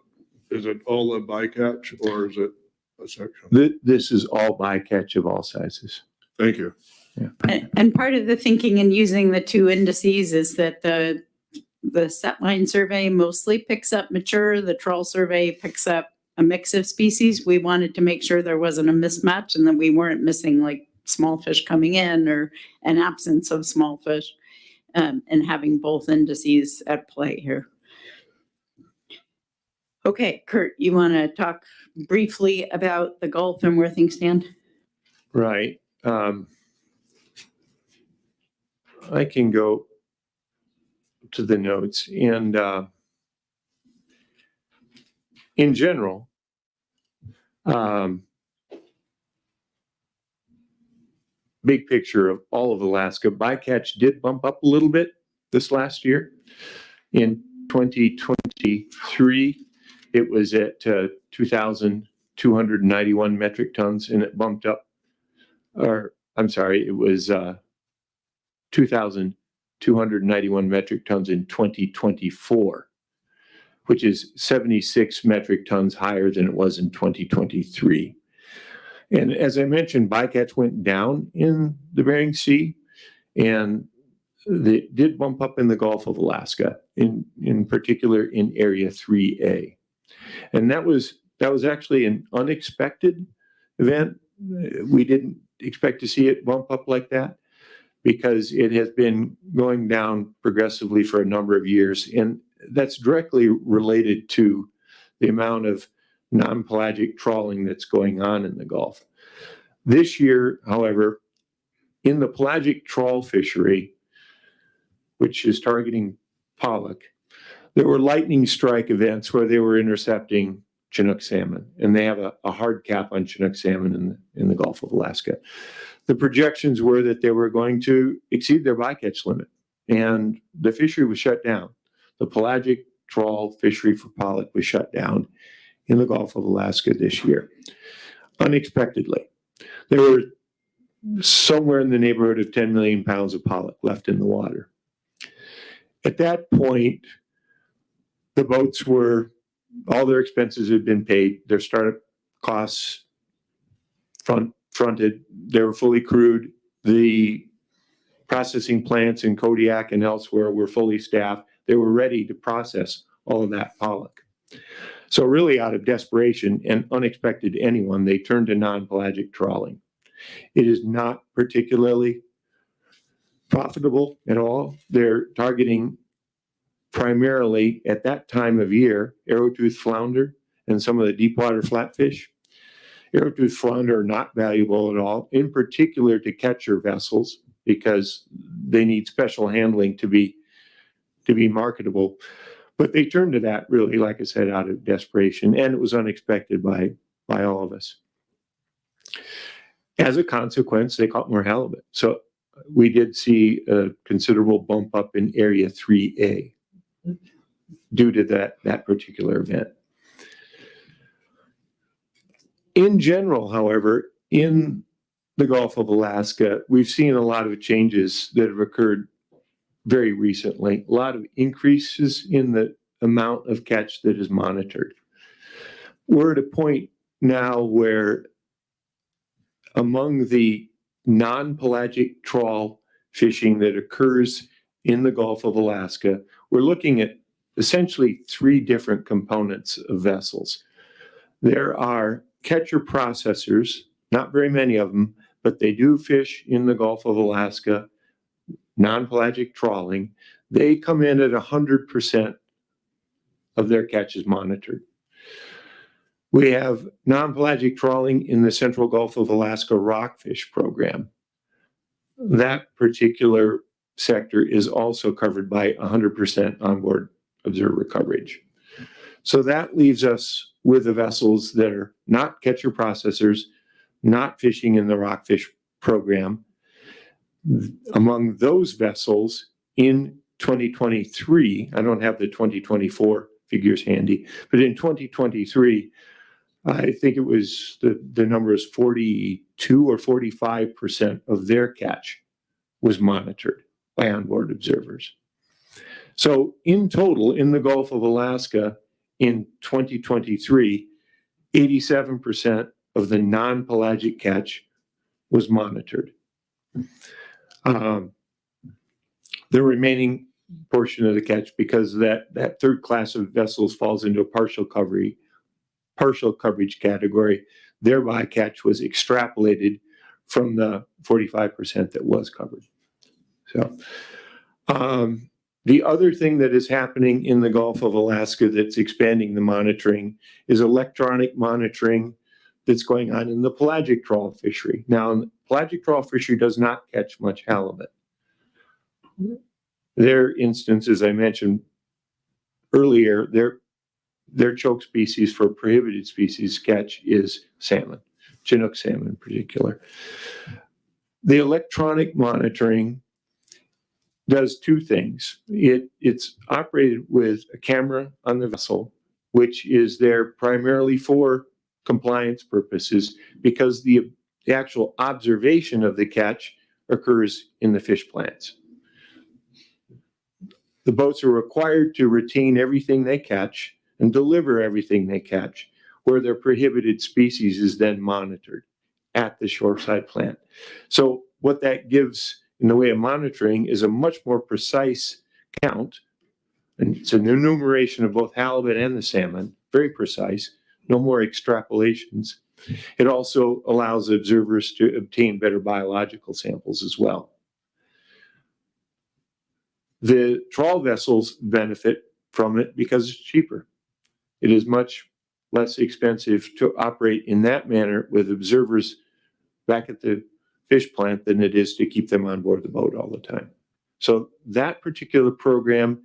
Is it all a bycatch or is it a section?
This is all bycatch of all sizes.
Thank you.
Yeah.
And part of the thinking in using the two indices is that the set line survey mostly picks up mature, the trawl survey picks up a mix of species. We wanted to make sure there wasn't a mismatch and that we weren't missing like small fish coming in or an absence of small fish, and having both indices at play here. Okay, Kurt, you want to talk briefly about the Gulf and where things stand?
Right. I can go to the notes, and in general, big picture of all of Alaska, bycatch did bump up a little bit this last year. In 2023, it was at 2,291 metric tons, and it bumped up, or I'm sorry, it was 2,291 metric tons in 2024, which is 76 metric tons higher than it was in 2023. And as I mentioned, bycatch went down in the Bering Sea, and they did bump up in the Gulf of Alaska, in particular in Area 3A. And that was actually an unexpected event. We didn't expect to see it bump up like that because it has been going down progressively for a number of years. And that's directly related to the amount of non-pelagic trawling that's going on in the Gulf. This year, however, in the pelagic trawl fishery, which is targeting pollock, there were lightning strike events where they were intercepting Chinook salmon, and they have a hard cap on Chinook salmon in the Gulf of Alaska. The projections were that they were going to exceed their bycatch limit, and the fishery was shut down. The pelagic trawl fishery for pollock was shut down in the Gulf of Alaska this year, unexpectedly. There were somewhere in the neighborhood of 10 million pounds of pollock left in the water. At that point, the boats all their expenses had been paid, their startup costs fronted, they were fully crewed, the processing plants in Kodiak and elsewhere were fully staffed, they were ready to process all of that pollock. So really out of desperation and unexpected to anyone, they turned to non-pelagic trawling. It is not particularly profitable at all. They're targeting primarily at that time of year, arrowtooth flounder and some of the deep water flatfish. Arrowtooth flounder are not valuable at all, in particular to catcher vessels, because they need special handling to be marketable. But they turned to that really, like I said, out of desperation, and it was unexpected by all of us. As a consequence, they caught more halibut. So we did see a considerable bump up in Area 3A due to that particular event. In general, however, in the Gulf of Alaska, we've seen a lot of changes that have occurred very recently, a lot of increases in the amount of catch that is monitored. We're at a point now where among the non-pelagic trawl fishing that occurs in the Gulf of Alaska, we're looking at essentially three different components of vessels. There are catcher processors, not very many of them, but they do fish in the Gulf of Alaska, non-pelagic trawling. They come in at 100% of their catches monitored. We have non-pelagic trawling in the Central Gulf of Alaska rockfish program. That particular sector is also covered by 100% onboard observer coverage. So that leaves us with the vessels that are not catcher processors, not fishing in the rockfish program. Among those vessels in 2023, I don't have the 2024 figures handy, but in 2023, I think it was the number is 42 or 45% of their catch was monitored by onboard observers. So in total, in the Gulf of Alaska in 2023, 87% of the non-pelagic catch was monitored. The remaining portion of the catch, because that third class of vessels falls into a partial coverage category, thereby catch was extrapolated from the 45% that was covered. So the other thing that is happening in the Gulf of Alaska that's expanding the monitoring is electronic monitoring that's going on in the pelagic trawl fishery. Now, the pelagic trawl fishery does not catch much halibut. Their instance, as I mentioned earlier, their choke species for prohibited species catch is salmon, Chinook salmon in particular. The electronic monitoring does two things. It's operated with a camera on the vessel which is there primarily for compliance purposes because the actual observation of the catch occurs in the fish plants. The boats are required to retain everything they catch and deliver everything they catch, where their prohibited species is then monitored at the shoreside plant. So what that gives in the way of monitoring is a much more precise count. And it's an enumeration of both halibut and the salmon, very precise, no more extrapolations. It also allows observers to obtain better biological samples as well. The trawl vessels benefit from it because it's cheaper. It is much less expensive to operate in that manner with observers back at the fish plant than it is to keep them on board the boat all the time. So that particular program,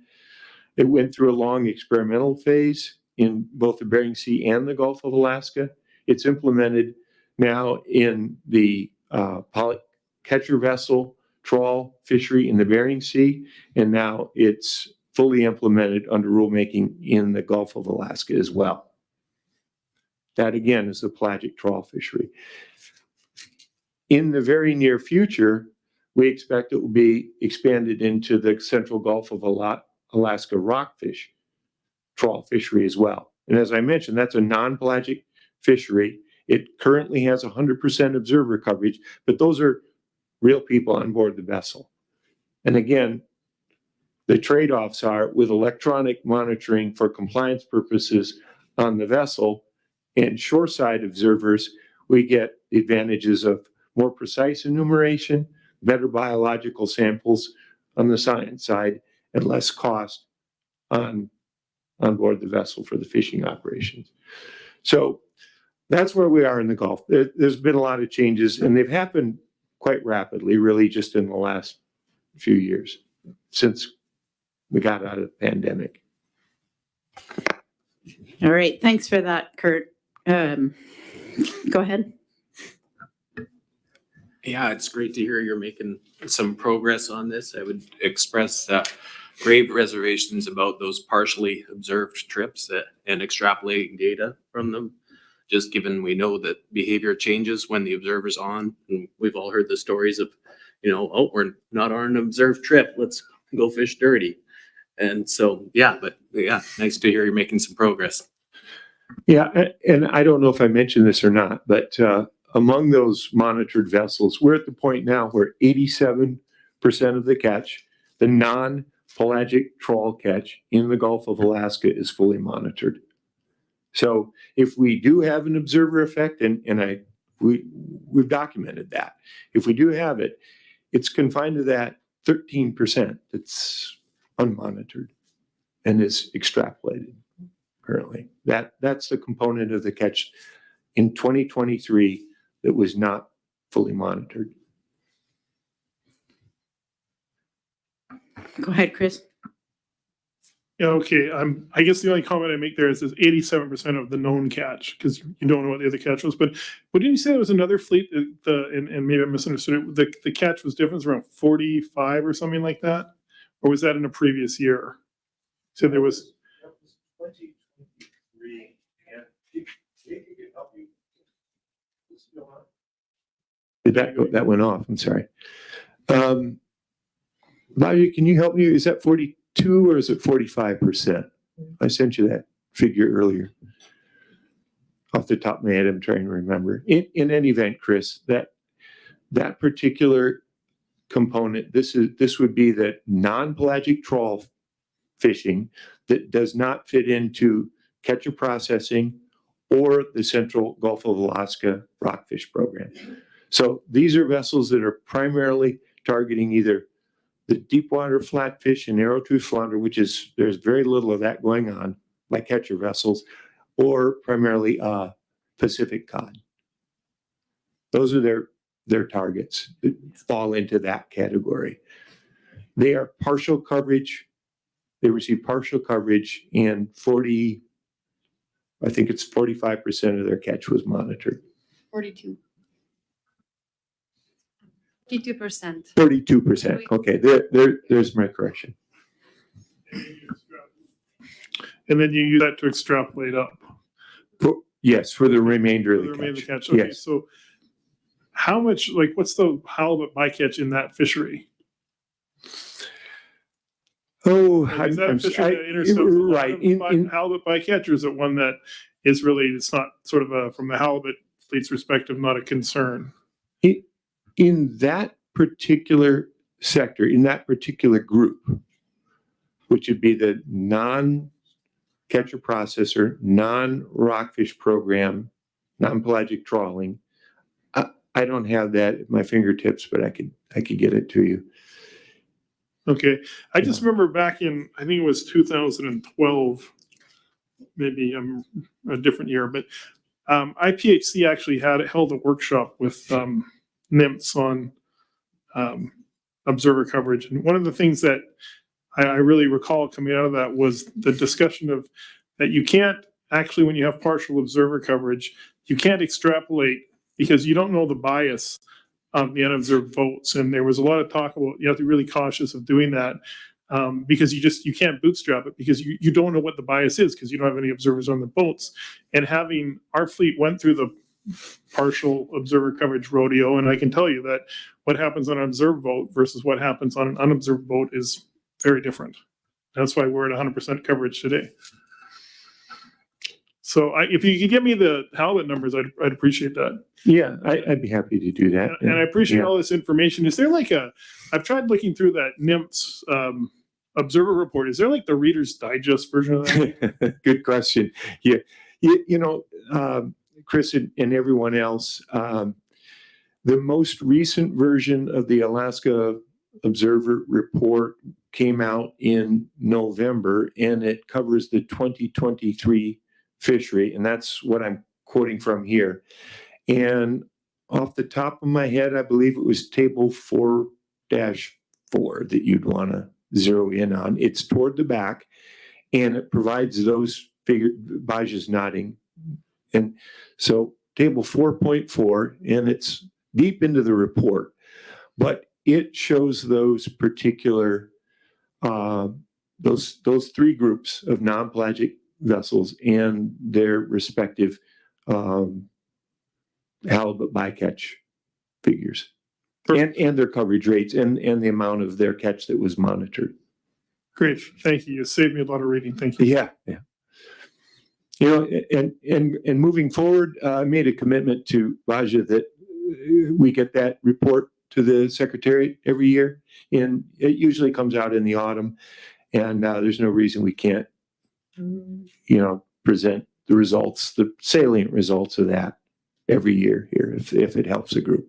it went through a long experimental phase in both the Bering Sea and the Gulf of Alaska. It's implemented now in the polycatcher vessel trawl fishery in the Bering Sea, and now it's fully implemented under rulemaking in the Gulf of Alaska as well. That again is the pelagic trawl fishery. In the very near future, we expect it will be expanded into the central Gulf of Alaska rockfish trawl fishery as well. And as I mentioned, that's a non-pelagic fishery. It currently has 100% observer coverage, but those are real people on board the vessel. And again, the trade-offs are with electronic monitoring for compliance purposes on the vessel and shoreside observers, we get the advantages of more precise enumeration, better biological samples on the science side, and less cost on board the vessel for the fishing operations. So that's where we are in the Gulf. There's been a lot of changes, and they've happened quite rapidly, really just in the last few years since we got out of the pandemic.
All right, thanks for that, Kurt. Go ahead.
Yeah, it's great to hear you're making some progress on this. I would express grave reservations about those partially observed trips and extrapolating data from them. Just given we know that behavior changes when the observer's on, and we've all heard the stories of, oh, we're not on an observed trip, let's go fish dirty. And so, but nice to hear you're making some progress.
Yeah, and I don't know if I mentioned this or not, but among those monitored vessels, we're at the point now where 87% of the catch, the non-pelagic trawl catch in the Gulf of Alaska, is fully monitored. So if we do have an observer effect, and we've documented that, if we do have it, it's confined to that 13% that's unmonitored and is extrapolated currently. That's the component of the catch in 2023 that was not fully monitored.
Go ahead, Chris.
Yeah, okay. I guess the only comment I make there is 87% of the known catch, because you don't know what the other catch was. But didn't you say there was another fleet and maybe I misunderstood it? The catch was different, it was around 45 or something like that, or was that in a previous year? So there was. That was 2023, and maybe you can help me.
That went off. I'm sorry. Bobby, can you help me? Is that 42 or is it 45%? I sent you that figure earlier. Off the top of my head, I'm trying to remember. In any event, Chris, that particular component, this would be the non-pelagic trawl fishing that does not fit into catcher processing or the Central Gulf of Alaska rockfish program. So these are vessels that are primarily targeting either the deepwater flatfish and arrowtooth flounder, which is, there's very little of that going on, like catcher vessels, or primarily Pacific cod. Those are their targets that fall into that category. They are partial coverage. They receive partial coverage, and 45% of their catch was monitored.
42. 52%.
32%. Okay, there's my correction.
and then you use that to extrapolate up.
Yes, for the remainder of
For
the
the remainder
catch.
of the catch. Okay,
Yes.
so how much, like, what's the halibut bycatch in that fishery?
Oh,
Like, is that a fishery that intercepts a lot
right.
of halibut bycatch, or is it one that is really, it's not sort of a, from the halibut fleet's perspective, not a concern?
In that particular sector, in that particular group, which would be the non-catcher processor, non-rockfish program, non-pelagic trawling, I don't have that at my fingertips, but I could get it to you.
Okay, I just remember back in, I think it was 2012, maybe a different year, but IPHC actually held a workshop with NIMS on observer coverage. And one of the things that I really recall coming out of that was the discussion of that you can't actually, when you have partial observer coverage, you can't extrapolate because you don't know the bias of the unobserved boats. And there was a lot of talk about you have to be really cautious of doing that because you can't bootstrap it because you don't know what the bias is because you don't have any observers on the boats. And having our fleet went through the partial observer coverage rodeo, and I can tell you that what happens on an observed boat versus what happens on an unobserved boat is very different. That's why we're at 100% coverage today. So if you could give me the halibut numbers, I'd appreciate that.
Yeah, I'd be happy to do that.
And I appreciate
Yeah.
all this information. Is there like I've tried looking through that NIMS observer report. Is there like the Reader's Digest version of that?
Good question. Yeah, you know, Chris and everyone else, the most recent version of the Alaska Observer Report came out in November, and it covers the 2023 fishery, and that's what I'm quoting from here. And off the top of my head, I believe it was table 4-4 that you'd want to zero in on. It's toward the back, and it provides those figures. Baj is nodding. And so table 4.4, and it's deep into the report, but it shows those particular, those three groups of non-pelagic vessels and their respective halibut bycatch figures and their coverage rates and the amount of their catch that was monitored.
Great, thank you. You saved me a lot of reading. Thank you.
Yeah. You know, and moving forward, I made a commitment to Raja that we get that report to the Secretariat every year, and it usually comes out in the autumn. And there's no reason we can't, you know, present the results, the salient results of that every year here, if it helps the group.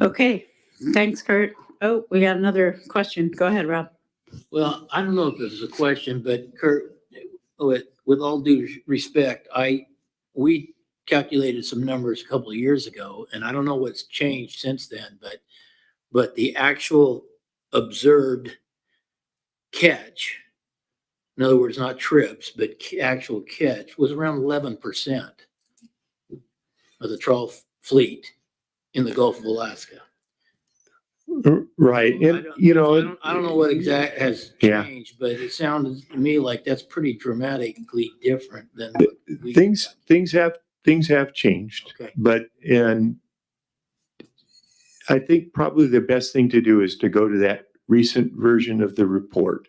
Okay, thanks, Kurt. Oh, we got another question. Go ahead, Rob.
Well, I don't know if this is a question, but Kurt, with all due respect, we calculated some numbers a couple of years ago, and I don't know what's changed since then, but the actual observed catch, in other words, not trips, but actual catch, was around 11% of the trawl fleet in the Gulf of Alaska.
Right. And, you know,
I don't know what exact has changed, but it sounded to me like that's pretty dramatically different than what we
things have changed.
Okay.
But and I think probably the best thing to do is to go to that recent version of the report.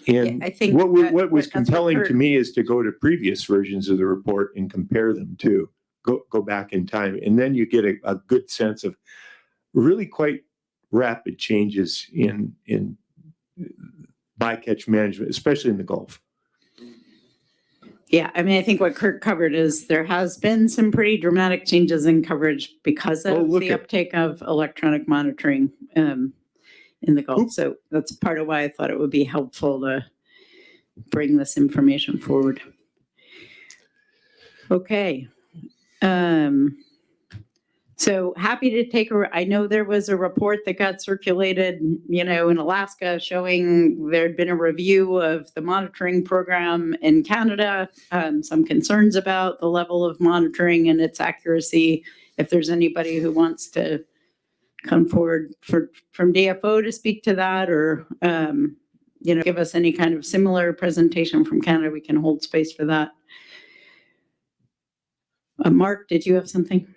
And
Yeah, I think
what
that-
was
that's what
compelling to
Kurt-
me is to go to previous versions of the report and compare them too. Go back in time, and then you get a good sense of really quite rapid changes in bycatch management, especially in the Gulf.
Yeah, I mean, I think what Kurt covered is there has been some pretty dramatic changes in coverage because of the uptake of electronic monitoring in the Gulf. So that's part of why I thought it would be helpful to bring this information forward. Okay. So happy to take I know there was a report that got circulated, you know, in Alaska showing there'd been a review of the monitoring program in Canada, some concerns about the level of monitoring and its accuracy. If there's anybody who wants to come forward from DFO to speak to that, or, give us any kind of similar presentation from Canada, we can hold space for that. Mark, did you have something?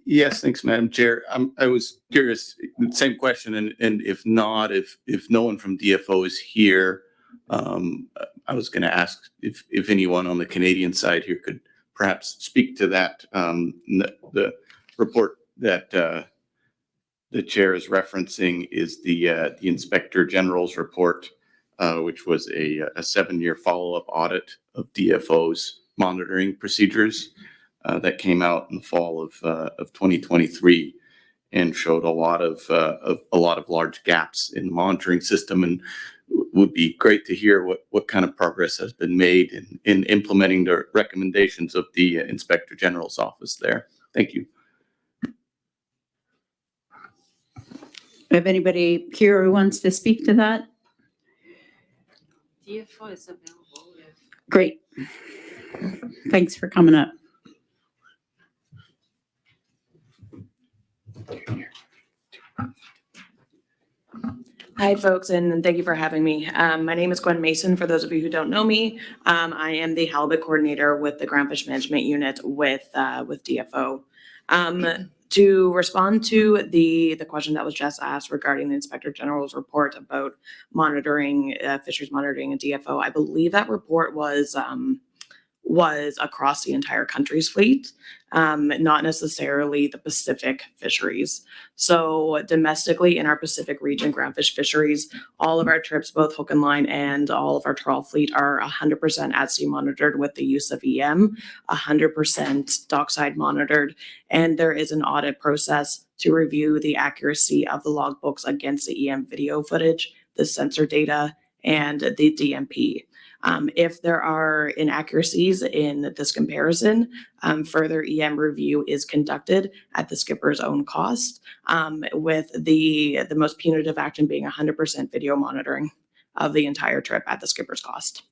Yes, thanks, Madam Chair. I was curious, same question, and if not, if no one from DFO is here, I was going to ask if anyone on the Canadian side here could perhaps speak to that. The report that the chair is referencing is the Inspector General's report, which was a 7-year follow-up audit of DFO's monitoring procedures. That came out in the fall of 2023 and showed a lot of large gaps in the monitoring system, and would be great to hear what kind of progress has been made in implementing the recommendations of the Inspector General's office there. Thank you.
If anybody here who wants to speak to that?
DFO is available.
Great. Thanks for coming up.
Hi, folks, and thank you for having me. My name is Gwen Mason. For those of you who don't know me, I am the halibut coordinator with the Groundfish Management Unit with DFO. To respond to the question that was just asked regarding the Inspector General's report about monitoring, fisheries monitoring at DFO, I believe that report was across the entire country's fleet, not necessarily the Pacific fisheries. So domestically in our Pacific region groundfish fisheries, all of our trips, both hook and line and all of our trawl fleet, are 100% at sea monitored with the use of EM, 100% dockside monitored, and there is an audit process to review the accuracy of the logbooks against the EM video footage, the sensor data, and the DMP. If there are inaccuracies in this comparison, further EM review is conducted at the skipper's own cost, with the most punitive action being 100% video monitoring of the entire trip at the skipper's cost.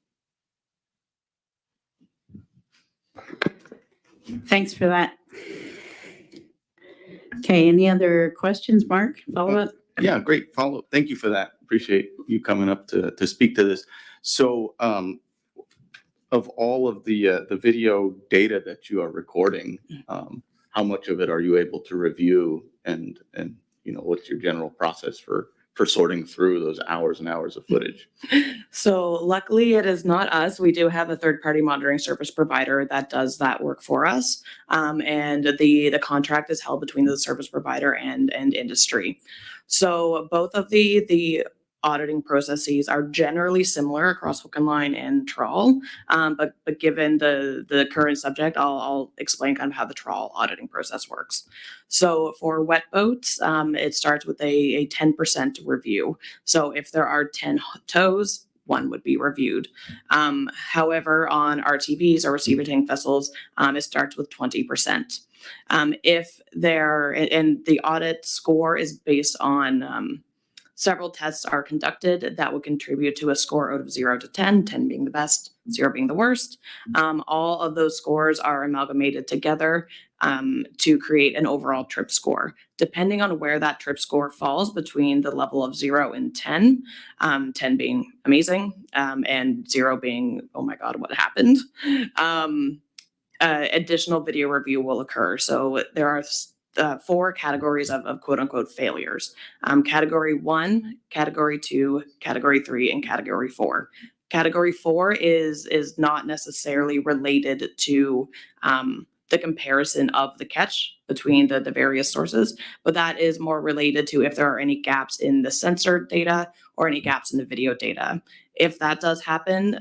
Thanks for that. Okay, any other questions, Mark? Follow up?
Yeah, great follow-up. Thank you for that. Appreciate you coming up to speak to this. So of all of the video data that you are recording, how much of it are you able to review, and what's your general process for sorting through those hours and hours of footage?
So luckily it is not us. We do have a third-party monitoring service provider that does that work for us. And the contract is held between the service provider and industry. So both of the auditing processes are generally similar across hook and line and trawl. But given the current subject, I'll explain kind of how the trawl auditing process works. So for wet boats, it starts with a 10% review. So if there are 10 tows, one would be reviewed. However, on RTVs or receiver tank vessels, it starts with 20%. If there, and the audit score is based on several tests are conducted that will contribute to a score out of 0 to 10, 10 being the best, 0 being the worst. All of those scores are amalgamated together to create an overall trip score. Depending on where that trip score falls between the level of 0 and 10, 10 being amazing, and 0 being, oh my God, what happened? Additional video review will occur. So there are 4 categories of quote unquote failures. Category 1, category 2, category 3, and category 4. Category 4 is not necessarily related to the comparison of the catch between the various sources, but that is more related to if there are any gaps in the sensor data or any gaps in the video data. If that does happen,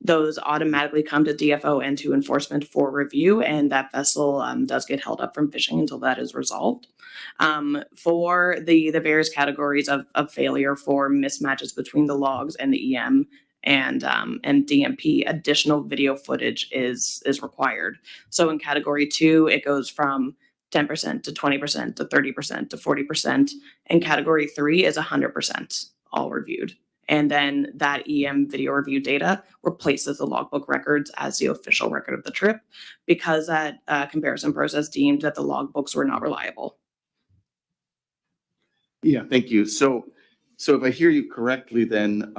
those automatically come to DFO and to enforcement for review, and that vessel does get held up from fishing until that is resolved. For the various categories of failure for mismatches between the logs and the EM and DMP, additional video footage is required. So in category 2, it goes from 10% to 20% to 30% to 40%, and category 3 is 100% all reviewed. And then that EM video review data replaces the logbook records as the official record of the trip because that comparison process deemed that the logbooks were not reliable.
Yeah.
Thank you. So if I hear you correctly, then,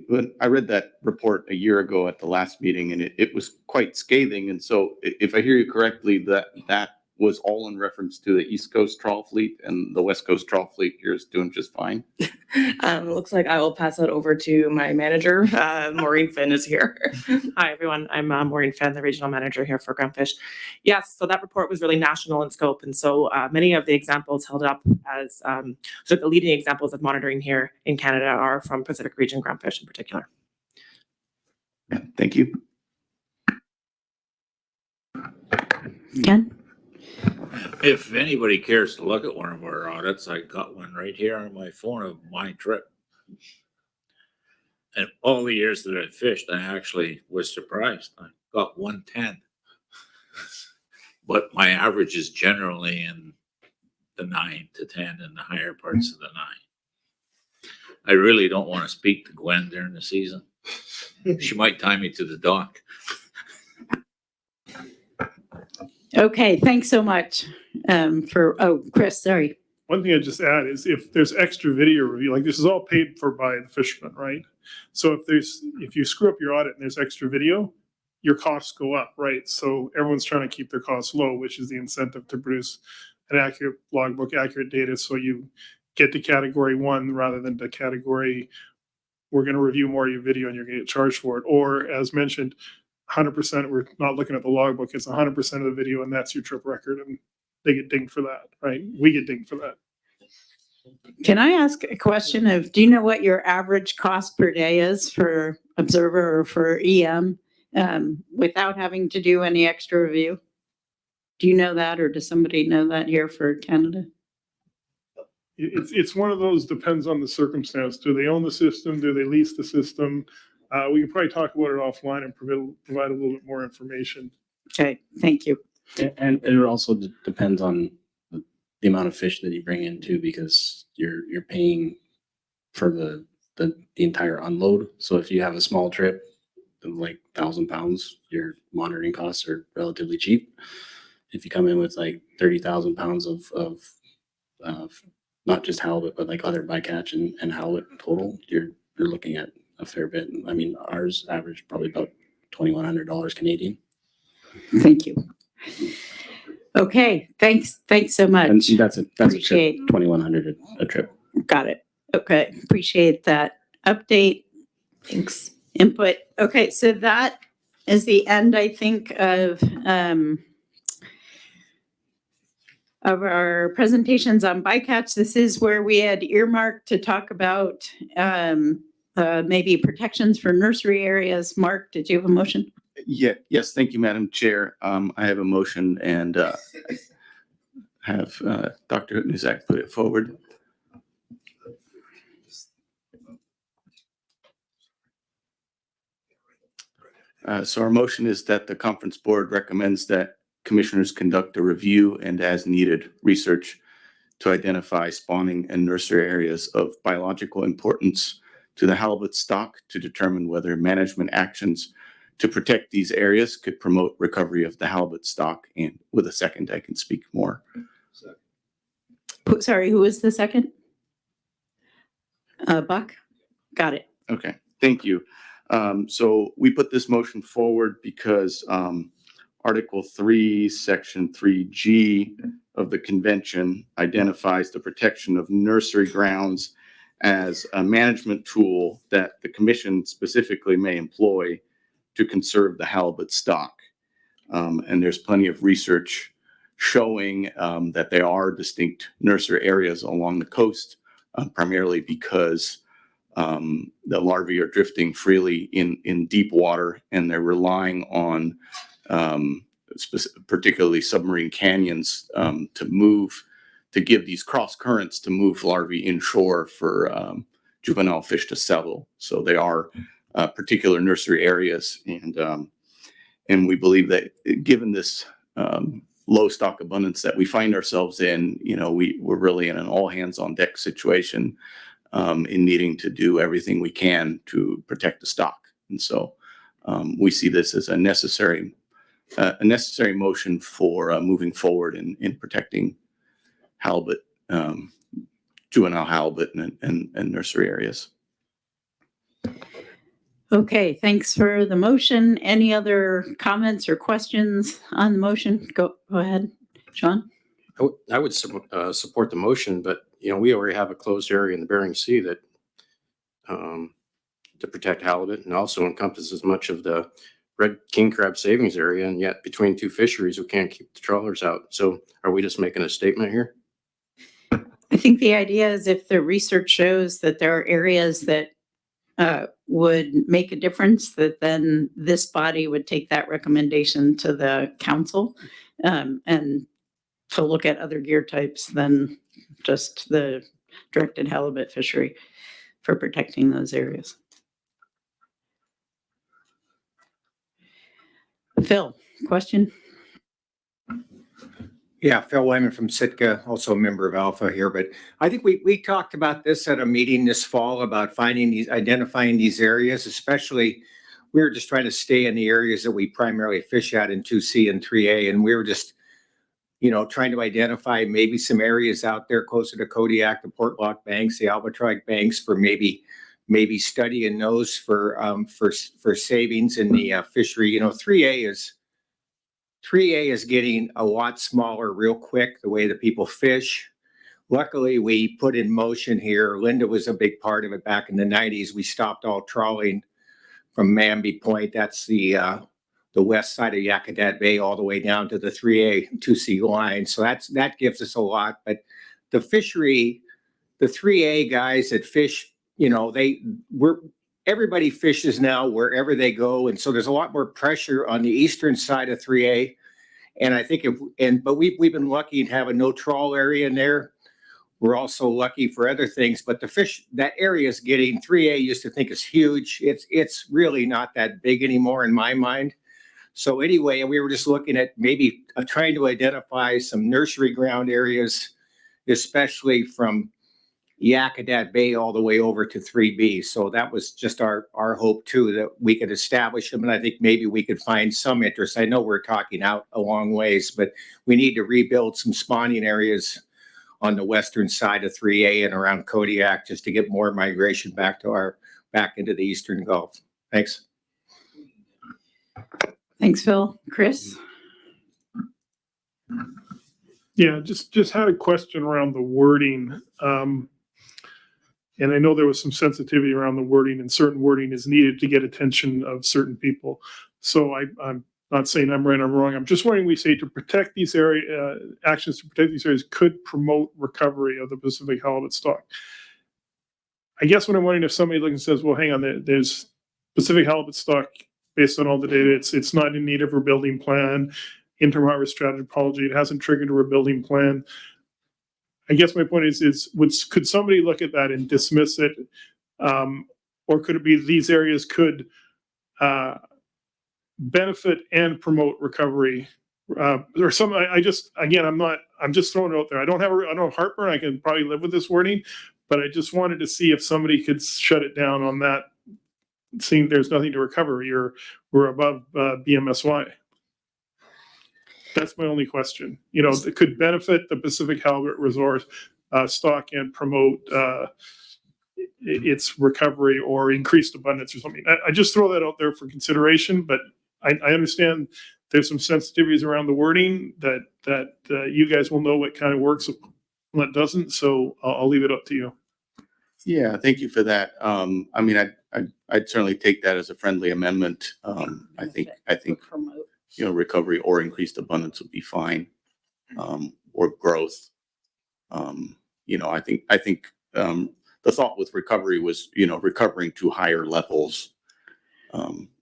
when I read that report a year ago at the last meeting, and it was quite scathing. And so if I hear you correctly, that was all in reference to the East Coast trawl fleet, and the West Coast trawl fleet here is doing just fine.
It looks like I will pass that over to my manager. Maureen Finn is here.
Hi, everyone. I'm Maureen Fenn, the regional manager here for Groundfish. Yes, so that report was really national in scope. And so many of the examples held up as sort of the leading examples of monitoring here in Canada are from Pacific region groundfish in particular.
Yeah, thank you.
Ken?
If anybody cares to look at one of our audits, I got one right here on my phone of my trip. And all the years that I fished, I actually was surprised. I got 110. But my average is generally in the 9 to 10 and the higher parts of the 9. I really don't want to speak to Gwen during the season. She might tie me to the dock.
Okay, thanks so much Chris, sorry.
One thing I just add is if there's extra video review, like this is all paid for by the fisherman, right? So if you screw up your audit and there's extra video, your costs go up, right? So everyone's trying to keep their costs low, which is the incentive to produce an accurate logbook, accurate data. So you get to category 1 rather than to category, we're going to review more of your video and you're going to get charged for it. Or as mentioned, 100%, we're not looking at the logbook, it's 100% of the video and that's your trip record. And they get dinged for that, right? We get dinged for that.
Can I ask a question of, do you know what your average cost per day is for observer or for EM without having to do any extra review? Do you know that, or does somebody know that here for Canada?
It's one of those, depends on the circumstance. Do they own the system? Do they lease the system? We can probably talk about it offline and provide a little bit more information.
Okay, thank you.
And it also depends on the amount of fish that you bring in too, because you're paying for the entire unload. So if you have a small trip, like 1,000 pounds, your monitoring costs are relatively cheap. If you come in with like 30,000 pounds of not just halibut, but like other bycatch and halibut total, you're looking at a fair bit. I mean, ours average probably about $2,100 Canadian.
Thank you. Okay, thanks so much.
And that's a trip,
Appreciate.
2,100 a trip.
Got it. Okay, appreciate that update. Thanks. Input. Okay, so that is the end, I think, of our presentations on bycatch. This is where we had earmarked to talk about maybe protections for nursery areas. Mark, did you have a motion?
Yeah, yes, thank you, Madam Chair. I have a motion and have Dr. Nuzak put it forward. So our motion is that the conference board recommends that commissioners conduct a review and as needed research to identify spawning and nursery areas of biological importance to the halibut stock to determine whether management actions to protect these areas could promote recovery of the halibut stock. And with a second, I can speak more.
Sorry, who was the second? Buck? Got it.
Okay, thank you. So we put this motion forward because Article 3, Section 3G of the convention identifies the protection of nursery grounds as a management tool that the commission specifically may employ to conserve the halibut stock. And there's plenty of research showing that there are distinct nursery areas along the coast, primarily because the larvae are drifting freely in deep water and they're relying on particularly submarine canyons to give these cross currents to move larvae inshore for juvenile fish to settle. So they are particular nursery areas, and we believe that given this low stock abundance that we find ourselves in, we're really in an all hands on deck situation in needing to do everything we can to protect the stock. And so we see this as a necessary motion for moving forward in protecting halibut juvenile halibut and nursery areas.
Okay, thanks for the motion. Any other comments or questions on the motion? Go ahead, Sean.
I would support the motion, but we already have a closed area in the Bering Sea that to protect halibut and also encompasses much of the red king crab savings area. And yet between two fisheries, we can't keep the trawlers out. So are we just making a statement here?
I think the idea is if the research shows that there are areas that would make a difference, that then this body would take that recommendation to the council and to look at other gear types than just the directed halibut fishery for protecting those areas. Phil, question?
Yeah, Phil Wyman from Sitka, also a member of Alpha here, but I think we talked about this at a meeting this fall about identifying these areas, especially we were just trying to stay in the areas that we primarily fish at in 2C and 3A, and we were just, trying to identify maybe some areas out there closer to Kodiak, the Portlock banks, the Albatross banks for maybe studying those for savings in the fishery. 3A is getting a lot smaller real quick, the way that people fish. Luckily, we put in motion here. Linda was a big part of it back in the 90s. We stopped all trawling from Manby Point. That's the west side of Yakutat Bay all the way down to the 3A 2C line. So that gives us a lot. But the fishery, the 3A guys that fish, everybody fishes now wherever they go. And so there's a lot more pressure on the eastern side of 3A. And I think but we've been lucky to have a no trawl area in there. We're also lucky for other things, but the fish, that area is getting 3A used to think is huge. It's really not that big anymore in my mind. So anyway, we were just looking at maybe trying to identify some nursery ground areas, especially from Yakutat Bay all the way over to 3B. So that was just our hope too, that we could establish them. And I think maybe we could find some interest. I know we're talking out a long ways, but we need to rebuild some spawning areas on the western side of 3A and around Kodiak just to get more migration back into the eastern Gulf. Thanks.
Thanks, Phil. Chris?
Yeah, just had a question around the wording. And I know there was some sensitivity around the wording, and certain wording is needed to get attention of certain people. So I'm not saying I'm right or wrong. I'm just wondering, we say to protect these actions to protect these areas could promote recovery of the Pacific halibut stock. I guess what I'm wondering, if somebody looks and says, well, hang on, there's Pacific halibut stock based on all the data. It's not in need of a rebuilding plan, interim harvest strategy apology. It hasn't triggered a rebuilding plan. I guess my point is could somebody look at that and dismiss it? Or could it be these areas could benefit and promote recovery? Or some, I'm just throwing it out there. I don't have heartburn. I can probably live with this wording, but I just wanted to see if somebody could shut it down on that, seeing there's nothing to recover. We're above BMSY. That's my only question. It could benefit the Pacific halibut resource stock and promote its recovery or increased abundance or something. I just throw that out there for consideration, but I understand there's some sensitivities around the wording that you guys will know what kind of works and what doesn't. So I'll leave it up to you.
Yeah, thank you for that. I mean, I'd certainly take that as a friendly amendment. I think recovery or increased abundance would be fine, or growth. I think the thought with recovery was recovering to higher levels,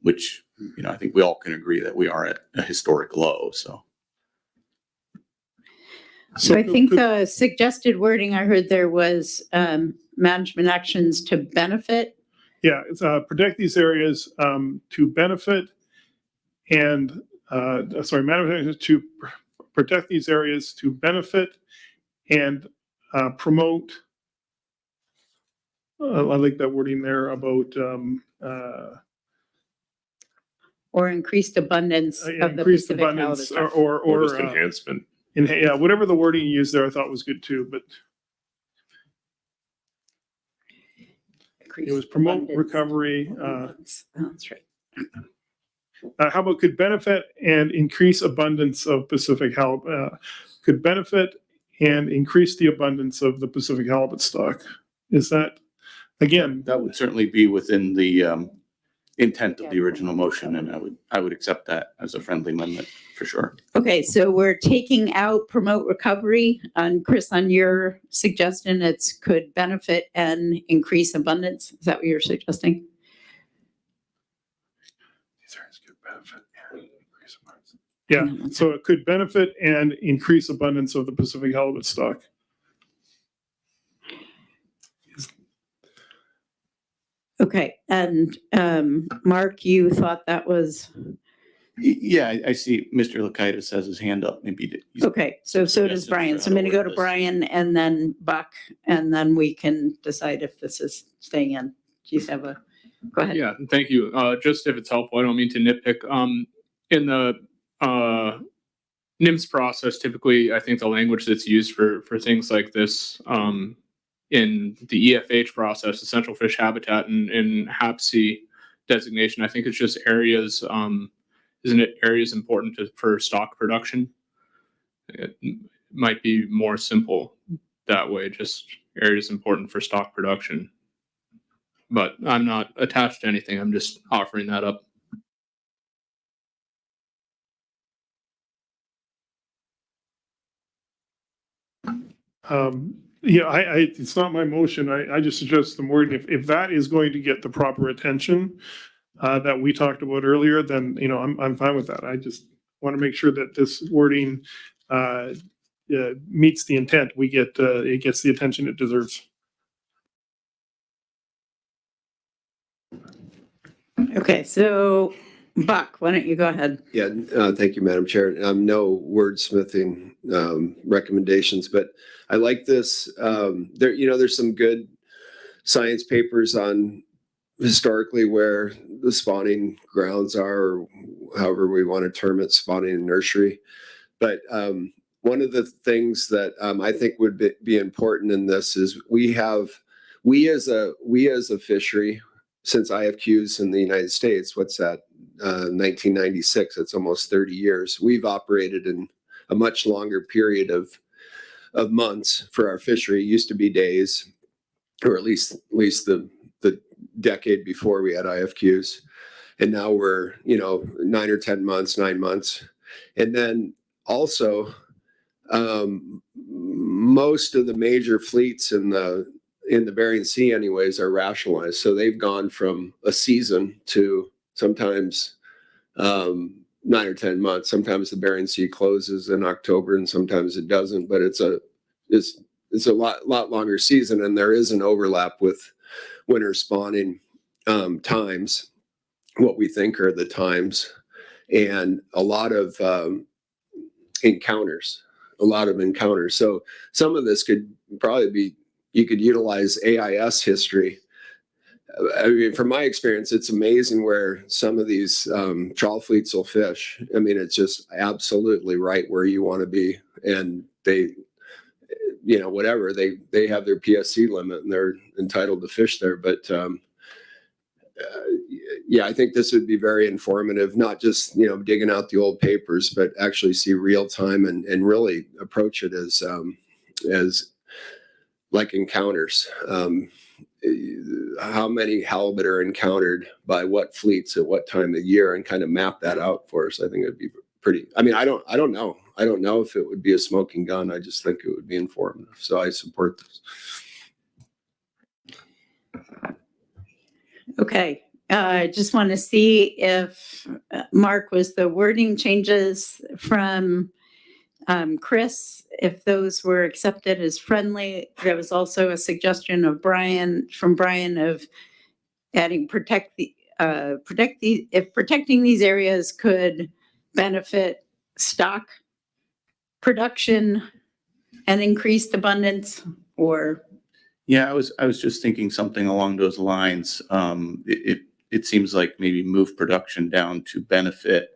which I think we all can agree that we are at a historic low. So
I think the suggested wording I heard there was management actions to benefit.
Yeah, it's protect these areas to benefit and management actions to protect these areas to benefit and promote. I like that wording there about
or increased abundance of the
increased
Pacific
abundance
halibut.
or
just enhancement.
Yeah, whatever the wording you used there, I thought was good too. But It was promote recovery.
That's right.
How about could benefit and increase abundance of Pacific halibut? Could benefit and increase the abundance of the Pacific halibut stock. Is that, again?
That would certainly be within the intent of the original motion, and I would accept that as a friendly amendment for sure.
Okay, so we're taking out promote recovery. And Chris, on your suggestion, it's could benefit and increase abundance. Is that what you're suggesting?
Yeah, so it could benefit and increase abundance of the Pacific halibut stock.
Okay, and Mark, you thought that was,
Yeah, I see Mr. Lakaitis has his hand up. Maybe.
okay, so does
suggestions
Brian.
for
So I'm
how
going
to
to go to
word this.
Brian and then Buck, and then we can decide if this is staying in. Do you have a, go ahead.
Yeah, thank you. Just if it's helpful, I don't mean to nitpick. In the NIMS process, typically, I think the language that's used for things like this, in the EFH process, essential fish habitat and HAPC designation, I think it's just areas, isn't it areas important for stock production? It might be more simple that way, just areas important for stock production. But I'm not attached to anything. I'm just offering that up.
Yeah, it's not my motion. I just suggest the wording. If that is going to get the proper attention that we talked about earlier, then, you know, I'm fine with that. I just want to make sure that this wording meets the intent. It gets the attention it deserves.
Okay, so Buck, why don't you go ahead?
Yeah, thank you, Madam Chair. No wordsmithing recommendations, but I like this. There's some good science papers on historically where the spawning grounds are, or however we want to term it, spawning and nursery. But one of the things that I think would be important in this is we as a fishery, since IFQs in the United States, what's that? 1996. It's almost 30 years. We've operated in a much longer period of months for our fishery. It used to be days, or at least the decade before we had IFQs, and now we're 9 or 10 months, 9 months, and then also most of the major fleets in the Bering Sea anyways are rationalized. So they've gone from a season to sometimes 9 or 10 months. Sometimes the Bering Sea closes in October and sometimes it doesn't, but it's a lot longer season, and there is an overlap with winter spawning times, what we think are the times, and a lot of encounters. So some of this could probably be, you could utilize AIS history. I mean, from my experience, it's amazing where some of these trawl fleets will fish. I mean, it's just absolutely right where you want to be. And they, whatever, they have their PSC limit and they're entitled to fish there. But yeah, I think this would be very informative, not just, digging out the old papers, but actually see real time and really approach it as like encounters. How many halibut are encountered by what fleets at what time of year, and kind of map that out for us. I think it'd be pretty, I mean, I don't know. I don't know if it would be a smoking gun. I just think it would be informative. So I support this.
Okay, I just want to see if Mark, was the wording changes from Chris, if those were accepted as friendly. There was also a suggestion of Brian of adding if protecting these areas could benefit stock production and increased abundance, or.
Yeah, I was just thinking something along those lines. It seems like maybe move production down to benefit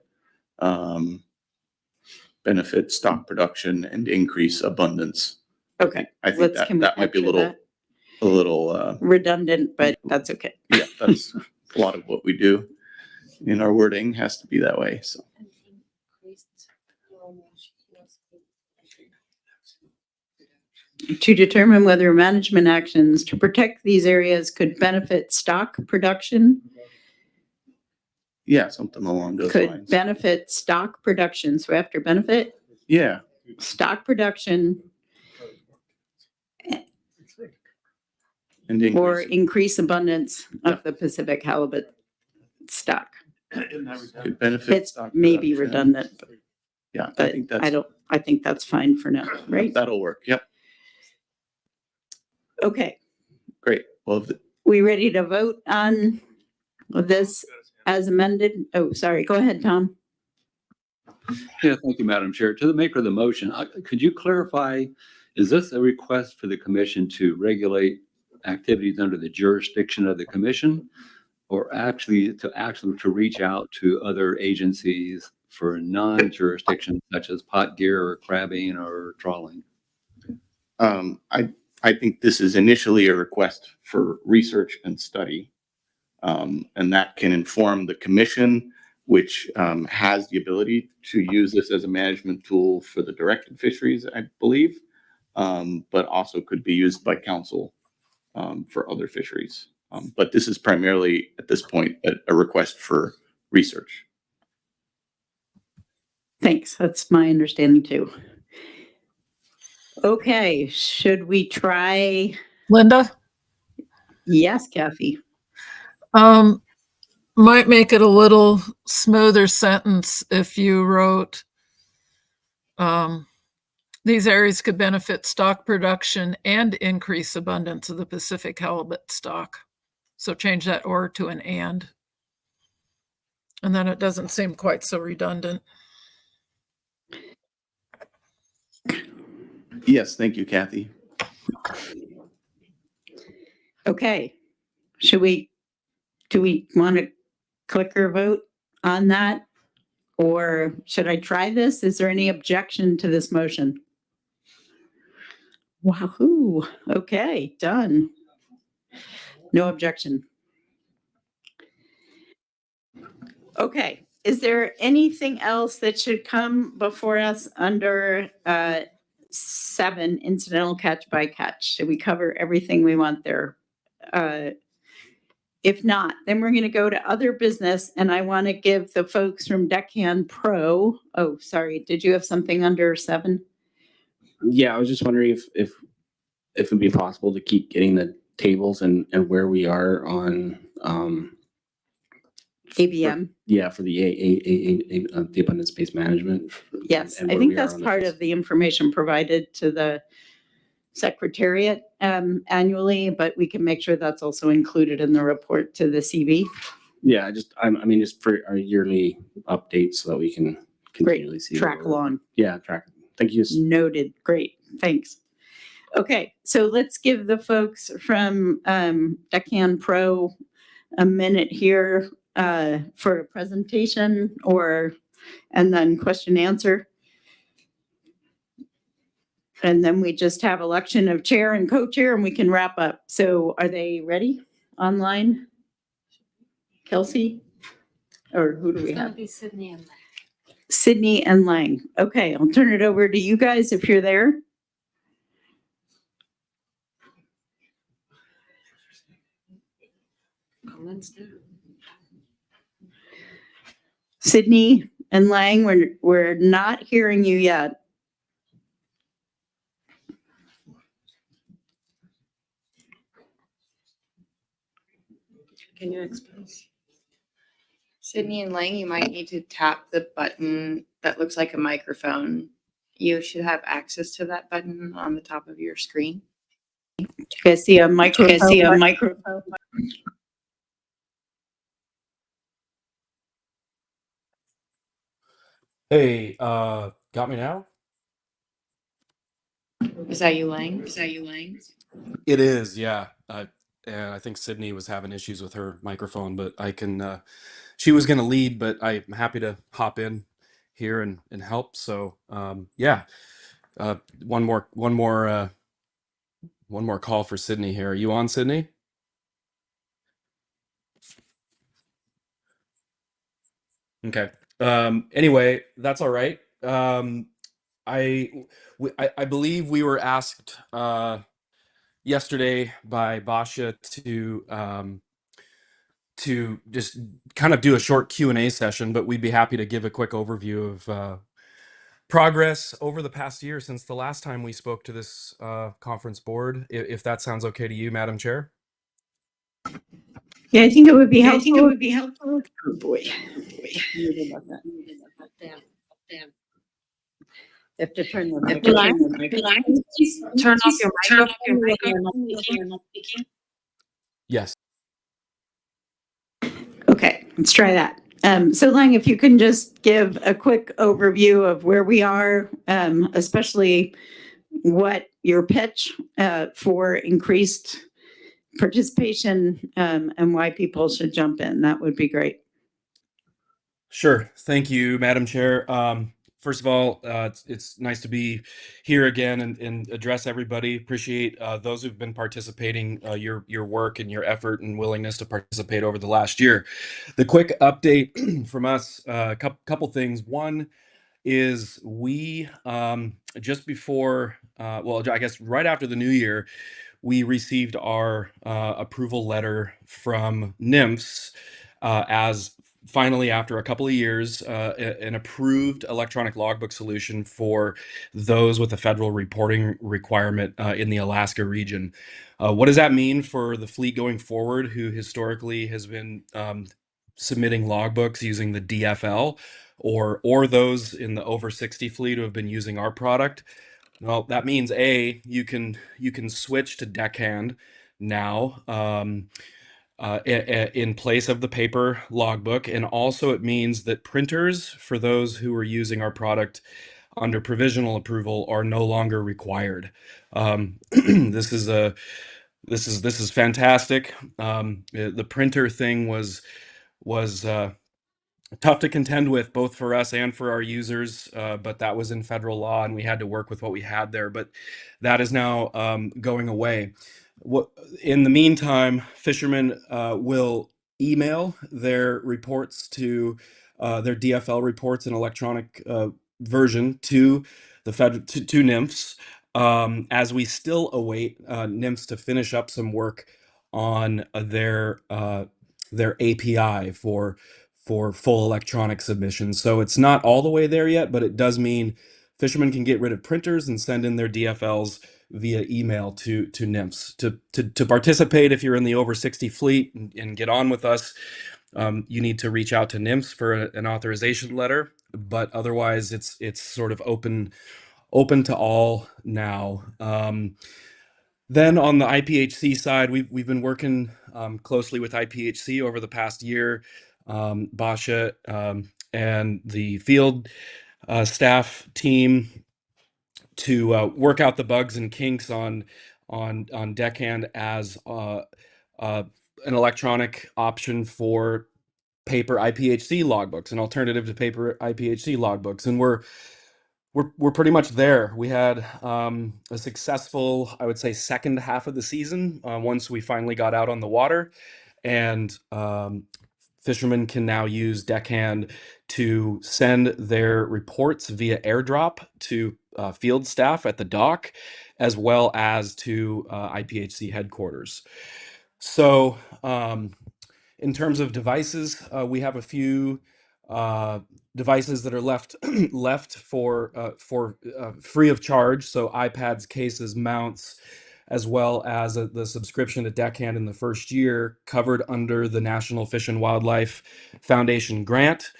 stock production and increase abundance.
Okay,
I think that might be a a little,
redundant, but that's okay.
yeah, that's a lot of what we do in our wording has to be that way. So
To determine whether management actions to protect these areas could benefit stock production,
yeah, something along those
could
lines.
benefit stock production. So after benefit,
Yeah.
stock production,
And
or
increase.
increase abundance of the Pacific halibut stock.
Could benefit
It's
stock
maybe
production.
redundant,
Yeah, I
but
think
I think that's fine for now, right?
that'll work. Yep.
Okay,
Great. Well,
we ready to vote on this as amended? Oh, sorry, go ahead, Tom.
Yeah, thank you, Madam Chair. To the maker of the motion, could you clarify, is this a request for the commission to regulate activities under the jurisdiction of the commission? Or actually to reach out to other agencies for non-jurisdiction such as pot gear or crabbing or trawling?
I think this is initially a request for research and study. And that can inform the commission, which has the ability to use this as a management tool for the directed fisheries, I believe, but also could be used by council for other fisheries. But this is primarily, at this point, a request for research.
Thanks, that's my understanding too. Okay, should we try?
Linda?
Yes, Kathy.
Might make it a little smoother sentence if you wrote, these areas could benefit stock production and increase abundance of the Pacific halibut stock. So change that or to an and. And then it doesn't seem quite so redundant.
Yes, thank you, Kathy.
Okay, do we want to clicker vote on that? Or should I try this? Is there any objection to this motion? Wahoo, okay, done. No objection. Okay, is there anything else that should come before us under 7, incidental catch by catch? Did we cover everything we want there? If not, then we're going to go to other business, and I want to give the folks from Deckhand Pro. Oh, sorry, did you have something under 7?
Yeah, I was just wondering if it would be possible to keep getting the tables and where we are on
ABM.
for the abundance-based management.
Yes,
and
I
where
think
we are
that's
on the
part of the information provided to the Secretariat annually, but we can make sure that's also included in the report to the CB.
Yeah, just for our yearly updates so that we can continually see
Track
where we're-
along.
Yeah, track. Thank you.
Noted. Great. Thanks. Okay, so let's give the folks from Deckhand Pro a minute here for a presentation and then question answer. And then we just have election of chair and co-chair and we can wrap up. So are they ready online? Kelsey? Or who do we
It's gonna
have?
be Sydney and
Sydney and Lang. Okay, I'll turn it over to you guys if you're there. Sydney and Lang, we're not hearing you yet.
Can you explain? Sydney and Lang, you might need to tap the button that looks like a microphone. You should have access to that button on the top of your screen.
Do you guys see a microphone?
Hey, got me now?
Is that you, Lang?
It is, yeah. I think Sydney was having issues with her microphone, but she was gonna lead, but I'm happy to hop in here and help. So, yeah. One more one more call for Sydney here. Are you on, Sydney? Okay. Anyway, that's all right. I believe we were asked yesterday by Basha to just kind of do a short Q&A session, but we'd be happy to give a quick overview of progress over the past year since the last time we spoke to this conference board, if that sounds okay to you, Madam Chair.
Yeah, I think it would be helpful.
Oh, boy.
Have to turn the
Please turn off your microphone.
Yes.
Okay, let's try that. So Lang, if you can just give a quick overview of where we are, especially what your pitch for increased participation and why people should jump in, that would be great.
Sure. Thank you, Madam Chair. First of all, it's nice to be here again and address everybody. Appreciate those who've been participating, your work and your effort and willingness to participate over the last year. The quick update from us, a couple things. One is we, just before, well, I guess right after the new year, we received our approval letter from NIMS as finally, after a couple of years, an approved electronic logbook solution for those with a federal reporting requirement in the Alaska region. What does that mean for the fleet going forward, who historically has been submitting logbooks using the DFL, or those in the over 60 fleet who have been using our product? Well, that means you can switch to deckhand now. In place of the paper logbook. And also it means that printers, for those who are using our product under provisional approval, are no longer required. This is fantastic. The printer thing was tough to contend with, both for us and for our users, but that was in federal law and we had to work with what we had there. But that is now going away. In the meantime, fishermen will email their reports to their DFL reports in electronic version to the to NIMS, as we still await NIMS to finish up some work on their API for full electronic submissions. So it's not all the way there yet, but it does mean fishermen can get rid of printers and send in their DFLs via email to NIMS. To participate, if you're in the over 60 fleet and get on with us, you need to reach out to NIMS for an authorization letter, but otherwise it's sort of open to all now. Then on the IPHC side, we've been working closely with IPHC over the past year. Basha and the field staff team to work out the bugs and kinks on deckhand as an electronic option for paper IPHC logbooks, an alternative to paper IPHC logbooks, and we're pretty much there. We had a successful, I would say, second half of the season once we finally got out on the water, and fishermen can now use deckhand to send their reports via airdrop to field staff at the dock, as well as to IPHC headquarters. So in terms of devices, we have a few devices that are left for free of charge. So iPads, cases, mounts, as well as the subscription to Deckhand in the first year, covered under the National Fish and Wildlife Foundation grant.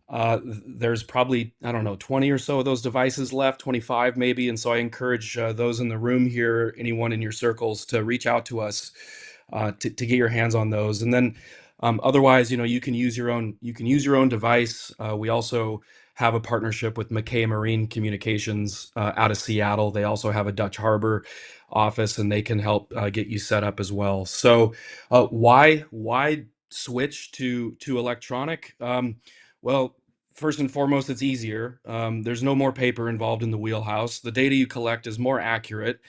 There's probably, I don't know, 20 or so of those devices left, 25 maybe. And so I encourage those in the room here, anyone in your circles, to reach out to us to get your hands on those. And then otherwise, you can use your own device. We also have a partnership with McKay Marine Communications out of Seattle. They also have a Dutch Harbor office, and they can help get you set up as well. So why switch to electronic? Well, first and foremost, it's easier. There's no more paper involved in the wheelhouse. The data you collect is more accurate.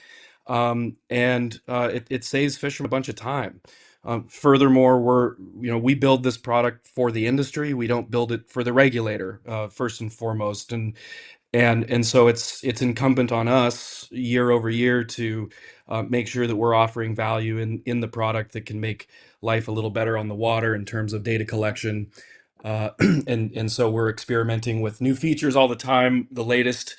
It saves fishermen a bunch of time. Furthermore, we build this product for the industry. We don't build it for the regulator, first and foremost. And so it's incumbent on us year over year to make sure that we're offering value in the product that can make life a little better on the water in terms of data collection. And so we're experimenting with new features all the time. The latest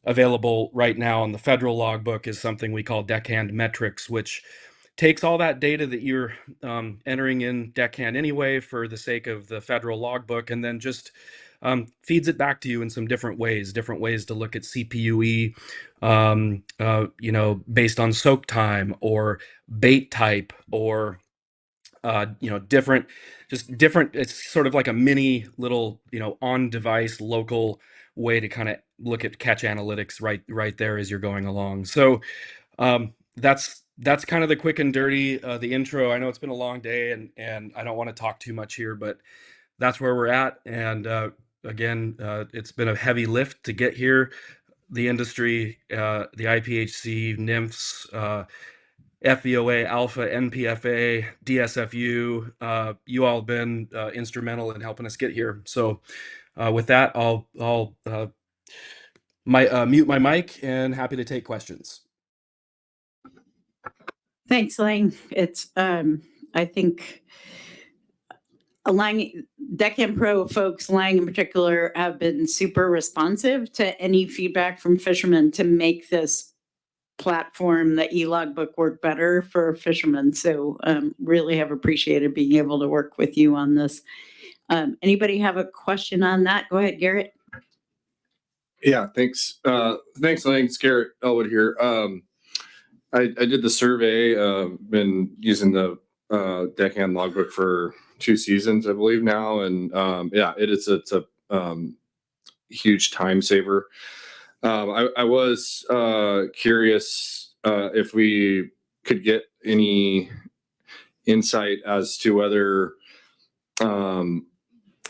available right now on the federal logbook is something we call deckhand metrics, which takes all that data that you're entering in deckhand anyway for the sake of the federal logbook, and then just feeds it back to you in some different ways to look at CPUE, based on soak time or bait type or different. It's sort of like a mini little, on device local way to kind of look at catch analytics right there as you're going along. So that's kind of the quick and dirty, the intro. I know it's been a long day and I don't want to talk too much here, but that's where we're at. And again, it's been a heavy lift to get here. The industry, the IPHC, NIMFs, FVOA, Alpha, NPFA, DSFU, you all have been instrumental in helping us get here. So with that, I'll mute my mic and happy to take questions.
Thanks, Lang. It's, I think Deckhand Pro folks, Lang in particular, have been super responsive to any feedback from fishermen to make this platform, the e-logbook, work better for fishermen. So really have appreciated being able to work with you on this. Anybody have a question on that? Go ahead, Garrett.
Yeah, thanks. Thanks, Lang. It's Garrett Elwood here. I did the survey, been using the deckhand logbook for 2 seasons, I believe now. And it's a huge time saver. I was curious if we could get any insight as to whether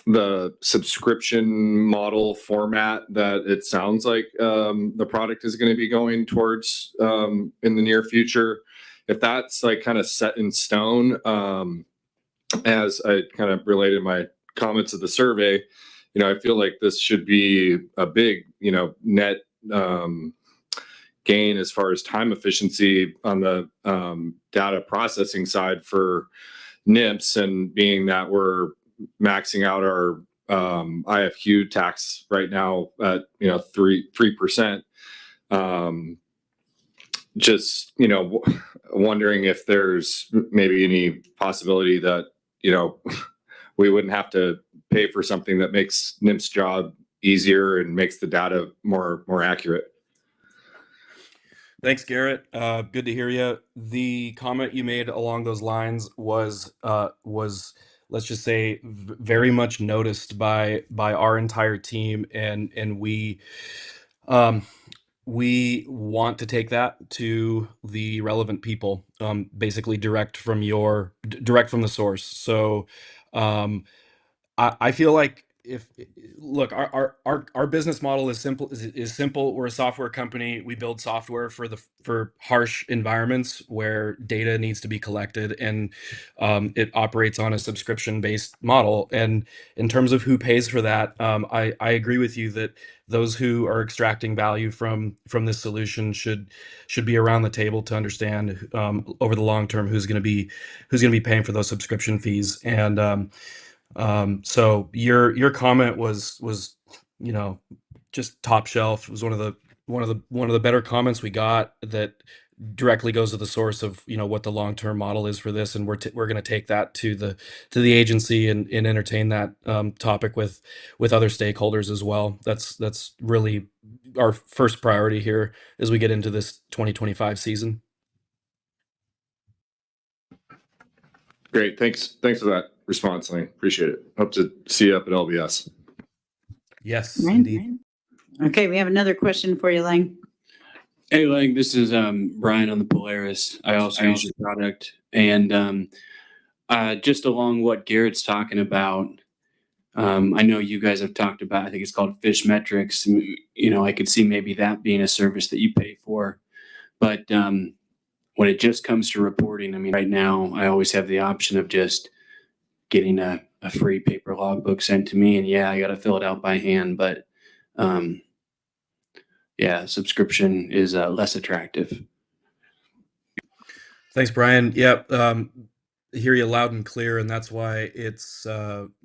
the subscription model format that it sounds like the product is going to be going towards in the near future, if that's like kind of set in stone, as I kind of related my comments of the survey. I feel like this should be a big, net gain as far as time efficiency on the data processing side for NIMS, and being that we're maxing out our IFQ tax right now at 3%. Just wondering if there's maybe any possibility that we wouldn't have to pay for something that makes NIMS' job easier and makes the data more accurate.
Thanks, Garrett. Good to hear you. The comment you made along those lines was let's just say very much noticed by our entire team, and we want to take that to the relevant people, basically direct from the source. So I feel like our business model is simple. We're a software company. We build software for harsh environments where data needs to be collected, and it operates on a subscription-based model. And in terms of who pays for that, I agree with you that those who are extracting value from this solution should be around the table to understand over the long term who's going to be paying for those subscription fees. And so your comment was just top shelf. It was one of the better comments we got that directly goes to the source of what the long-term model is for this, and we're going to take that to the agency and entertain that topic with other stakeholders as well. That's really our first priority here as we get into this 2025 season.
Great. Thanks for that response, Lang. Appreciate it. Hope to see you up at LBS.
Yes,
Right.
indeed.
Okay, we have another question for you, Lang.
Hey, Lang, this is Brian on the Polaris. I also use your product. And just along what Garrett's talking about, I know you guys have talked about, I think it's called Fish Metrics. I could see maybe that being a service that you pay for. But when it just comes to reporting, I mean, right now I always have the option of just getting a free paper logbook sent to me, and yeah, I got to fill it out by hand, but yeah, subscription is less attractive.
Thanks, Brian. Yeah, hear you loud and clear, and that's why it's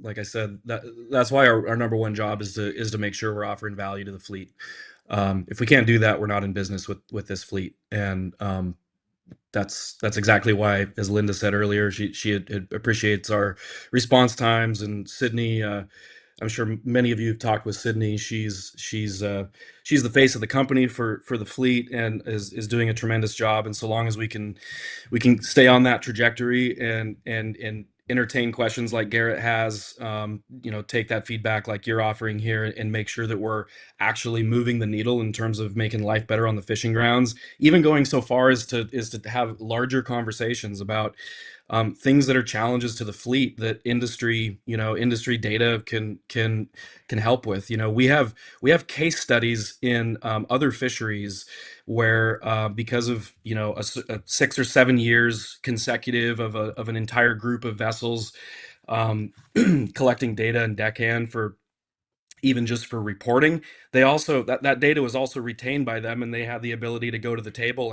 like I said, that's why our number one job is to make sure we're offering value to the fleet. If we can't do that, we're not in business with this fleet, and that's exactly why, as Linda said earlier, she appreciates our response times. And Sydney, I'm sure many of you have talked with Sydney. She's the face of the company for the fleet, and is doing a tremendous job. And so long as we can stay on that trajectory and entertain questions like Garrett has, take that feedback like you're offering here, and make sure that we're actually moving the needle in terms of making life better on the fishing grounds, even going so far as to have larger conversations about things that are challenges to the fleet that industry data can help with. We have case studies in other fisheries where because of a 6 or 7 years consecutive of an entire group of vessels collecting data in deckhand for even just for reporting, they also that data was also retained by them, and they had the ability to go to the table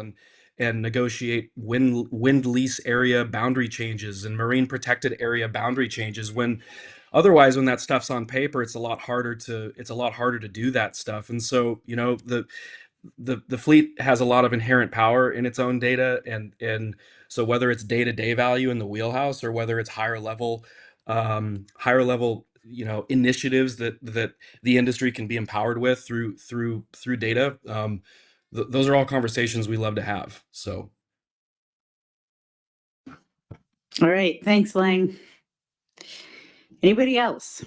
and negotiate wind lease area boundary changes and marine protected area boundary changes, when otherwise, when that stuff's on paper, it's a lot harder to do that stuff. And so the fleet has a lot of inherent power in its own data, and so whether it's day-to-day value in the wheelhouse, or whether it's higher level initiatives that the industry can be empowered with through data, those are all conversations we love to have. So
All right, thanks, Lang. Anybody else?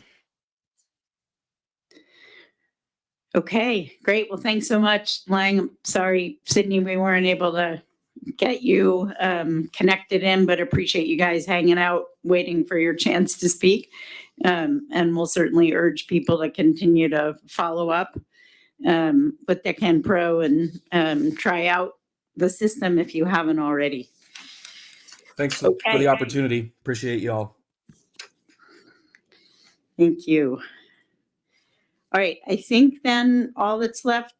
Okay, great. Well, thanks so much, Lang. Sorry, Sydney, we weren't able to get you connected in, but appreciate you guys hanging out, waiting for your chance to speak. And we'll certainly urge people to continue to follow up with Deckhand Pro and try out the system if you haven't already.
thanks for the opportunity. Appreciate you all.
Thank you. All right, I think then all that's left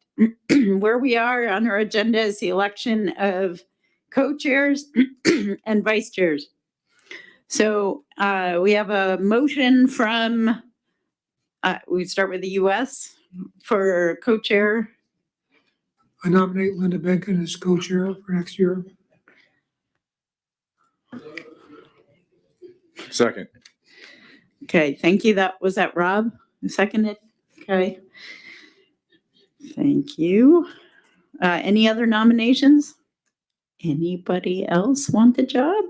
where we are on our agenda is the election of co-chairs and vice chairs. So we have a motion from, we start with the US for co-chair.
I nominate Linda Benkin as co-chair for next year.
Second.
Okay, thank you. Was that Rob who seconded? Okay. Thank you. Any other nominations? Anybody else want the job?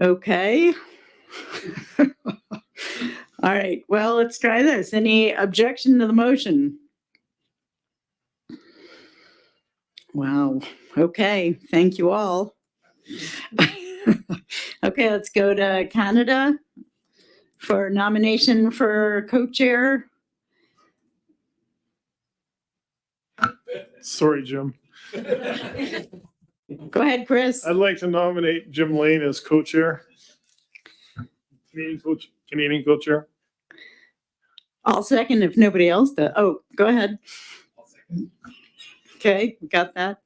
Okay. All right, well, let's try this. Any objection to the motion? Wow. Okay, thank you all. Okay, let's go to Canada for nomination for co-chair.
Sorry, Jim.
Go ahead, Chris.
I'd like to nominate Jim Lane as co-chair. Canadian co-chair.
I'll second if nobody else does. Oh, go ahead. Okay, got that.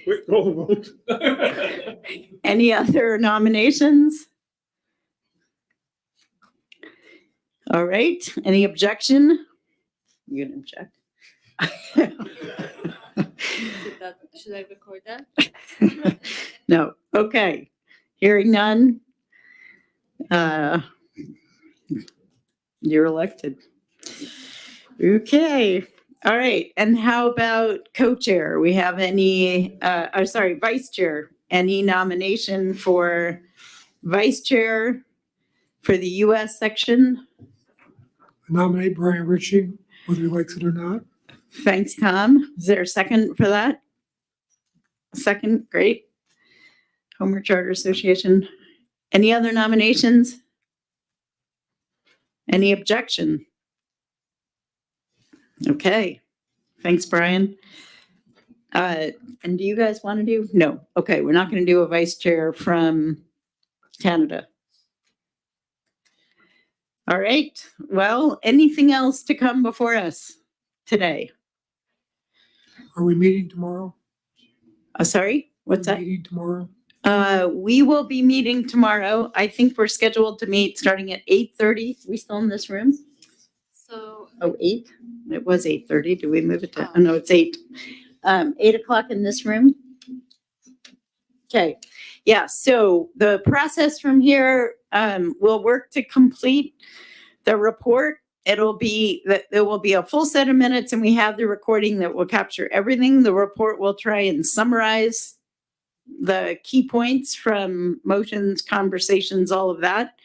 Quick roll vote.
Any other nominations? All right, any objection? You gonna object?
Should I record that?
No, okay. Hearing none. You're elected. Okay, all right. And how about co-chair? We have any, vice chair. Any nomination for vice chair for the US section?
I nominate Brian Ritchie, whether he likes it or not.
Thanks, Tom. Is there a second for that? Second, great. Homer Charter Association. Any other nominations? Any objection? Okay, thanks, Brian. And do you guys want to do? No. Okay, we're not going to do a vice chair from Canada. All right. Well, anything else to come before us today?
Are we meeting tomorrow?
Sorry, what's that?
Meeting tomorrow?
We will be meeting tomorrow. I think we're scheduled to meet starting at 8:30. We still in this room?
So,
Oh, 8? It was 8:30. Do we move it to? Oh, no, it's 8. 8 o'clock in this room. Okay. Yeah. So the process from here, we'll work to complete the report. It'll be that there will be a full set of minutes, and we have the recording that will capture everything. The report will try and summarize the key points from motions, conversations, all of that.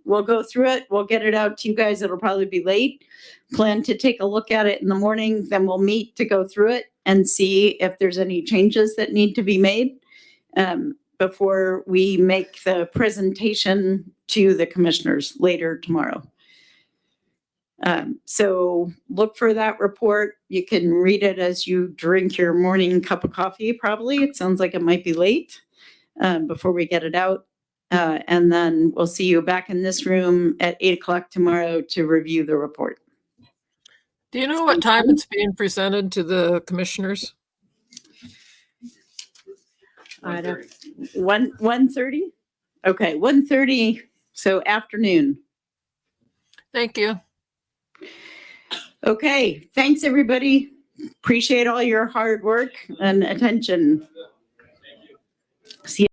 We'll go through it. We'll get it out to you guys. It'll probably be late. Plan to take a look at it in the morning. Then we'll meet to go through it and see if there's any changes that need to be made before we make the presentation to the commissioners later tomorrow. So look for that report. You can read it as you drink your morning cup of coffee, probably. It sounds like it might be late before we get it out. And then we'll see you back in this room at 8 o'clock tomorrow to review the report.
Do you know what time it's being presented to the commissioners?
1:30? Okay, 1:30, so afternoon.
Thank you.
Okay, thanks, everybody. Appreciate all your hard work and attention.